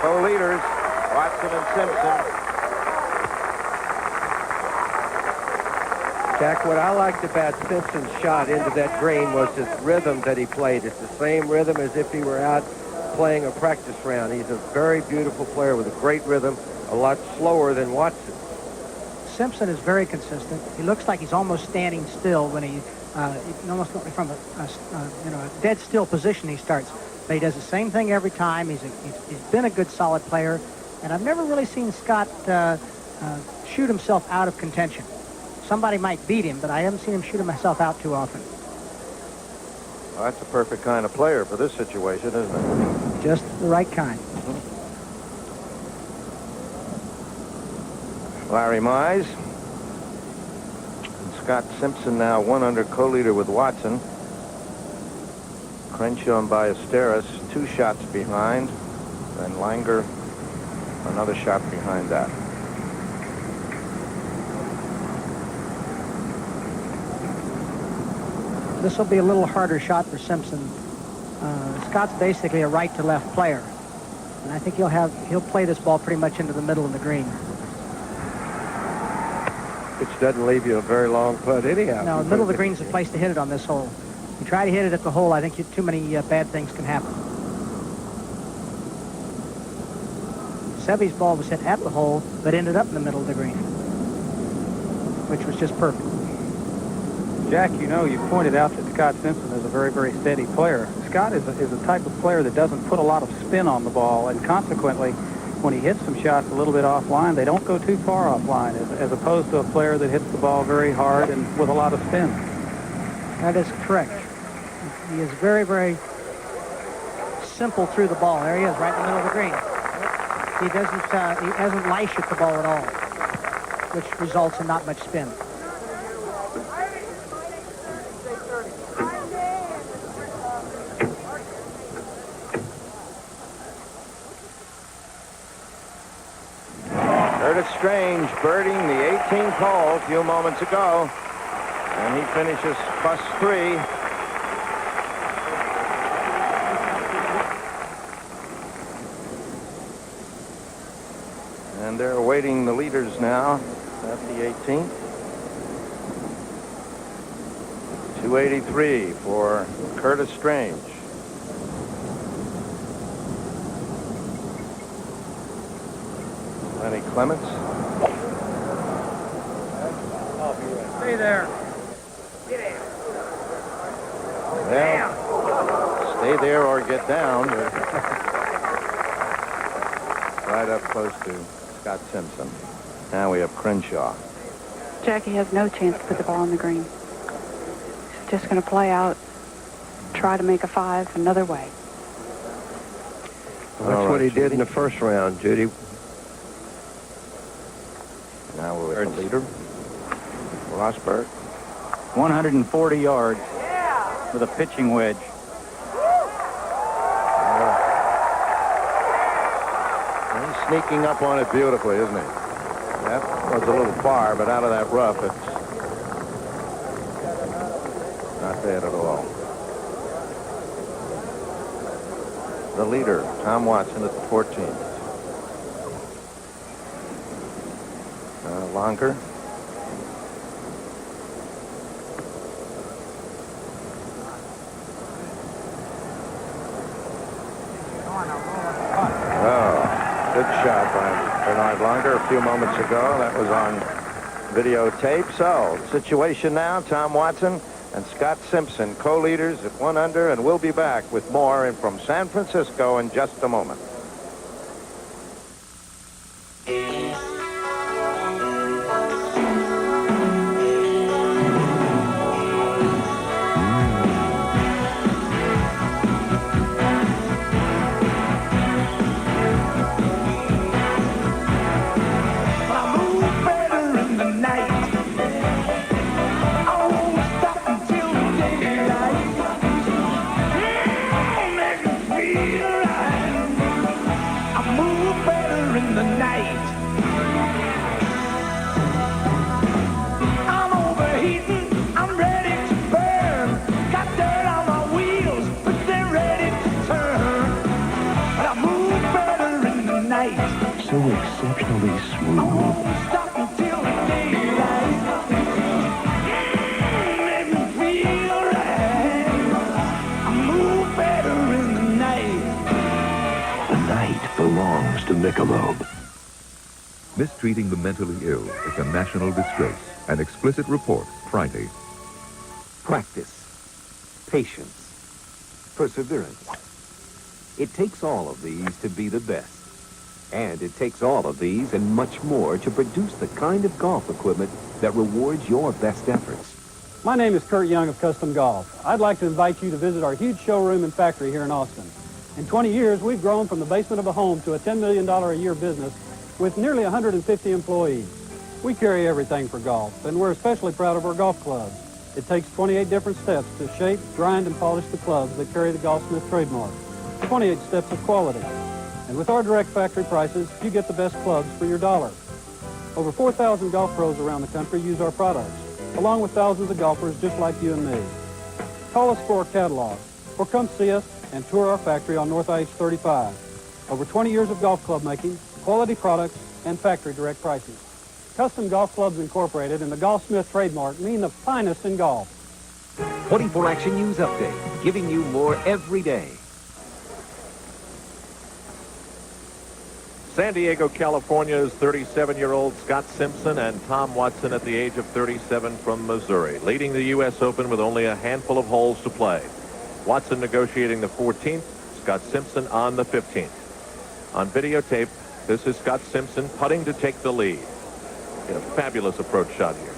Co-leaders, Watson and Simpson. Jack, what I liked about Simpson's shot into that green was his rhythm that he played. It's the same rhythm as if he were out playing a practice round. He's a very beautiful player with a great rhythm, a lot slower than Watson. Simpson is very consistent. He looks like he's almost standing still when he almost from a dead still position he starts. But he does the same thing every time. He's been a good solid player, and I've never really seen Scott shoot himself out of contention. Somebody might beat him, but I haven't seen him shoot himself out too often. Well, that's a perfect kind of player for this situation, isn't it? Just the right kind. Larry Mize. And Scott Simpson now 1 under, co-leader with Watson. Crenshaw and Ballesteros 2 shots behind. And Langer another shot behind that. This will be a little harder shot for Simpson. Scott's basically a right to left player. And I think he'll play this ball pretty much into the middle of the green. Which doesn't leave you a very long putt anyhow. No, the middle of the green is the place to hit it on this hole. You try to hit it at the hole, I think too many bad things can happen. Seve's ball was hit at the hole, but ended up in the middle of the green, which was just perfect. Jack, you know, you pointed out that Scott Simpson is a very, very steady player. Scott is a type of player that doesn't put a lot of spin on the ball, and consequently, when he hits some shots a little bit offline, they don't go too far offline, as opposed to a player that hits the ball very hard and with a lot of spin. That is correct. He is very, very simple through the ball. There he is, right in the middle of the green. He doesn't lash at the ball at all, which results in not much spin. Curtis Strange birding the 18th hole a few moments ago, and he finishes +3. And they're awaiting the leaders now at the 18th. 283 for Curtis Strange. Lenny Clements. Stay there. Well, stay there or get down. Right up close to Scott Simpson. Now we have Crenshaw. Jackie has no chance to put the ball on the green. He's just going to play out, try to make a 5 another way. Well, that's what he did in the first round, Judy. Now we're with the leader, Rosberg. 140 yards with a pitching wedge. He's sneaking up on it beautifully, isn't he? That was a little far, but out of that rough, it's not bad at all. The leader, Tom Watson, at the 14th. Longer. Good shot by Bernard Longer a few moments ago. That was on videotape. So, situation now, Tom Watson and Scott Simpson, co-leaders at 1 under, and we'll be back with more and from San Francisco in just a moment. So exceptionally smooth. The night belongs to Michelob. Mistreating the mentally ill is a national disgrace. An explicit report Friday. Practice, patience, perseverance. It takes all of these to be the best. And it takes all of these and much more to produce the kind of golf equipment that rewards your best efforts. My name is Kurt Young of Custom Golf. I'd like to invite you to visit our huge showroom and factory here in Austin. In 20 years, we've grown from the basement of a home to a $10 million a year business with nearly 150 employees. We carry everything for golf, and we're especially proud of our golf clubs. It takes 28 different steps to shape, grind, and polish the clubs that carry the Golfsmith trademark. 28 steps of quality. And with our direct factory prices, you get the best clubs for your dollar. Over 4,000 golf pros around the country use our products, along with thousands of golfers just like you and me. Call us for a catalog, or come see us and tour our factory on North IH-35. Over 20 years of golf club making, quality products, and factory direct prices. Custom Golf Clubs Incorporated and the Golfsmith trademark mean the finest in golf. 24 Action News Update, giving you more every day. San Diego, California's 37-year-old Scott Simpson and Tom Watson at the age of 37 from Missouri, leading the U.S. Open with only a handful of holes to play. Watson negotiating the 14th, Scott Simpson on the 15th. On videotape, this is Scott Simpson putting to take the lead. In a fabulous approach shot here.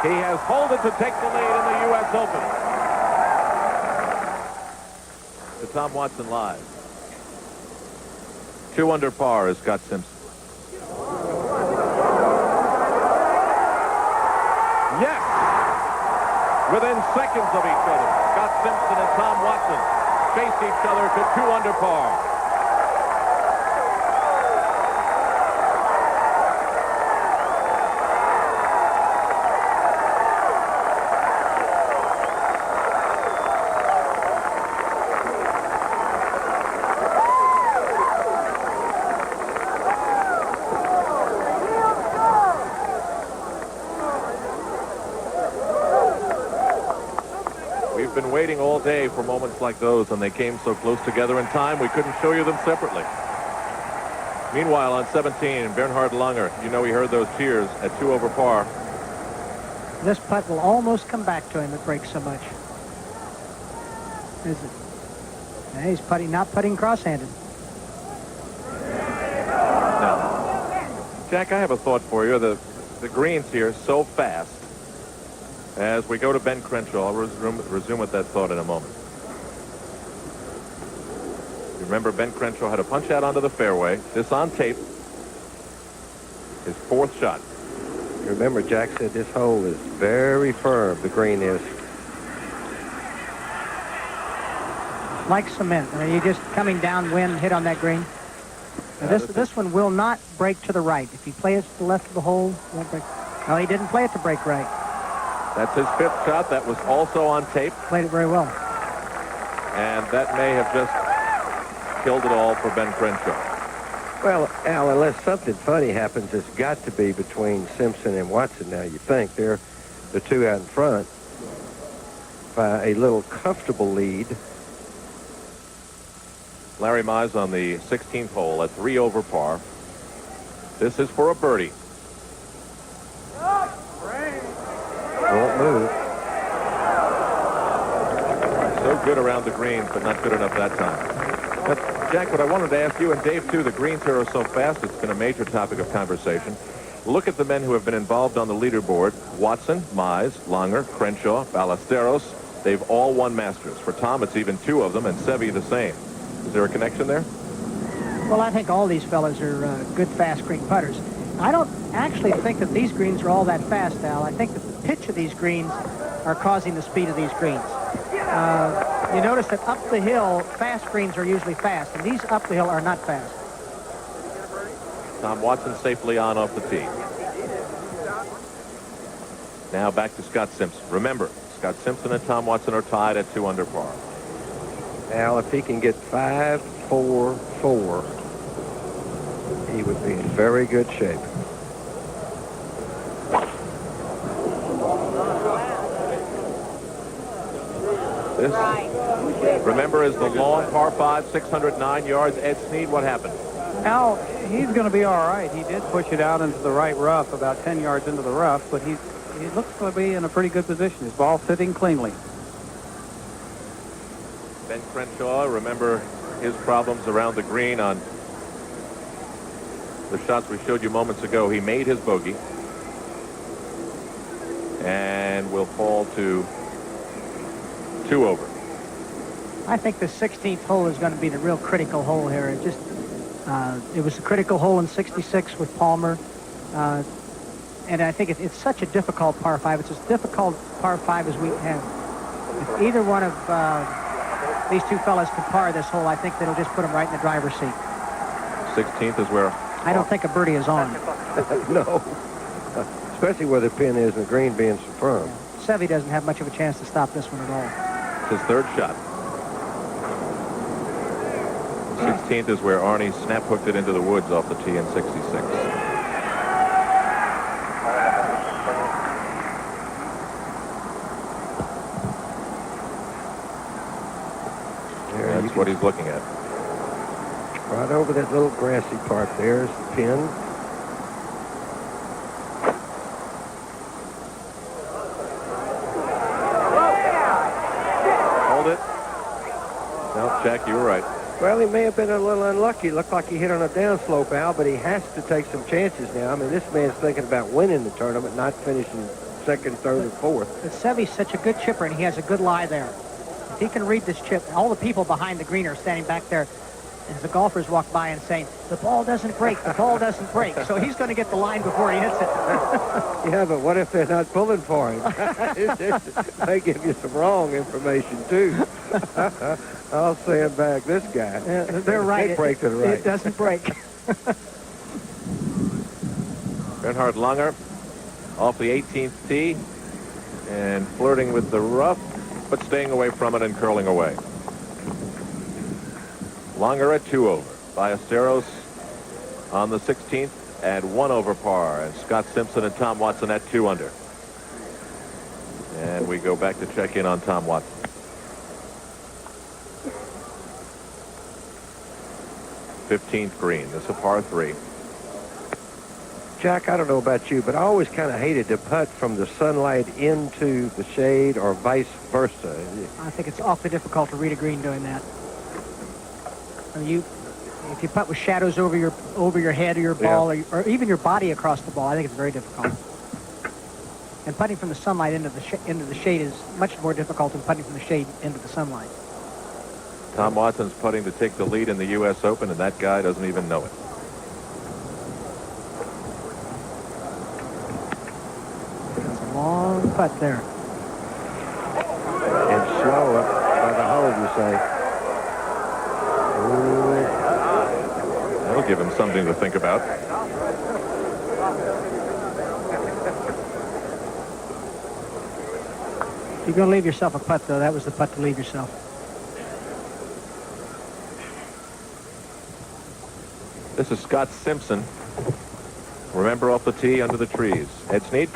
He has holded to take the lead in the U.S. Open. To Tom Watson live. 2 under par is Scott Simpson. Yes! Within seconds of each other, Scott Simpson and Tom Watson face each other to 2 under par. We've been waiting all day for moments like those, and they came so close together in time we couldn't show you them separately. Meanwhile, on 17, Bernhard Langer, you know he heard those cheers at 2 over par. This putt will almost come back to him. It breaks so much. Is it? Yeah, he's putting, not putting cross-handed. Now, Jack, I have a thought for you. The greens here so fast. As we go to Ben Crenshaw, I'll resume with that thought in a moment. You remember Ben Crenshaw had a punch out onto the fairway. This on tape. His 4th shot. Remember, Jack said this hole is very firm, the green is. Like cement. I mean, you're just coming downwind, hit on that green. Now this one will not break to the right. If you play it to the left of the hole, it won't break. No, he didn't play it to break right. That's his 5th shot. That was also on tape. Played it very well. And that may have just killed it all for Ben Crenshaw. Well, Al, unless something funny happens, it's got to be between Simpson and Watson now, you think. They're the 2 out in front by a little comfortable lead. Larry Mize on the 16th hole at 3 over par. This is for a birdie. Won't move. So good around the greens, but not good enough that time. But, Jack, what I wanted to ask you, and Dave, too, the greens here are so fast, it's been a major topic of conversation. Look at the men who have been involved on the leaderboard. Watson, Mize, Langer, Crenshaw, Ballesteros. They've all won Masters. For Tom, it's even 2 of them, and Seve the same. Is there a connection there? Well, I think all these fellas are good fast green putters. I don't actually think that these greens are all that fast, Al. I think that the pitch of these greens are causing the speed of these greens. You notice that up the hill, fast greens are usually fast, and these up the hill are not fast. Tom Watson safely on off the tee. Now back to Scott Simpson. Remember, Scott Simpson and Tom Watson are tied at 2 under par. Al, if he can get 5, 4, 4, he would be in very good shape. This, remember, is the long par 5, 609 yards. Ed Snead, what happened? Al, he's going to be all right. He did push it out into the right rough, about 10 yards into the rough, but he's he looks to be in a pretty good position. His ball sitting cleanly. Ben Crenshaw, remember his problems around the green on the shots we showed you moments ago. He made his bogey and will fall to 2 over. I think the 16th hole is going to be the real critical hole here. It was a critical hole in 66 with Palmer. And I think it's such a difficult par 5. It's as difficult par 5 as we have. If either one of these two fellas can par this hole, I think that'll just put them right in the driver's seat. 16th is where... I don't think a birdie is on. No. Especially where the pin is and the green being so firm. Seve doesn't have much of a chance to stop this one at all. It's his third shot. 16th is where Arnie snap hooked it into the woods off the tee in 66. That's what he's looking at. Right over that little grassy part there is the pin. Hold it. No, Jack, you were right. Well, he may have been a little unlucky. It looked like he hit on a downslope, Al, but he has to take some chances now. I mean, this man's thinking about winning the tournament, not finishing second, third, or fourth. But Seve's such a good chipper, and he has a good lie there. If he can read this chip, all the people behind the green are standing back there as the golfers walk by and saying, the ball doesn't break, the ball doesn't break. So he's going to get the line before he hits it. Yeah, but what if they're not pulling for him? They give you some wrong information, too. I'll stand back this guy. They're right. They break to the right. It doesn't break. Bernhard Langer off the 18th tee and flirting with the rough, but staying away from it and curling away. Langer at 2 over. Ballesteros on the 16th at 1 over par. And Scott Simpson and Tom Watson at 2 under. And we go back to check in on Tom Watson. '15th green. This is a par 3. Jack, I don't know about you, but I always kind of hated to putt from the sunlight into the shade or vice versa. I think it's awfully difficult to read a green doing that. I mean, if you putt with shadows over your head or your ball, or even your body across the ball, I think it's very difficult. And putting from the sunlight into the shade is much more difficult than putting from the shade into the sunlight. Tom Watson's putting to take the lead in the U.S. Open, and that guy doesn't even know it. That's a long putt there. And slow up by the hole, you say. That'll give him something to think about. If you're going to leave yourself a putt, though, that was the putt to leave yourself. This is Scott Simpson. Remember, off the tee under the trees. Ed Snead?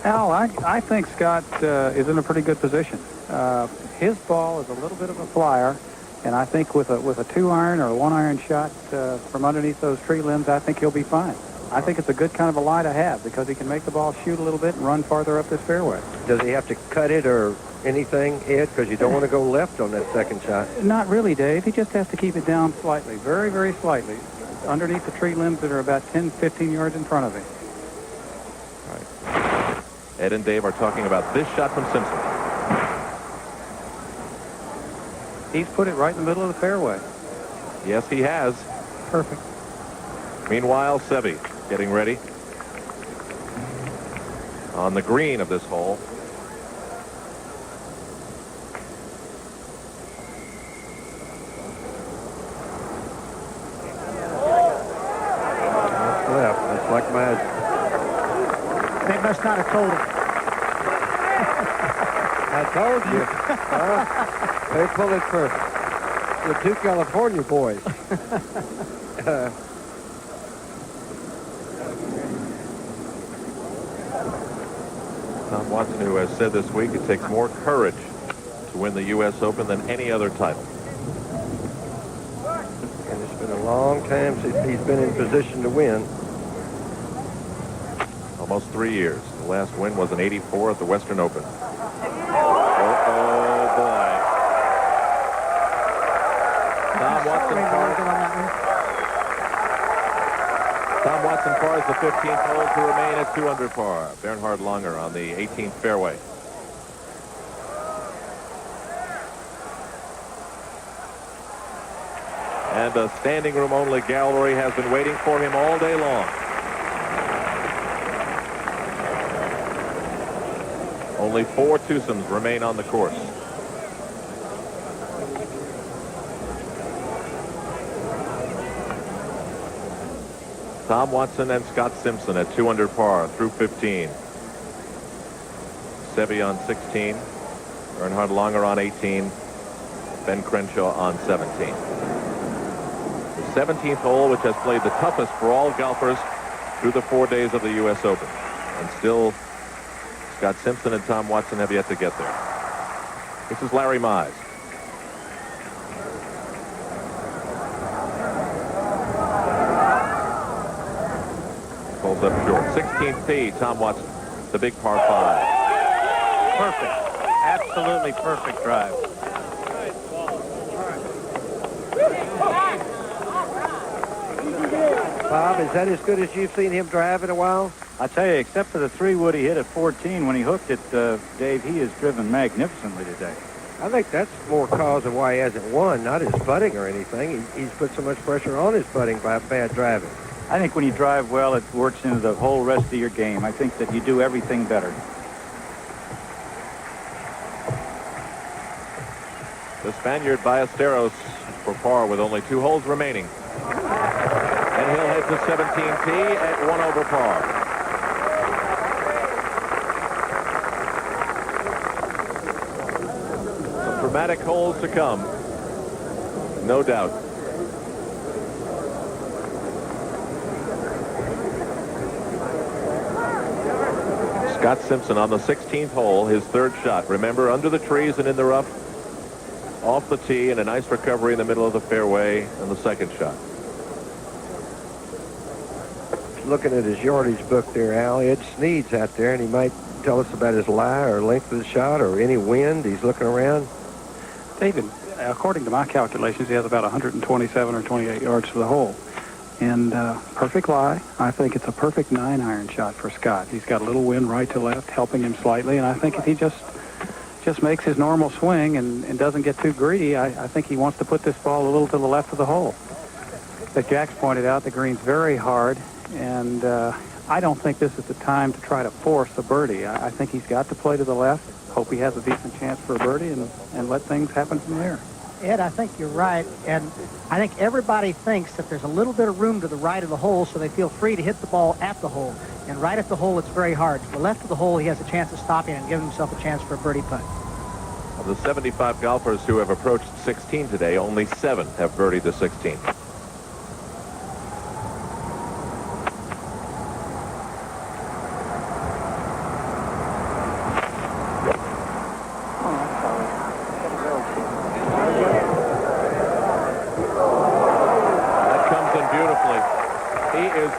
Al, I think Scott is in a pretty good position. His ball is a little bit of a flyer, and I think with a 2-iron or a 1-iron shot from underneath those tree limbs, I think he'll be fine. I think it's a good kind of a lie to have because he can make the ball shoot a little bit and run farther up this fairway. Does he have to cut it or anything, Ed? Because you don't want to go left on that second shot. Not really, Dave. He just has to keep it down slightly, very, very slightly, underneath the tree limbs that are about 10, 15 yards in front of him. All right. Ed and Dave are talking about this shot from Simpson. He's put it right in the middle of the fairway. Yes, he has. Perfect. Meanwhile, Seve getting ready on the green of this hole. That's left. That's like magic. They must not have told him. I told you. They pull it for the 2 California boys. Tom Watson, who has said this week it takes more courage to win the U.S. Open than any other title. And it's been a long time since he's been in position to win. Almost 3 years. The last win was an 84 at the Western Open. Oh, boy. Tom Watson pars the 15th hole to remain at 2 under par. Bernhard Langer on the 18th fairway. And a standing room only gallery has been waiting for him all day long. Only 4 twosomes remain on the course. Tom Watson and Scott Simpson at 2 under par through 15. Seve on 16. Bernhard Langer on 18. Ben Crenshaw on 17. The 17th hole, which has played the toughest for all golfers through the 4 days of the U.S. Open. And still, Scott Simpson and Tom Watson have yet to get there. This is Larry Mize. Pulls up short. 16th tee, Tom Watson. The big par 5. Perfect. Absolutely perfect drive. Bob, is that as good as you've seen him drive in a while? I tell you, except for the 3-wood he hit at 14 when he hooked it, Dave, he has driven magnificently today. I think that's more cause of why he hasn't won, not his putting or anything. He's put so much pressure on his putting by bad driving. I think when you drive well, it works into the whole rest of your game. I think that you do everything better. The Spaniard Ballesteros for par with only 2 holes remaining. And he'll head to 17th tee at 1 over par. Some dramatic holes to come. No doubt. Scott Simpson on the 16th hole, his 3rd shot. Remember, under the trees and in the rough, off the tee, and a nice recovery in the middle of the fairway, and the 2nd shot. Looking at his yardage book there, Al, Ed Sneed's out there, and he might tell us about his lie or length of the shot or any wind. He's looking around. David, according to my calculations, he has about 127 or 28 yards to the hole. And perfect lie, I think it's a perfect 9-iron shot for Scott. He's got a little wind right to left, helping him slightly, and I think if he just makes his normal swing and doesn't get too greedy, I think he wants to put this ball a little to the left of the hole. As Jack's pointed out, the green's very hard, and I don't think this is the time to try to force a birdie. I think he's got to play to the left, hope he has a decent chance for a birdie, and let things happen from there. Ed, I think you're right, and I think everybody thinks that there's a little bit of room to the right of the hole, so they feel free to hit the ball at the hole. And right at the hole, it's very hard. To the left of the hole, he has a chance of stopping and giving himself a chance for a birdie putt. Of the 75 golfers who have approached 16 today, only 7 have birdied the 16th.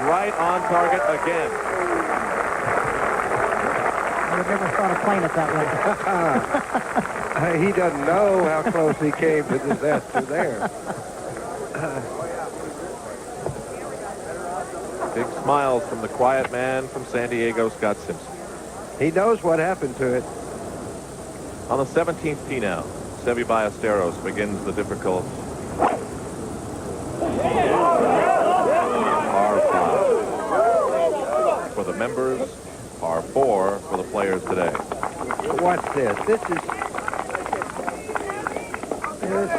Right on target again. I would never thought of playing it that way. He doesn't know how close he came to disaster there. Big smiles from the quiet man from San Diego, Scott Simpson. He knows what happened to it. On the 17th tee now, Seve Ballesteros begins the difficult for the members, par 4 for the players today. Watch this. This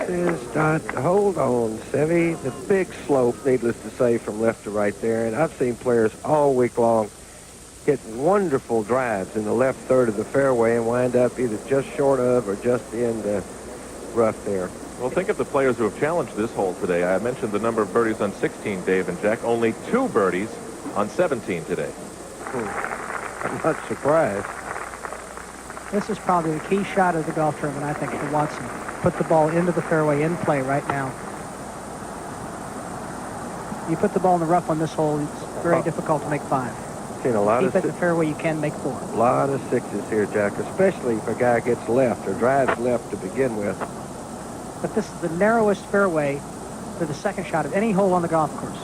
is not, hold on, Seve. The big slope, needless to say, from left to right there. And I've seen players all week long hit wonderful drives in the left third of the fairway and wind up either just short of or just in the rough there. Well, think of the players who have challenged this hole today. I mentioned the number of birdies on 16, Dave and Jack. Only 2 birdies on 17 today. I'm not surprised. This is probably the key shot of the golf tournament, I think, for Watson. Put the ball into the fairway in play right now. You put the ball in the rough on this hole, it's very difficult to make 5. Seen a lot keep of it in the fairway, you can make 4. A lot of 6s here, Jack, especially if a guy gets left or drives left to begin with. But this is the narrowest fairway for the second shot of any hole on the golf course.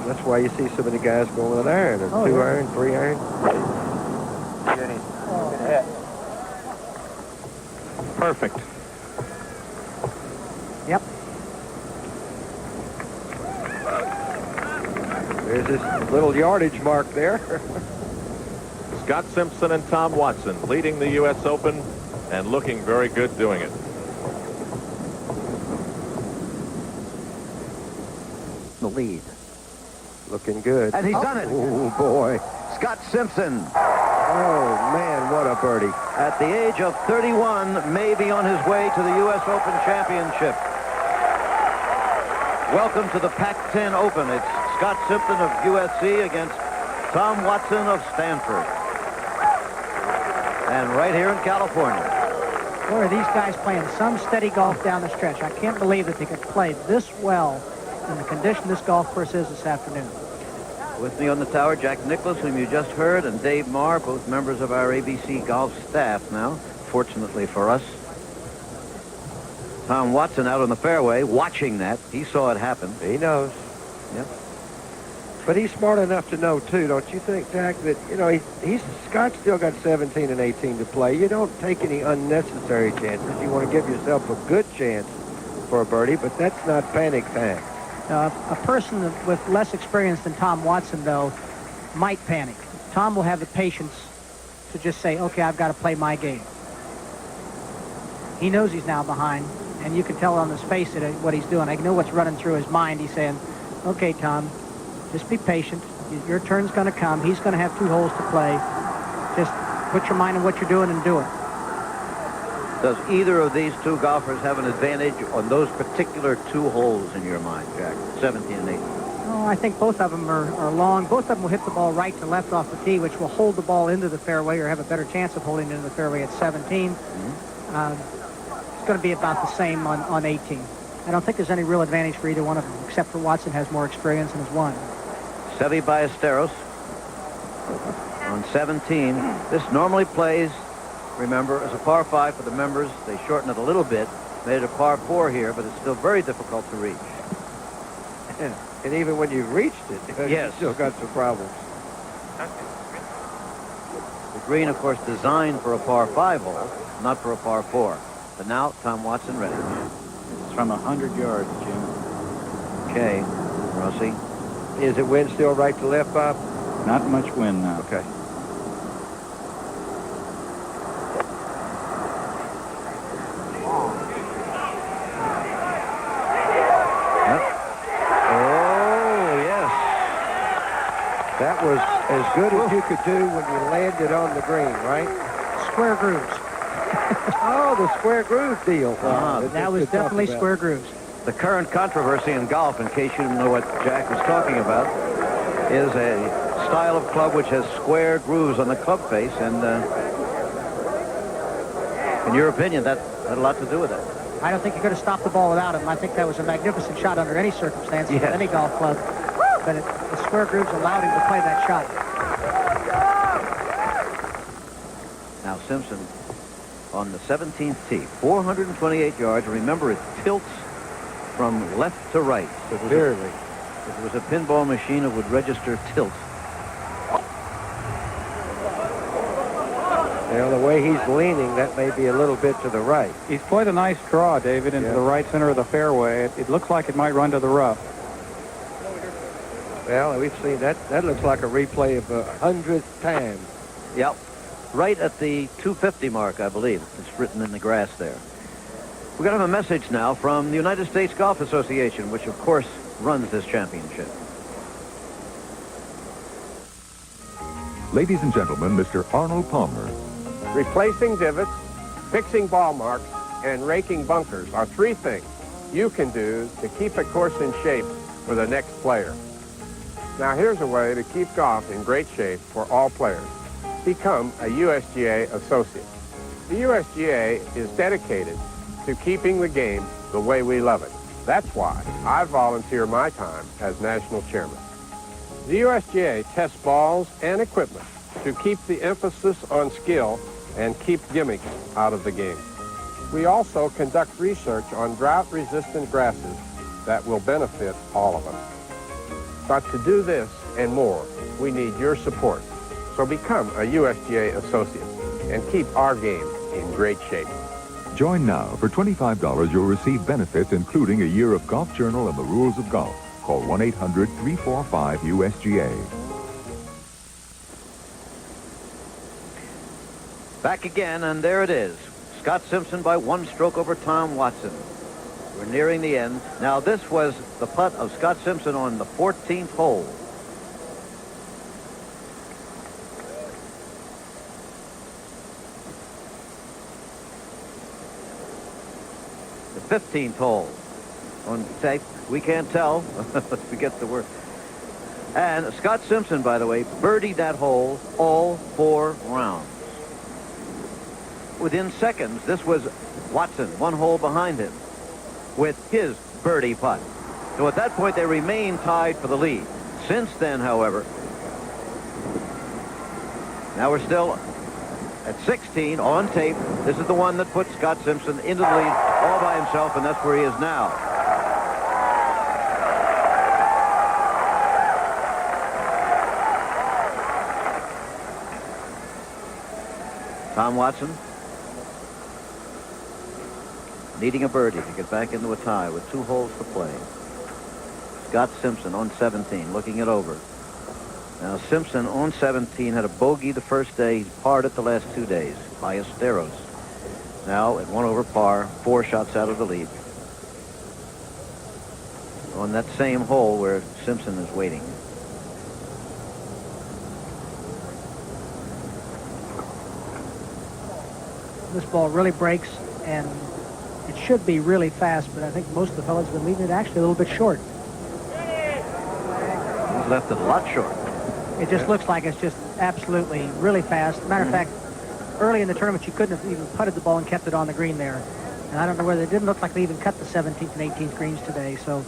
That's why you see so many guys going with an iron, or 2 iron, 3 iron. Perfect. Yep. There's this little yardage mark there. Scott Simpson and Tom Watson leading the U.S. Open and looking very good doing it. The lead. Looking good. And he's done it. Oh, boy. Scott Simpson. Oh, man, what a birdie. At the age of 31, may be on his way to the U.S. Open Championship. Welcome to the Pac-10 Open. It's Scott Simpson of USC against Tom Watson of Stanford. And right here in California. Boy, are these guys playing some steady golf down the stretch. I can't believe that they could play this well in the condition this golf course is this afternoon. With me on the tower, Jack Nicklaus, whom you just heard, and Dave Marr, both members of our ABC golf staff now, fortunately for us. Tom Watson out on the fairway, watching that. He saw it happen. He knows. Yep. But he's smart enough to know, too, don't you think, Jack, that, you know, Scott's still got 17 and 18 to play. You don't take any unnecessary chances. You want to give yourself a good chance for a birdie, but that's not panic time. A person with less experience than Tom Watson, though, might panic. Tom will have the patience to just say, okay, I've got to play my game. He knows he's now behind, and you can tell on his face what he's doing. I know what's running through his mind. He's saying, okay, Tom, just be patient. Your turn's going to come. He's going to have 2 holes to play. Just put your mind on what you're doing and do it. Does either of these 2 golfers have an advantage on those particular 2 holes in your mind, Jack? 17 and 18. Oh, I think both of them are long. Both of them will hit the ball right to left off the tee, which will hold the ball into the fairway or have a better chance of holding it into the fairway at 17. It's going to be about the same on 18. I don't think there's any real advantage for either one of them, except for Watson has more experience and has won. Seve Ballesteros on 17. This normally plays, remember, as a par 5 for the members. They shorten it a little bit, made it a par 4 here, but it's still very difficult to reach. And even when you've reached it, yes, you still got some problems. The green, of course, designed for a par 5 hole, not for a par 4. But now, Tom Watson ready. It's from 100 yards, Jim. Okay, Rossi. Is it wind still right to left, Bob? Not much wind now. Okay. That was as good as you could do when you landed on the green, right? Square grooves. Oh, the square groove deal. That was definitely square grooves. The current controversy in golf, in case you didn't know what Jack was talking about, is a style of club which has square grooves on the club face, and in your opinion, that had a lot to do with it. I don't think you could have stopped the ball without him. I think that was a magnificent shot under any circumstances with any golf club. But the square grooves allowed him to play that shot. Now Simpson on the 17th tee, 428 yards. Remember, it tilts from left to right. So if it was a pinball machine, it would register tilt. Well, the way he's leaning, that may be a little bit to the right. He's played a nice draw, David, into the right center of the fairway. It looks like it might run to the rough. Well, we've seen that. That looks like a replay of 100th time. Yep. Right at the 250 mark, I believe. It's written in the grass there. We're going to have a message now from the United States Golf Association, which, of course, runs this championship. Ladies and gentlemen, Mr. Arnold Palmer. Replacing divots, fixing ball marks, and raking bunkers are 3 things you can do to keep a course in shape for the next player. Now here's a way to keep golf in great shape for all players. Become a USGA associate. The USGA is dedicated to keeping the game the way we love it. That's why I volunteer my time as national chairman. The USGA tests balls and equipment to keep the emphasis on skill and keep gimmicks out of the game. We also conduct research on drought-resistant grasses that will benefit all of us. But to do this and more, we need your support. So become a USGA associate and keep our game in great shape. Join now. For $25, you'll receive benefits including a year of Golf Journal and the Rules of Golf. Call 1-800-345-USGA. Back again, and there it is. Scott Simpson by 1 stroke over Tom Watson. We're nearing the end. Now, this was the putt of Scott Simpson on the 14th hole. The 15th hole. On tape, we can't tell. Let's forget the word. And Scott Simpson, by the way, birdied that hole all 4 rounds. Within seconds, this was Watson, 1 hole behind him, with his birdie putt. So at that point, they remained tied for the lead. Since then, however, now we're still at 16 on tape. This is the one that put Scott Simpson into the lead all by himself, and that's where he is now. Tom Watson needing a birdie to get back into a tie with 2 holes to play. Scott Simpson on 17, looking it over. Now Simpson on 17 had a bogey the first day. He's parred it the last 2 days. Ballesteros now at 1 over par, 4 shots out of the lead. On that same hole where Simpson is waiting. This ball really breaks, and it should be really fast, but I think most of the fellas have been leaving it actually a little bit short. He's left it a lot short. It just looks like it's just absolutely really fast. Matter of fact, early in the tournament, you couldn't have even putted the ball and kept it on the green there. And I don't know whether it didn't look like they even cut the 17th and 18th greens today. So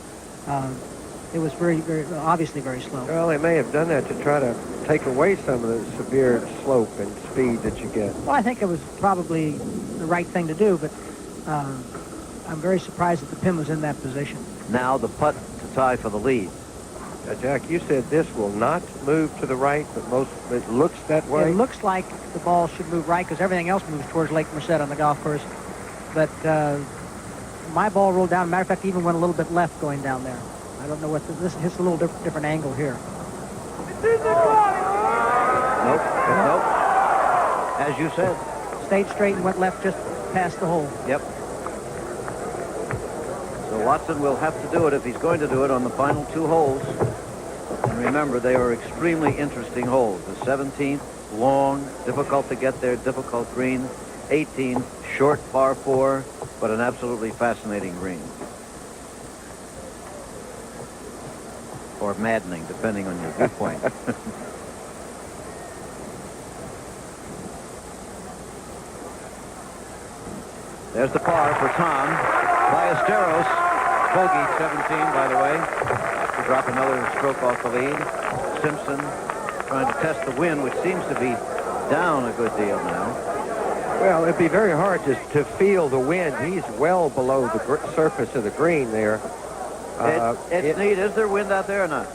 it was very, very, obviously very slow. Well, they may have done that to try to take away some of the severe slope and speed that you get. Well, I think it was probably the right thing to do, but I'm very surprised that the pin was in that position. Now the putt to tie for the lead. Jack, you said this will not move to the right, but it looks that way. It looks like the ball should move right because everything else moves towards Lake Merced on the golf course. But my ball rolled down. Matter of fact, even went a little bit left going down there. I don't know what this hits a little different angle here. Nope. As you said. Stayed straight and went left just past the hole. Yep. So Watson will have to do it if he's going to do it on the final 2 holes. And remember, they are extremely interesting holes. The 17th, long, difficult to get there, difficult green. 18, short par 4, but an absolutely fascinating green. Or maddening, depending on your viewpoint. There's the par for Tom. Ballesteros, bogey 17, by the way, to drop another stroke off the lead. Simpson trying to test the wind, which seems to be down a good deal now. Well, it'd be very hard to feel the wind. He's well below the surface of the green there. It's neat. Is there wind out there or not?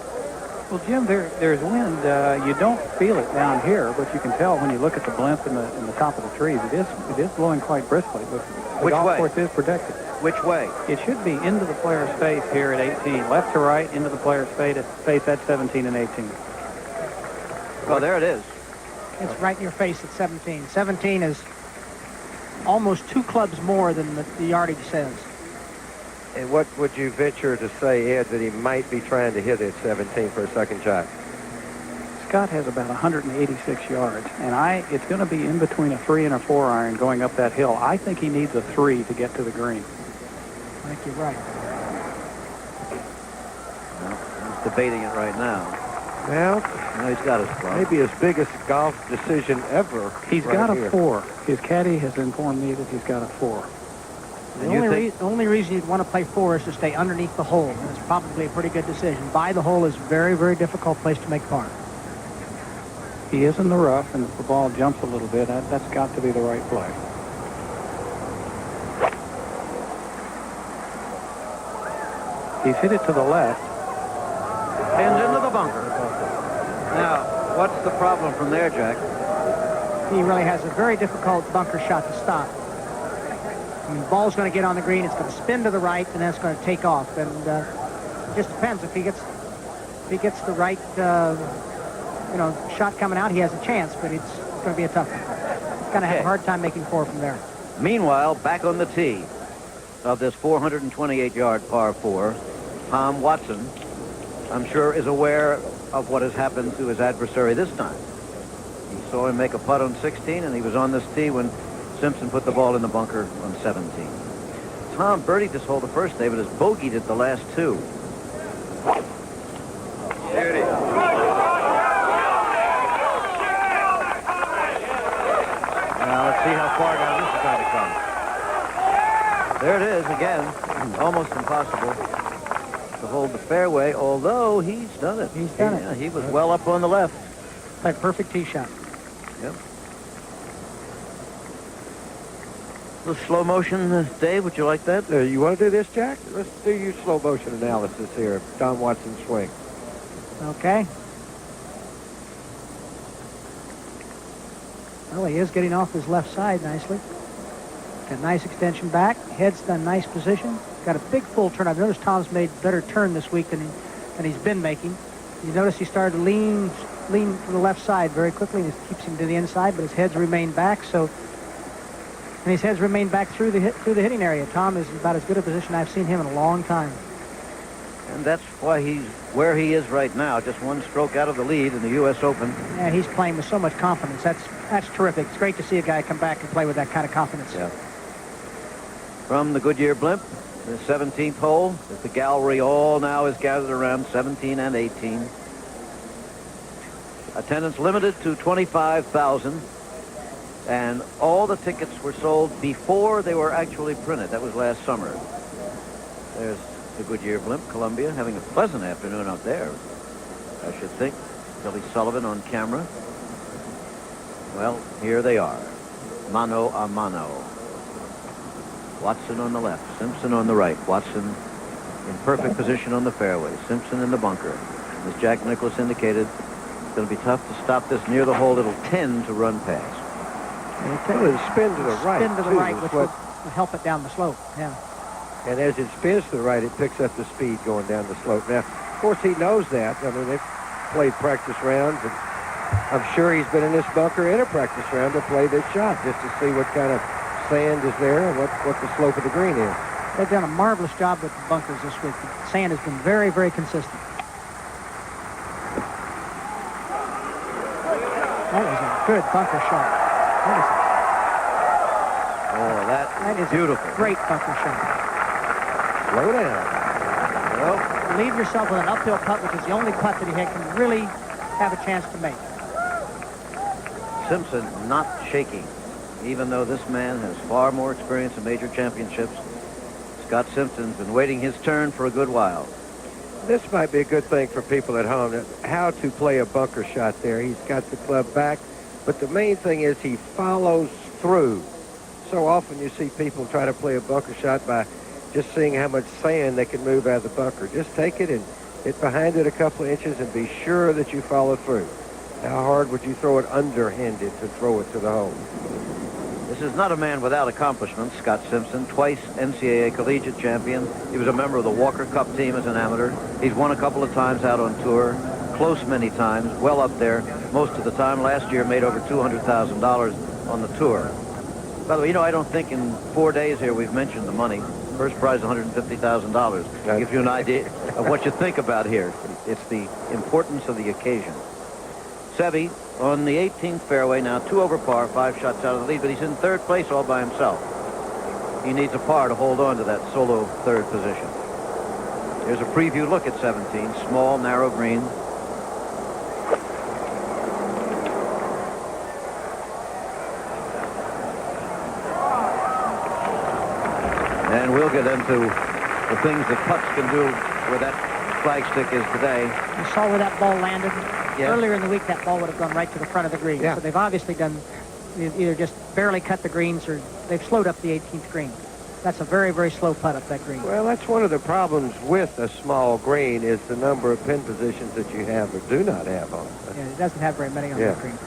Well, Jim, there's wind. You don't feel it down here, but you can tell when you look at the blimp in the top of the trees. It is blowing quite briskly, but the golf course is protected. Which way? It should be into the player's face here at 18. Left to right, into the player's face at 17 and 18. Oh, there it is. It's right in your face at 17. 17 is almost 2 clubs more than the yardage says. And what would you venture to say, Ed, that he might be trying to hit at 17 for a second shot? Scott has about 186 yards, and it's going to be in between a 3 and a 4 iron going up that hill. I think he needs a 3 to get to the green. I think you're right. Well, he's debating it right now. Well, no, he's got his club. Maybe his biggest golf decision ever. He's got a 4. His caddy has informed me that he's got a 4. The only reason you'd want to play 4 is to stay underneath the hole, and it's probably a pretty good decision. By the hole is a very, very difficult place to make par. He is in the rough, and if the ball jumps a little bit, that's got to be the right play. He's hit it to the left. Pins into the bunker. Now, what's the problem from there, Jack? He really has a very difficult bunker shot to stop. I mean, the ball's going to get on the green, it's going to spin to the right, and then it's going to take off. And it just depends. If he gets the right, shot coming out, he has a chance, but it's going to be a tough one. He's going to have a hard time making 4 from there. Meanwhile, back on the tee of this 428-yard par 4, Tom Watson, I'm sure, is aware of what has happened to his adversary this time. He saw him make a putt on 16, and he was on this tee when Simpson put the ball in the bunker on 17. Tom birdied this hole the first day, but has bogeyed it the last 2. There it is. Now let's see how far down this is going to come. There it is again. Almost impossible to hold the fairway, although he's done it. He's done it. Yeah, he was well up on the left. Like perfect tee shot. Yep. The slow motion, Dave, would you like that? You want to do this, Jack? Let's do your slow motion analysis here of Tom Watson's swing. Okay. Well, he is getting off his left side nicely. Got a nice extension back. Head's done nice position. Got a big full turn. I've noticed Tom's made better turn this week than he's been making. You notice he started to lean to the left side very quickly, and it keeps him to the inside, but his head's remained back. And his head's remained back through the hitting area. Tom is about as good a position I've seen him in a long time. And that's why he's where he is right now, just 1 stroke out of the lead in the U.S. Open. Yeah, he's playing with so much confidence. That's terrific. It's great to see a guy come back and play with that kind of confidence. Yeah. From the Goodyear Blimp, the 17th hole, as the gallery all now is gathered around 17 and 18. Attendance limited to 25,000. And all the tickets were sold before they were actually printed. That was last summer. There's the Goodyear Blimp, Columbia, having a pleasant afternoon out there, I should think. Billy Sullivan on camera. Well, here they are. Mano a mano. Watson on the left, Simpson on the right. Watson in perfect position on the fairway. Simpson in the bunker. As Jack Nicklaus indicated, it's going to be tough to stop this near the hole. It'll tend to run past. And it will spin to the right. Spin to the right, which will help it down the slope. Yeah. And as it spins to the right, it picks up the speed going down the slope. Now, of course, he knows that. I mean, they've played practice rounds, and I'm sure he's been in this bunker in a practice round to play this shot, just to see what kind of sand is there and what the slope of the green is. They've done a marvelous job with the bunkers this week. The sand has been very, very consistent. That was a good bunker shot. That is beautiful. A great bunker shot. Slow down. Well, leave yourself with an uphill putt, which is the only putt that he can really have a chance to make. Simpson not shaking, even though this man has far more experience in major championships. Scott Simpson's been waiting his turn for a good while. This might be a good thing for people at home, how to play a bunker shot there. He's got the club back, but the main thing is he follows through. So often you see people try to play a bunker shot by just seeing how much sand they can move out of the bunker. Just take it and hit behind it a couple of inches and be sure that you follow through. How hard would you throw it underhanded to throw it to the hole? This is not a man without accomplishments, Scott Simpson, twice NCAA collegiate champion. He was a member of the Walker Cup team as an amateur. He's won a couple of times out on tour, close many times, well up there most of the time. Last year made over $200,000 on the tour. By the way, I don't think in 4 days here we've mentioned the money. First prize, $150,000. That gives you an idea of what you think about here. It's the importance of the occasion. Seve on the 18th fairway now, 2 over par, 5 shots out of the lead, but he's in 3rd place all by himself. He needs a par to hold on to that solo 3rd position. Here's a preview look at 17. Small, narrow green. And we'll get into the things that putts can do where that flagstick is today. You saw where that ball landed? Yes. Earlier in the week, that ball would have gone right to the front of the green. Yeah. So they've obviously done either just barely cut the greens or they've slowed up the 18th green. That's a very, very slow putt up that green. Well, that's one of the problems with a small green is the number of pin positions that you have or do not have on it. Yeah, it doesn't have very many on that green.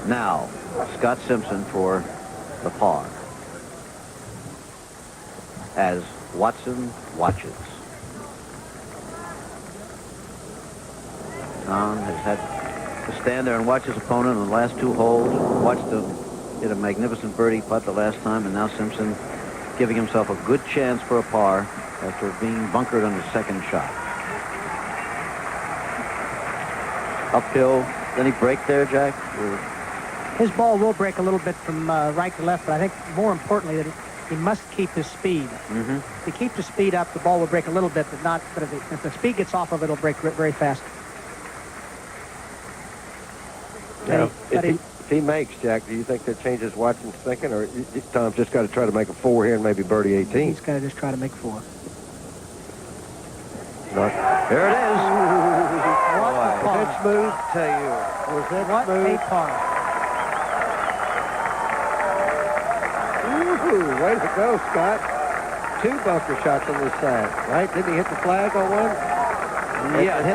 Now, Scott Simpson for the par. As Watson watches. Tom has had to stand there and watch his opponent on the last 2 holes. Watched him hit a magnificent birdie putt the last time, and now Simpson giving himself a good chance for a par after being bunkered on his second shot. Uphill. Did he break there, Jack? His ball will break a little bit from right to left, but I think more importantly that he must keep his speed. Mm-hmm. If he keeps the speed up, the ball will break a little bit, but not. But if the speed gets off of it, it'll break very fast. Now, if he makes, Jack, do you think that changes Watson's thinking, or Tom's just got to try to make a 4 here and maybe birdie 18? He's got to just try to make 4. There it is. What a par. That smooth? Tell you. Was that What smooth? a par. Ooh, way to go, Scott. 2 bunker shots on this side, right? Didn't he hit the flag on one? Yeah, it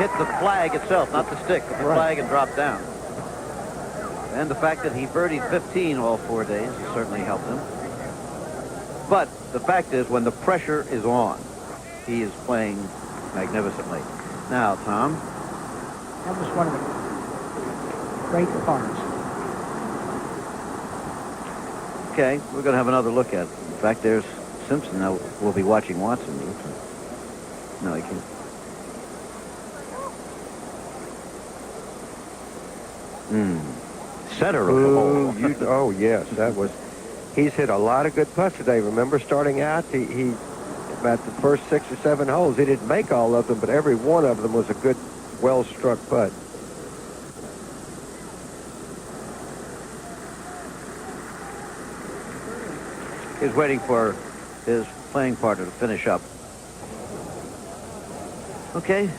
hit the flag itself, not the stick, but the flag and dropped down. And the fact that he birdied 15 all 4 days has certainly helped him. But the fact is, when the pressure is on, he is playing magnificently. Now, Tom. That was one of the great pars. Okay, we're going to have another look at it. In fact, there's Simpson. Now we'll be watching Watson. No, he can't. Center of the hole. Oh, yes, that was. He's hit a lot of good putts today. Remember, starting out, he about the first 6 or 7 holes, he didn't make all of them, but every one of them was a good, well-struck putt. He's waiting for his playing partner to finish up. Okay,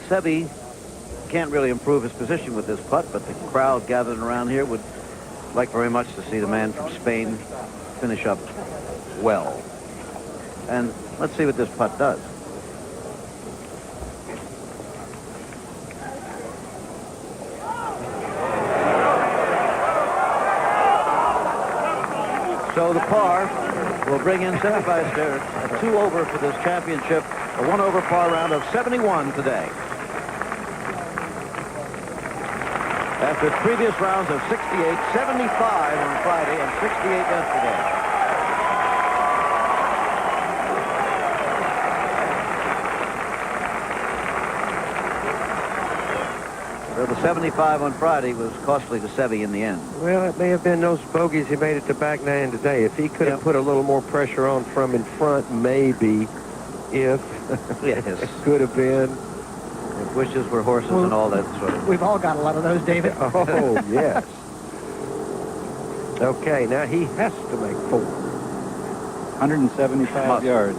Seve can't really improve his position with this putt, but the crowd gathered around here would like very much to see the man from Spain finish up well. And let's see what this putt does. So the par will bring in Seve Ballesteros at 2 over for this championship, a 1 over par round of 71 today. After previous rounds of 68, 75 on Friday, and 68 yesterday. So the 75 on Friday was costly to Seve in the end. Well, it may have been those bogeys he made at the back nine today. If he could have put a little more pressure on from in front, maybe, if Yes. it could have been. If wishes were horses and all that sort of. We've all got a lot of those, David. Oh, yes. Okay, now he has to make 4. 175 yards.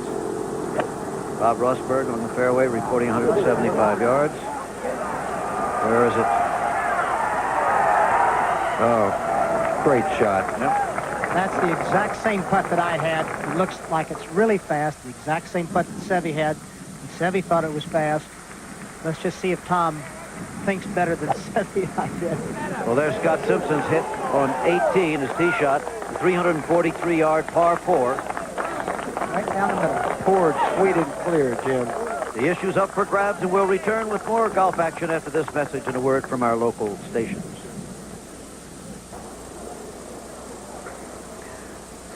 Bob Rosberg on the fairway reporting 175 yards. Where is it? Oh, great shot. Yep. That's the exact same putt that I had. It looks like it's really fast. The exact same putt that Seve had. And Seve thought it was fast. Let's just see if Tom thinks better than Seve I did. Well, there's Scott Simpson's hit on 18, his tee shot, 343-yard par 4. Right down the middle. Poured sweet and clear, Jim. The issue's up for grabs, and we'll return with more golf action after this message and a word from our local stations.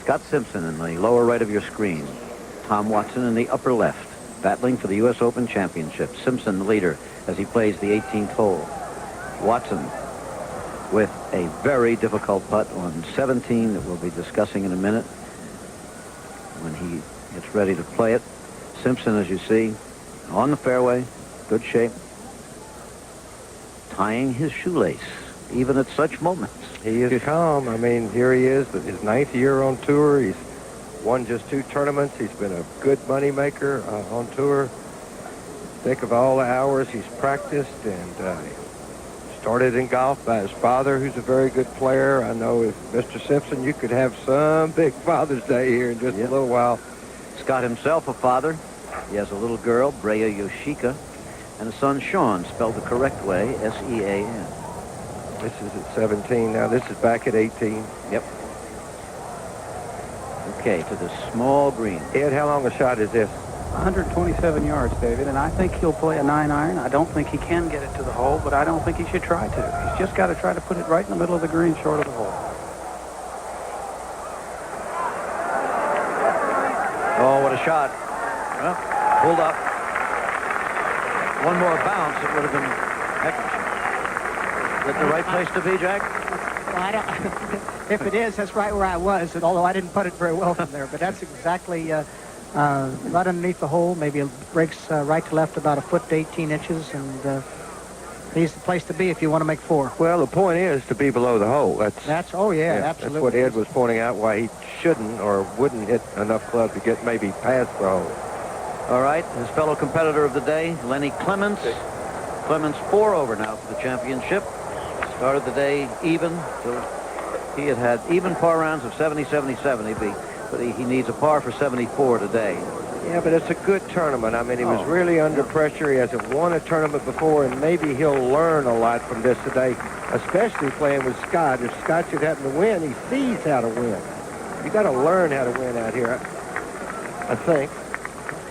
Scott Simpson in the lower right of your screen. Tom Watson in the upper left, battling for the U.S. Open Championship. Simpson the leader as he plays the 18th hole. Watson with a very difficult putt on 17 that we'll be discussing in a minute when he gets ready to play it. Simpson, as you see, on the fairway, good shape, tying his shoelace, even at such moments. He is calm. I mean, here he is, his 9th year on tour. He's won just 2 tournaments. He's been a good money maker on tour. Think of all the hours he's practiced, and started in golf by his father, who's a very good player. I know if Mr. Simpson, you could have some big Father's Day here in just a little while. Scott himself a father. He has a little girl, Brea Yoshika, and a son, Sean, spelled the correct way, S-E-A-N. This is at 17 now. This is back at 18. Yep. Okay, to the small green. Ed, how long a shot is this? 127 yards, David, and I think he'll play a 9-iron. I don't think he can get it to the hole, but I don't think he should try to. He's just got to try to put it right in the middle of the green, short of the hole. Oh, what a shot. Well, pulled up. One more bounce, it would have been heck of a shot. Is that the right place to be, Jack? Well, I don't, if it is, that's right where I was, and although I didn't put it very well from there, but that's exactly right underneath the hole. Maybe it breaks right to left about a foot to 18 inches, and he's the place to be if you want to make 4. Well, the point is to be below the hole. That's oh, yeah, absolutely. That's what Ed was pointing out, why he shouldn't or wouldn't hit enough club to get maybe past the hole. All right, his fellow competitor of the day, Lenny Clements. Clements 4 over now for the championship. Started the day even, so he had even par rounds of 70-70-70, but he needs a par for 74 today. Yeah, but it's a good tournament. I mean, he was really under pressure. He hasn't won a tournament before, and maybe he'll learn a lot from this today, especially playing with Scott. If Scott should happen to win, he sees how to win. You got to learn how to win out here, I think.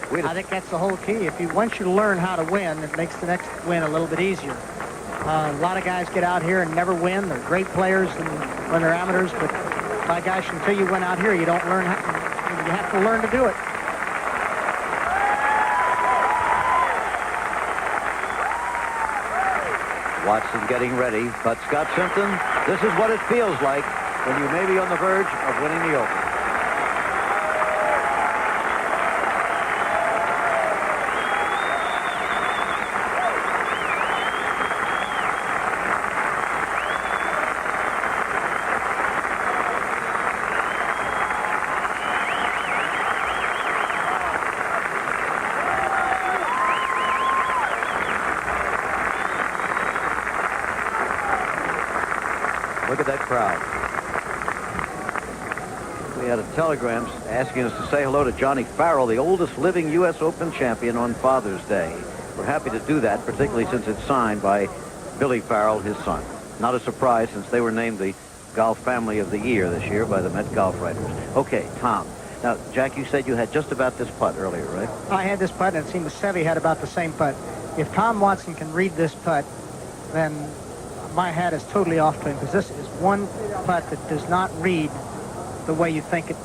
I think that's the whole key. Once you learn how to win, it makes the next win a little bit easier. A lot of guys get out here and never win. They're great players when they're amateurs, but my gosh, until you win out here, you don't learn how. You have to learn to do it. Watson getting ready, but Scott Simpson, this is what it feels like when you may be on the verge of winning the Open. Look at that crowd. We had a telegram asking us to say hello to Johnny Farrell, the oldest living U.S. Open champion on Father's Day. We're happy to do that, particularly since it's signed by Billy Farrell, his son. Not a surprise since they were named the Golf Family of the Year this year by the Met Golf Writers. Okay, Tom. Now, Jack, you said you had just about this putt earlier, right? I had this putt, and it seemed Seve had about the same putt. If Tom Watson can read this putt, then my hat is totally off to him, because this is one putt that does not read the way you think it,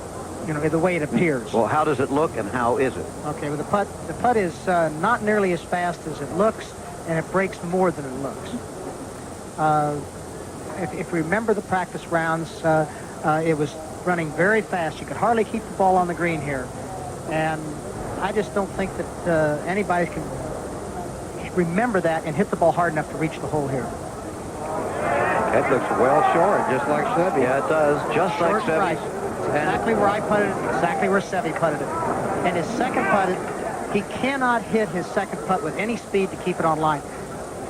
the way it appears. Well, how does it look and how is it? Okay, well, the putt is not nearly as fast as it looks, and it breaks more than it looks. If we remember the practice rounds, it was running very fast. You could hardly keep the ball on the green here, and I just don't think that anybody can remember that and hit the ball hard enough to reach the hole here. That looks well short, just like Seve. Yeah, it does. Just like Seve. Right. Exactly where I putted it, exactly where Seve putted it. And his second putt, he cannot hit his second putt with any speed to keep it on line.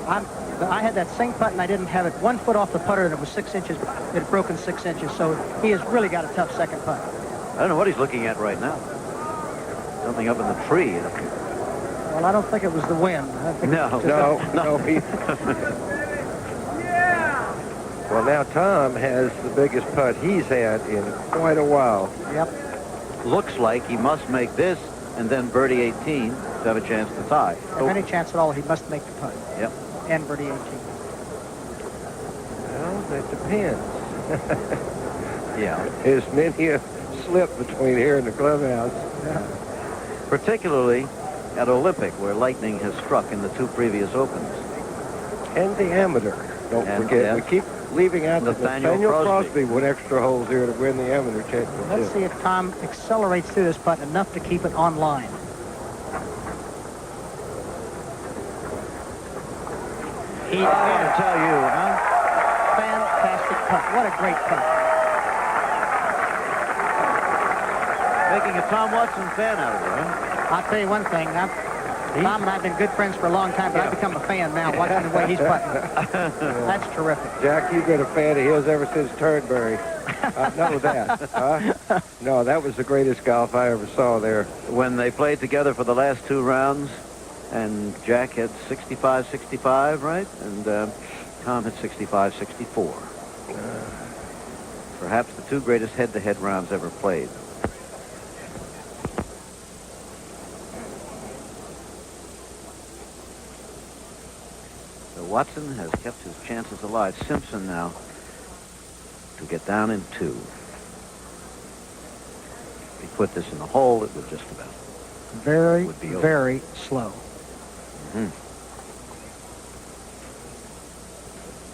I had that same putt, and I didn't have it 1 foot off the putter, and it was 6 inches. It had broken 6 inches, so he has really got a tough second putt. I don't know what he's looking at right now. Something up in the tree. Well, I don't think it was the wind. No. Well, now Tom has the biggest putt he's had in quite a while. Yep. Looks like he must make this and then birdie 18 to have a chance to tie. If any chance at all, he must make the putt. Yep. And birdie 18. Well, that depends. Yeah. There's many a slip between here and the clubhouse. Yeah. Particularly at Olympic, where lightning has struck in the 2 previous Opens. And the amateur. Don't forget. We keep leaving out that Nathaniel Crosby won extra holes here to win the amateur championship. Let's see if Tom accelerates through this putt enough to keep it on line. I'm going to tell you, huh? Fantastic putt. What a great putt. Making a Tom Watson fan out of it, huh? I'll tell you one thing. Tom and I have been good friends for a long time, but I've become a fan now, watching the way he's putting. That's terrific. Jack, you've been a fan of his ever since Turnberry. I know that. No, that was the greatest golf I ever saw there. When they played together for the last 2 rounds, and Jack had 65-65, right? And Tom had 65-64. Perhaps the 2 greatest head-to-head rounds ever played. So Watson has kept his chances alive. Simpson now to get down in 2. If he put this in the hole, it would just about. Very, very slow.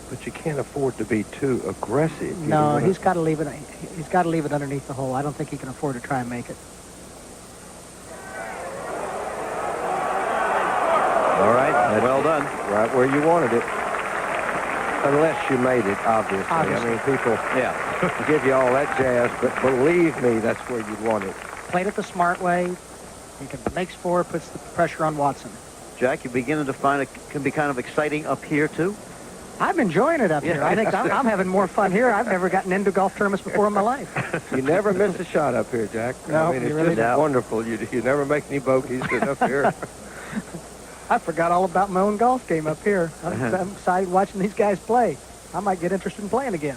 But you can't afford to be too aggressive. No, he's got to leave it. He's got to leave it underneath the hole. I don't think he can afford to try and make it. All right, well done. Right where you wanted it. Unless you made it, obviously. I mean, people give you all that jazz, but believe me, that's where you'd want it. Played it the smart way. He makes 4, puts the pressure on Watson. Jack, you're beginning to find it can be kind of exciting up here, too? I'm enjoying it up here. I think I'm having more fun here. I've never gotten into golf tournaments before in my life. You never miss a shot up here, Jack. No, I mean, it's you really just don't. wonderful. You never make any bogeys sitting up here. I forgot all about my own golf game up here. I'm excited watching these guys play. I might get interested in playing again.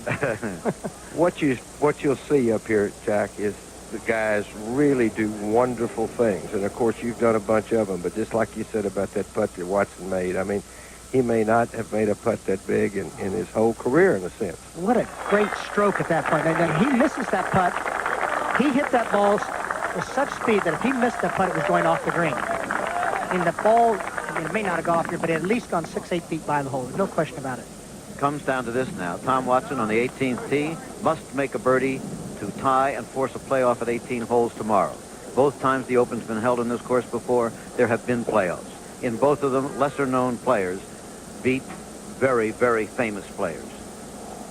What you'll see up here, Jack, is the guys really do wonderful things. And, of course, you've done a bunch of them. But just like you said about that putt that Watson made, I mean, he may not have made a putt that big in his whole career, in a sense. What a great stroke at that point. And then he misses that putt. He hit that ball with such speed that if he missed that putt, it was going off the green. And the ball, it may not have gone off here, but it had at least gone 6-8 feet by the hole. There's no question about it. Comes down to this now. Tom Watson on the 18th tee must make a birdie to tie and force a playoff at 18 holes tomorrow. Both times the Open's been held in this course before, there have been playoffs. In both of them, lesser-known players beat very, very famous players.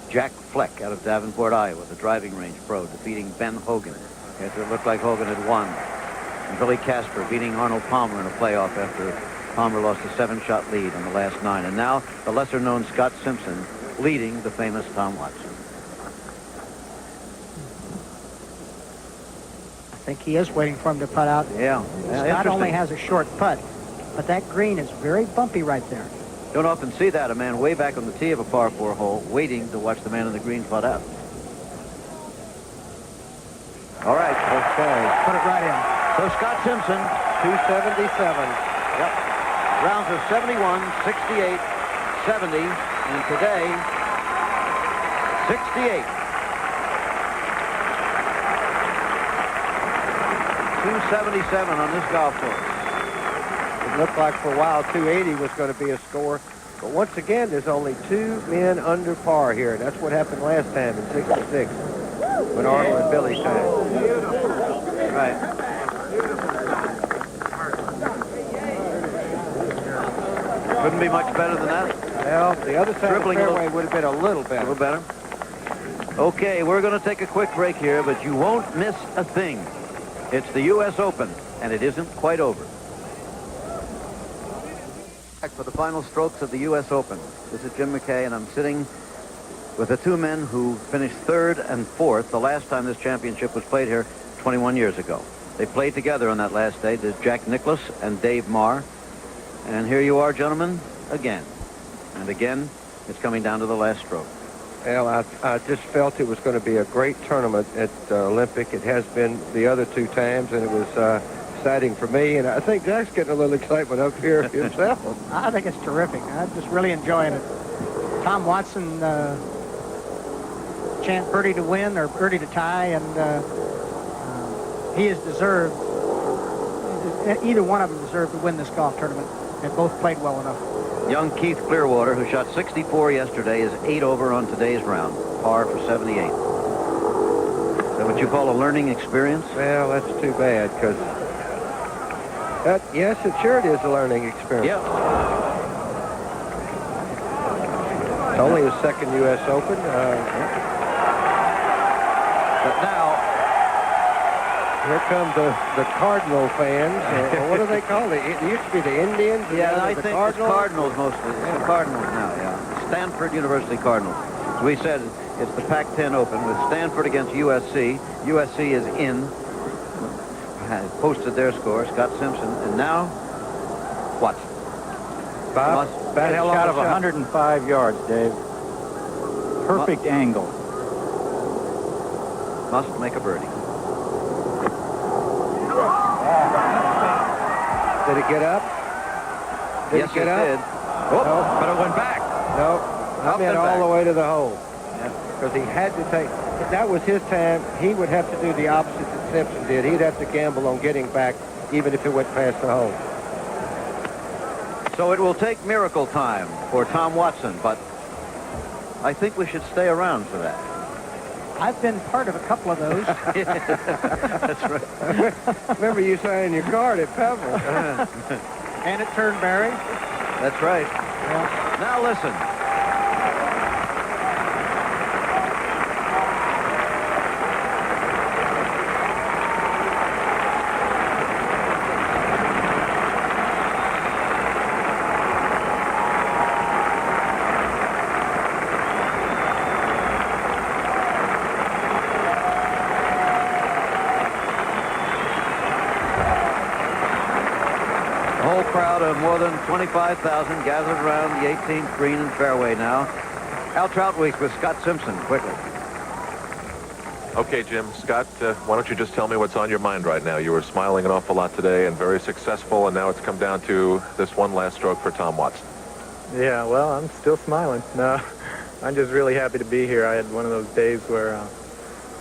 Jack Fleck out of Davenport, Iowa, the driving range pro, defeating Ben Hogan after it looked like Hogan had won. And Billy Casper beating Arnold Palmer in a playoff after Palmer lost a 7-shot lead on the last 9. And now the lesser-known Scott Simpson leading the famous Tom Watson. I think he is waiting for him to putt out. Yeah. Scott only has a short putt, but that green is very bumpy right there. Don't often see that, a man way back on the tee of a par 4 hole waiting to watch the man in the green putt out. All right. Okay. Put it right in. So Scott Simpson, 277. Yep. Rounds of 71, 68, 70, and today, 68. 277 on this golf course. It looked like for a while 280 was going to be a score. But once again, there's only 2 men under par here. And that's what happened last time in 66 when Arnold and Billy tied. Right. Couldn't be much better than that. Well, the other side of the fairway would have been a little better. A little better. Okay, we're going to take a quick break here, but you won't miss a thing. It's the U.S. Open, and it isn't quite over. Back for the final strokes of the U.S. Open. This is Jim McKay, and I'm sitting with the 2 men who finished 3rd and 4th the last time this championship was played here 21 years ago. They played together on that last day. There's Jack Nicklaus and Dave Marr. And here you are, gentlemen, again. And again, it's coming down to the last stroke. Well, I just felt it was going to be a great tournament at Olympic. It has been the other 2 times, and it was exciting for me. And I think Jack's getting a little excitement up here himself. I think it's terrific. I'm just really enjoying it. Tom Watson chant birdie to win or birdie to tie, and he has deserved, either one of them deserved to win this golf tournament. They both played well enough. Young Keith Clearwater, who shot 64 yesterday, is 8 over on today's round. Par for 78. Is that what you call a learning experience? Well, that's too bad, because yes, it sure it is a learning experience. Yeah. It's only his 2nd U.S. Open. But now, Here come the Cardinal fans. Or what do they call it? It used to be the Indians. Yeah, now I the think Cardinals. it's Cardinals mostly. It's the Cardinals now, yeah. Stanford University Cardinals. As we said, it's the Pac-10 Open with Stanford against USC. USC is in. Has posted their score, Scott Simpson. And now, Watson. Bob, That shot of 105 yards, Dave. Perfect angle. Must make a birdie. Did it get up? Yes, it get it up? did. Oh, No, but it went back. No, I Up meant and all back. the way to the hole. Because he had to take, if that was his time, he would have to do the opposite that Simpson did. He'd have to gamble on getting back, even if it went past the hole. So it will take miracle time for Tom Watson, but I think we should stay around for that. I've been part of a couple of those. That's right. Remember you signed your card at Pebble. And at Turnberry. That's right. Yeah. Now listen. A whole crowd of more than 25,000 gathered around the 18th green and fairway now. Al Troutwig with Scott Simpson, quickly. Okay, Jim. Scott, why don't you just tell me what's on your mind right now? You were smiling an awful lot today and very successful, and now it's come down to this one last stroke for Tom Watson. Yeah, well, I'm still smiling. No, I'm just really happy to be here. I had one of those days where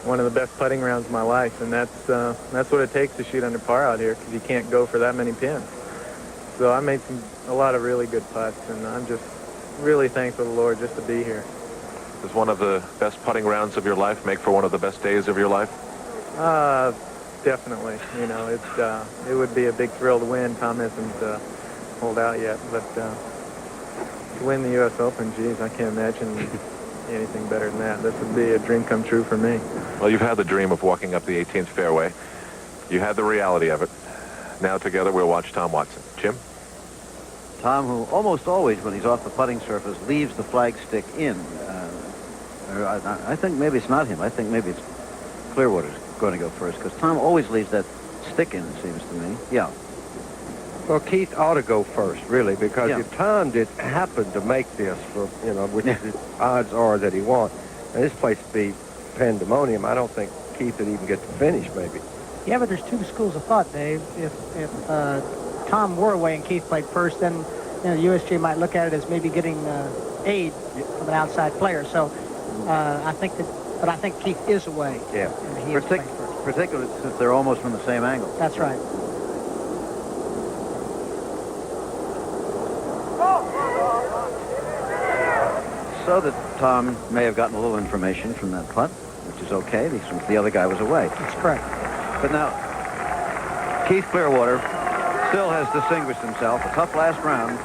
one of the best putting rounds of my life, and that's what it takes to shoot under par out here, because you can't go for that many pins. So I made a lot of really good putts, and I'm just really thankful to the Lord just to be here. Does one of the best putting rounds of your life make for one of the best days of your life? Definitely. You know, it would be a big thrill to win. Tom hasn't pulled out yet, but to win the U.S. Open, geez, I can't imagine anything better than that. This would be a dream come true for me. Well, you've had the dream of walking up the 18th fairway. You had the reality of it. Now together we'll watch Tom Watson. Jim? Tom, who almost always, when he's off the putting surface, leaves the flagstick in. I think maybe it's not him. I think maybe it's Clearwater's going to go first, because Tom always leaves that stick in, it seems to me. Yeah. Well, Keith ought to go first, really, because Yeah. if Tom did happen to make this, for which the odds are that he won't, and this place would be pandemonium, I don't think Keith would even get to finish, maybe. Yeah, but there's two schools of thought, Dave. If Tom were away and Keith played first, then the USGA might look at it as maybe getting aid from an outside player. So I think Keith is away. Yeah. And he is playing first. Particularly since they're almost from the same angle. That's right. So that Tom may have gotten a little information from that putt, which is okay, since the other guy was away. That's correct. But now, Keith Clearwater still has distinguished himself. A tough last round.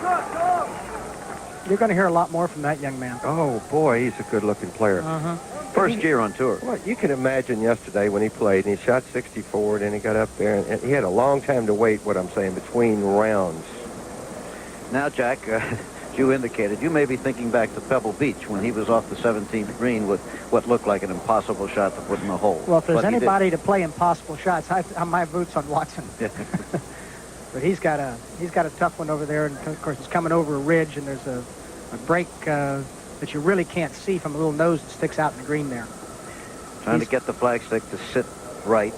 You're going to hear a lot more from that young man. Oh, boy, he's a good-looking player. First year on tour. Well, you can imagine yesterday when he played, and he shot 64, and then he got up there, and he had a long time to wait, what I'm saying, between rounds. Now, Jack, as you indicated, you may be thinking back to Pebble Beach when he was off the 17th green with what looked like an impossible shot to put in the hole. Well, if there's But he did. anybody to play impossible shots, my boots on Watson. But he's got a tough one over there, and of course it's coming over a ridge, and there's a break that you really can't see from a little nose that sticks out in the green there. Trying to get the flagstick to sit right.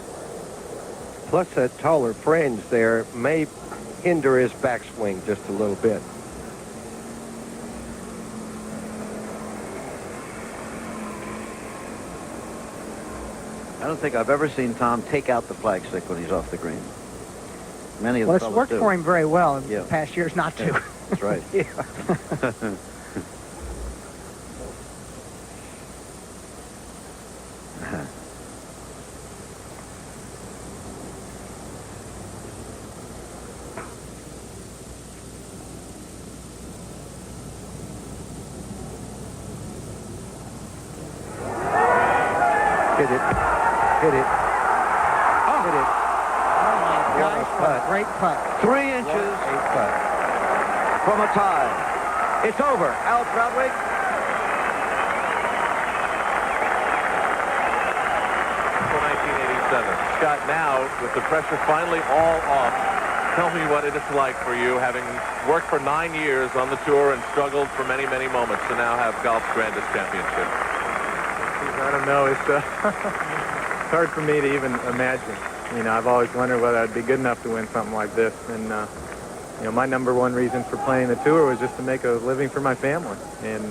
Plus, that taller fringe there may hinder his backswing just a little bit. I don't think I've ever seen Tom take out the flagstick when he's off the green. Many of Well, the it's fellows worked do. for him very well in Yeah. the past years not to. That's right. Hit it. Hit it. Hit it. Nice putt. Great putt. 3 inches from a tie. It's over. Al Trautwig. For 1987. Scott, now with the pressure finally all off, tell me what it is like for you, having worked for 9 years on the tour and struggled for many, many moments, to now have golf's grandest championship. I don't know. It's it's hard for me to even imagine. You know, I've always wondered whether I'd be good enough to win something like this. And, you know, my number one reason for playing the tour was just to make a living for my family. And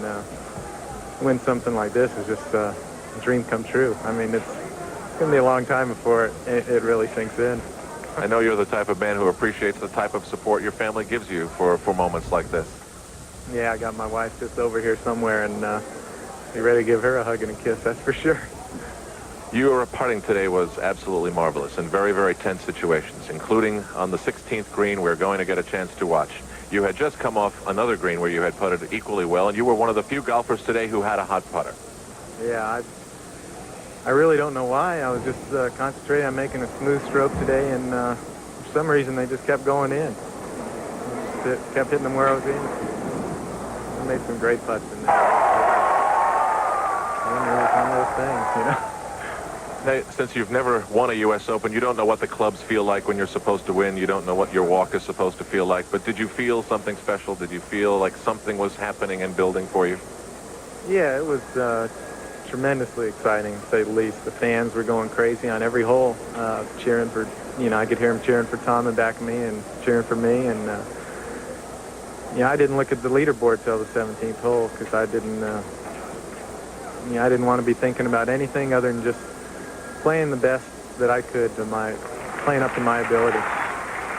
win something like this is just a dream come true. I mean, it's going to be a long time before it really sinks in. I know you're the type of man who appreciates the type of support your family gives you for moments like this. Yeah, I got my wife just over here somewhere, and be ready to give her a hug and a kiss, that's for sure. Your putting today was absolutely marvelous in very, very tense situations, including on the 16th green we're going to get a chance to watch. You had just come off another green where you had putted equally well, and you were one of the few golfers today who had a hot putter. Yeah, I really don't know why. I was just concentrating on making a smooth stroke today, and for some reason they just kept going in. Just kept hitting them where I was in. I made some great putts in there. It was one of those things, you know. Since you've never won a U.S. Open, you don't know what the clubs feel like when you're supposed to win. You don't know what your walk is supposed to feel like. But did you feel something special? Did you feel like something was happening and building for you? Yeah, it was tremendously exciting, to say the least. The fans were going crazy on every hole, cheering for, you know, I could hear them cheering for Tom in back of me and cheering for me. And, you know, I didn't look at the leaderboard till the 17th hole because I didn't want to be thinking about anything other than just playing the best that I could, playing up to my ability.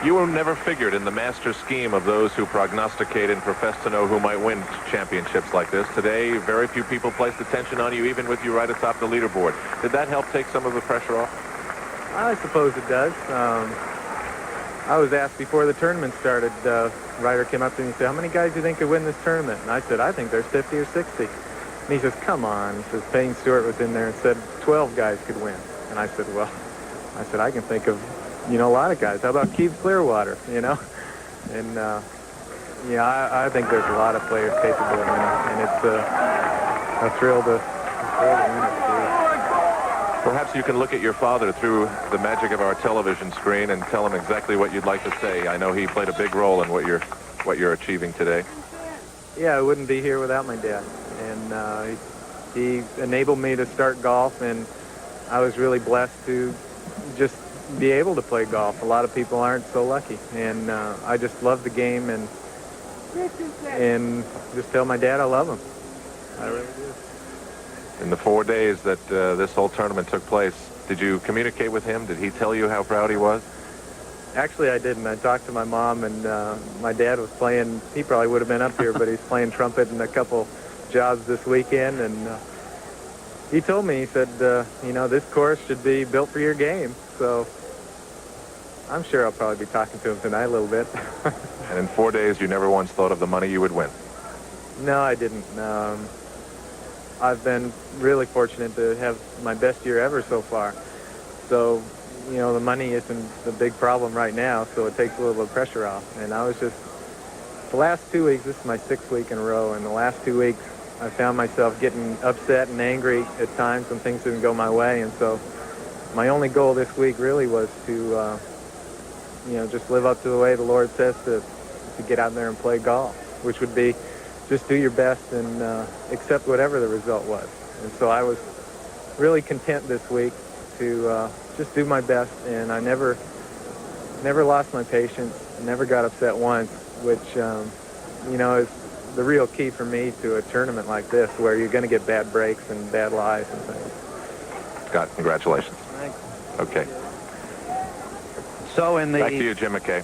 You were never figured in the master scheme of those who prognosticate and profess to know who might win championships like this. Today, very few people placed attention on you, even with you right atop the leaderboard. Did that help take some of the pressure off? I suppose it does. I was asked before the tournament started, Ryder came up to me and said, how many guys do you think could win this tournament? And I said, I think there's 50 or 60. And he says, come on. He says, Payne Stewart was in there and said 12 guys could win. And I said, well, I can think of, you know, a lot of guys. How about Keith Clearwater, you know? And, yeah, I think there's a lot of players capable of winning. And it's a thrill to win it, too. Perhaps you can look at your father through the magic of our television screen and tell him exactly what you'd like to say. I know he played a big role in what you're achieving today. Yeah, I wouldn't be here without my dad. And he enabled me to start golf, and I was really blessed to just be able to play golf. A lot of people aren't so lucky, and I just love the game, and just tell my dad I love him. I really do. In the 4 days that this whole tournament took place, did you communicate with him? Did he tell you how proud he was? Actually, I didn't. I talked to my mom, and my dad was playing. He probably would have been up here, but he's playing trumpet in a couple jobs this weekend, and he told me, he said, you know, this course should be built for your game. So I'm sure I'll probably be talking to him tonight a little bit. And in 4 days, you never once thought of the money you would win? No, I didn't. I've been really fortunate to have my best year ever so far. So, you know, the money isn't the big problem right now, so it takes a little bit of pressure off. And I was just, the last 2 weeks, this is my 6th week in a row, and the last 2 weeks, I found myself getting upset and angry at times when things didn't go my way. And so my only goal this week really was to, you know, just live up to the way the Lord says to get out there and play golf, which would be just do your best and accept whatever the result was. And so I was really content this week to just do my best, and I never lost my patience, never got upset once, which, you know, is the real key for me to a tournament like this, where you're going to get bad breaks and bad lies and things. Scott, congratulations. Thanks. Okay. So in the Back to you, Jim McKay.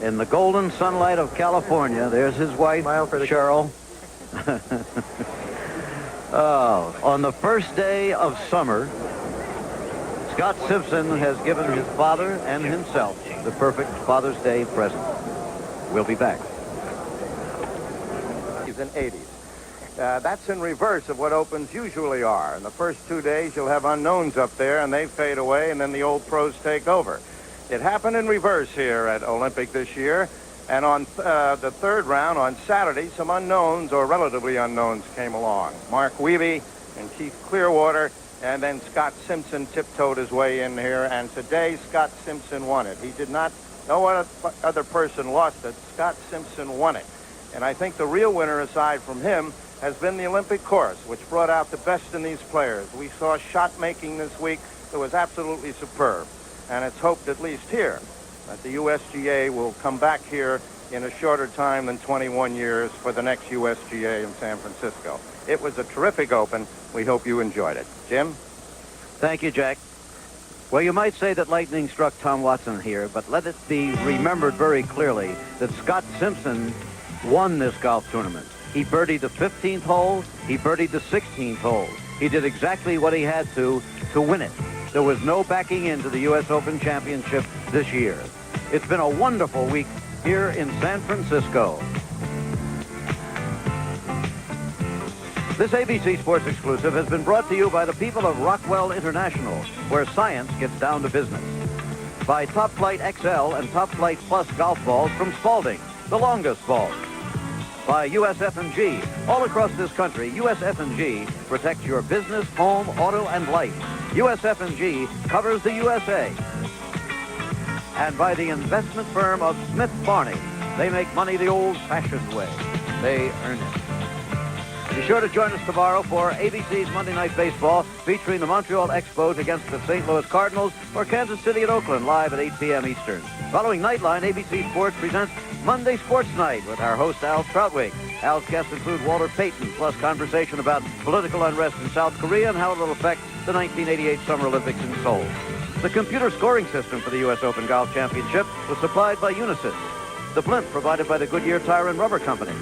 In the golden sunlight of California, there's his wife, Cheryl. On the first day of summer, Scott Simpson has given his father and himself the perfect Father's Day present. We'll be back. And 80s. That's in reverse of what opens usually are. In the first 2 days, you'll have unknowns up there, and they fade away, and then the old pros take over. It happened in reverse here at Olympic this year. And on the third round, on Saturday, some unknowns or relatively unknowns came along. Mark Wiebe and Keith Clearwater, and then Scott Simpson tiptoed his way in here. And today, Scott Simpson won it. He did not, no other person lost it. Scott Simpson won it. And I think the real winner, aside from him, has been the Olympic course, which brought out the best in these players. We saw shot making this week that was absolutely superb. And it's hoped, at least here, that the USGA will come back here in a shorter time than 21 years for the next USGA in San Francisco. It was a terrific Open. We hope you enjoyed it. Jim? Thank you, Jack. Well, you might say that lightning struck Tom Watson here, but let it be remembered very clearly that Scott Simpson won this golf tournament. He birdied the 15th hole. He birdied the 16th hole. He did exactly what he had to win it. There was no backing into the U.S. Open Championship this year. It's been a wonderful week here in San Francisco. This ABC Sports exclusive has been brought to you by the people of Rockwell International, where science gets down to business. By Top Flight XL and Top Flight Plus golf balls from Spalding, the longest balls. By USF&G. All across this country, USF&G protects your business, home, auto, and life. USF&G covers the USA. And by the investment firm of Smith Barney. They make money the old-fashioned way. They earn it. Be sure to join us tomorrow for ABC's Monday Night Baseball, featuring the Montreal Expos against the St. Louis Cardinals, or Kansas City and Oakland, live at 8 p.m. Eastern. Following Nightline, ABC Sports presents Monday Sports Night with our host, Al Troutwig. Al's guests include Walter Payton, plus conversation about political unrest in South Korea and how it will affect the 1988 Summer Olympics in Seoul. The computer scoring system for the U.S. Open Golf Championship was supplied by Unisys. The blimp provided by the Goodyear Tire and Rubber Company.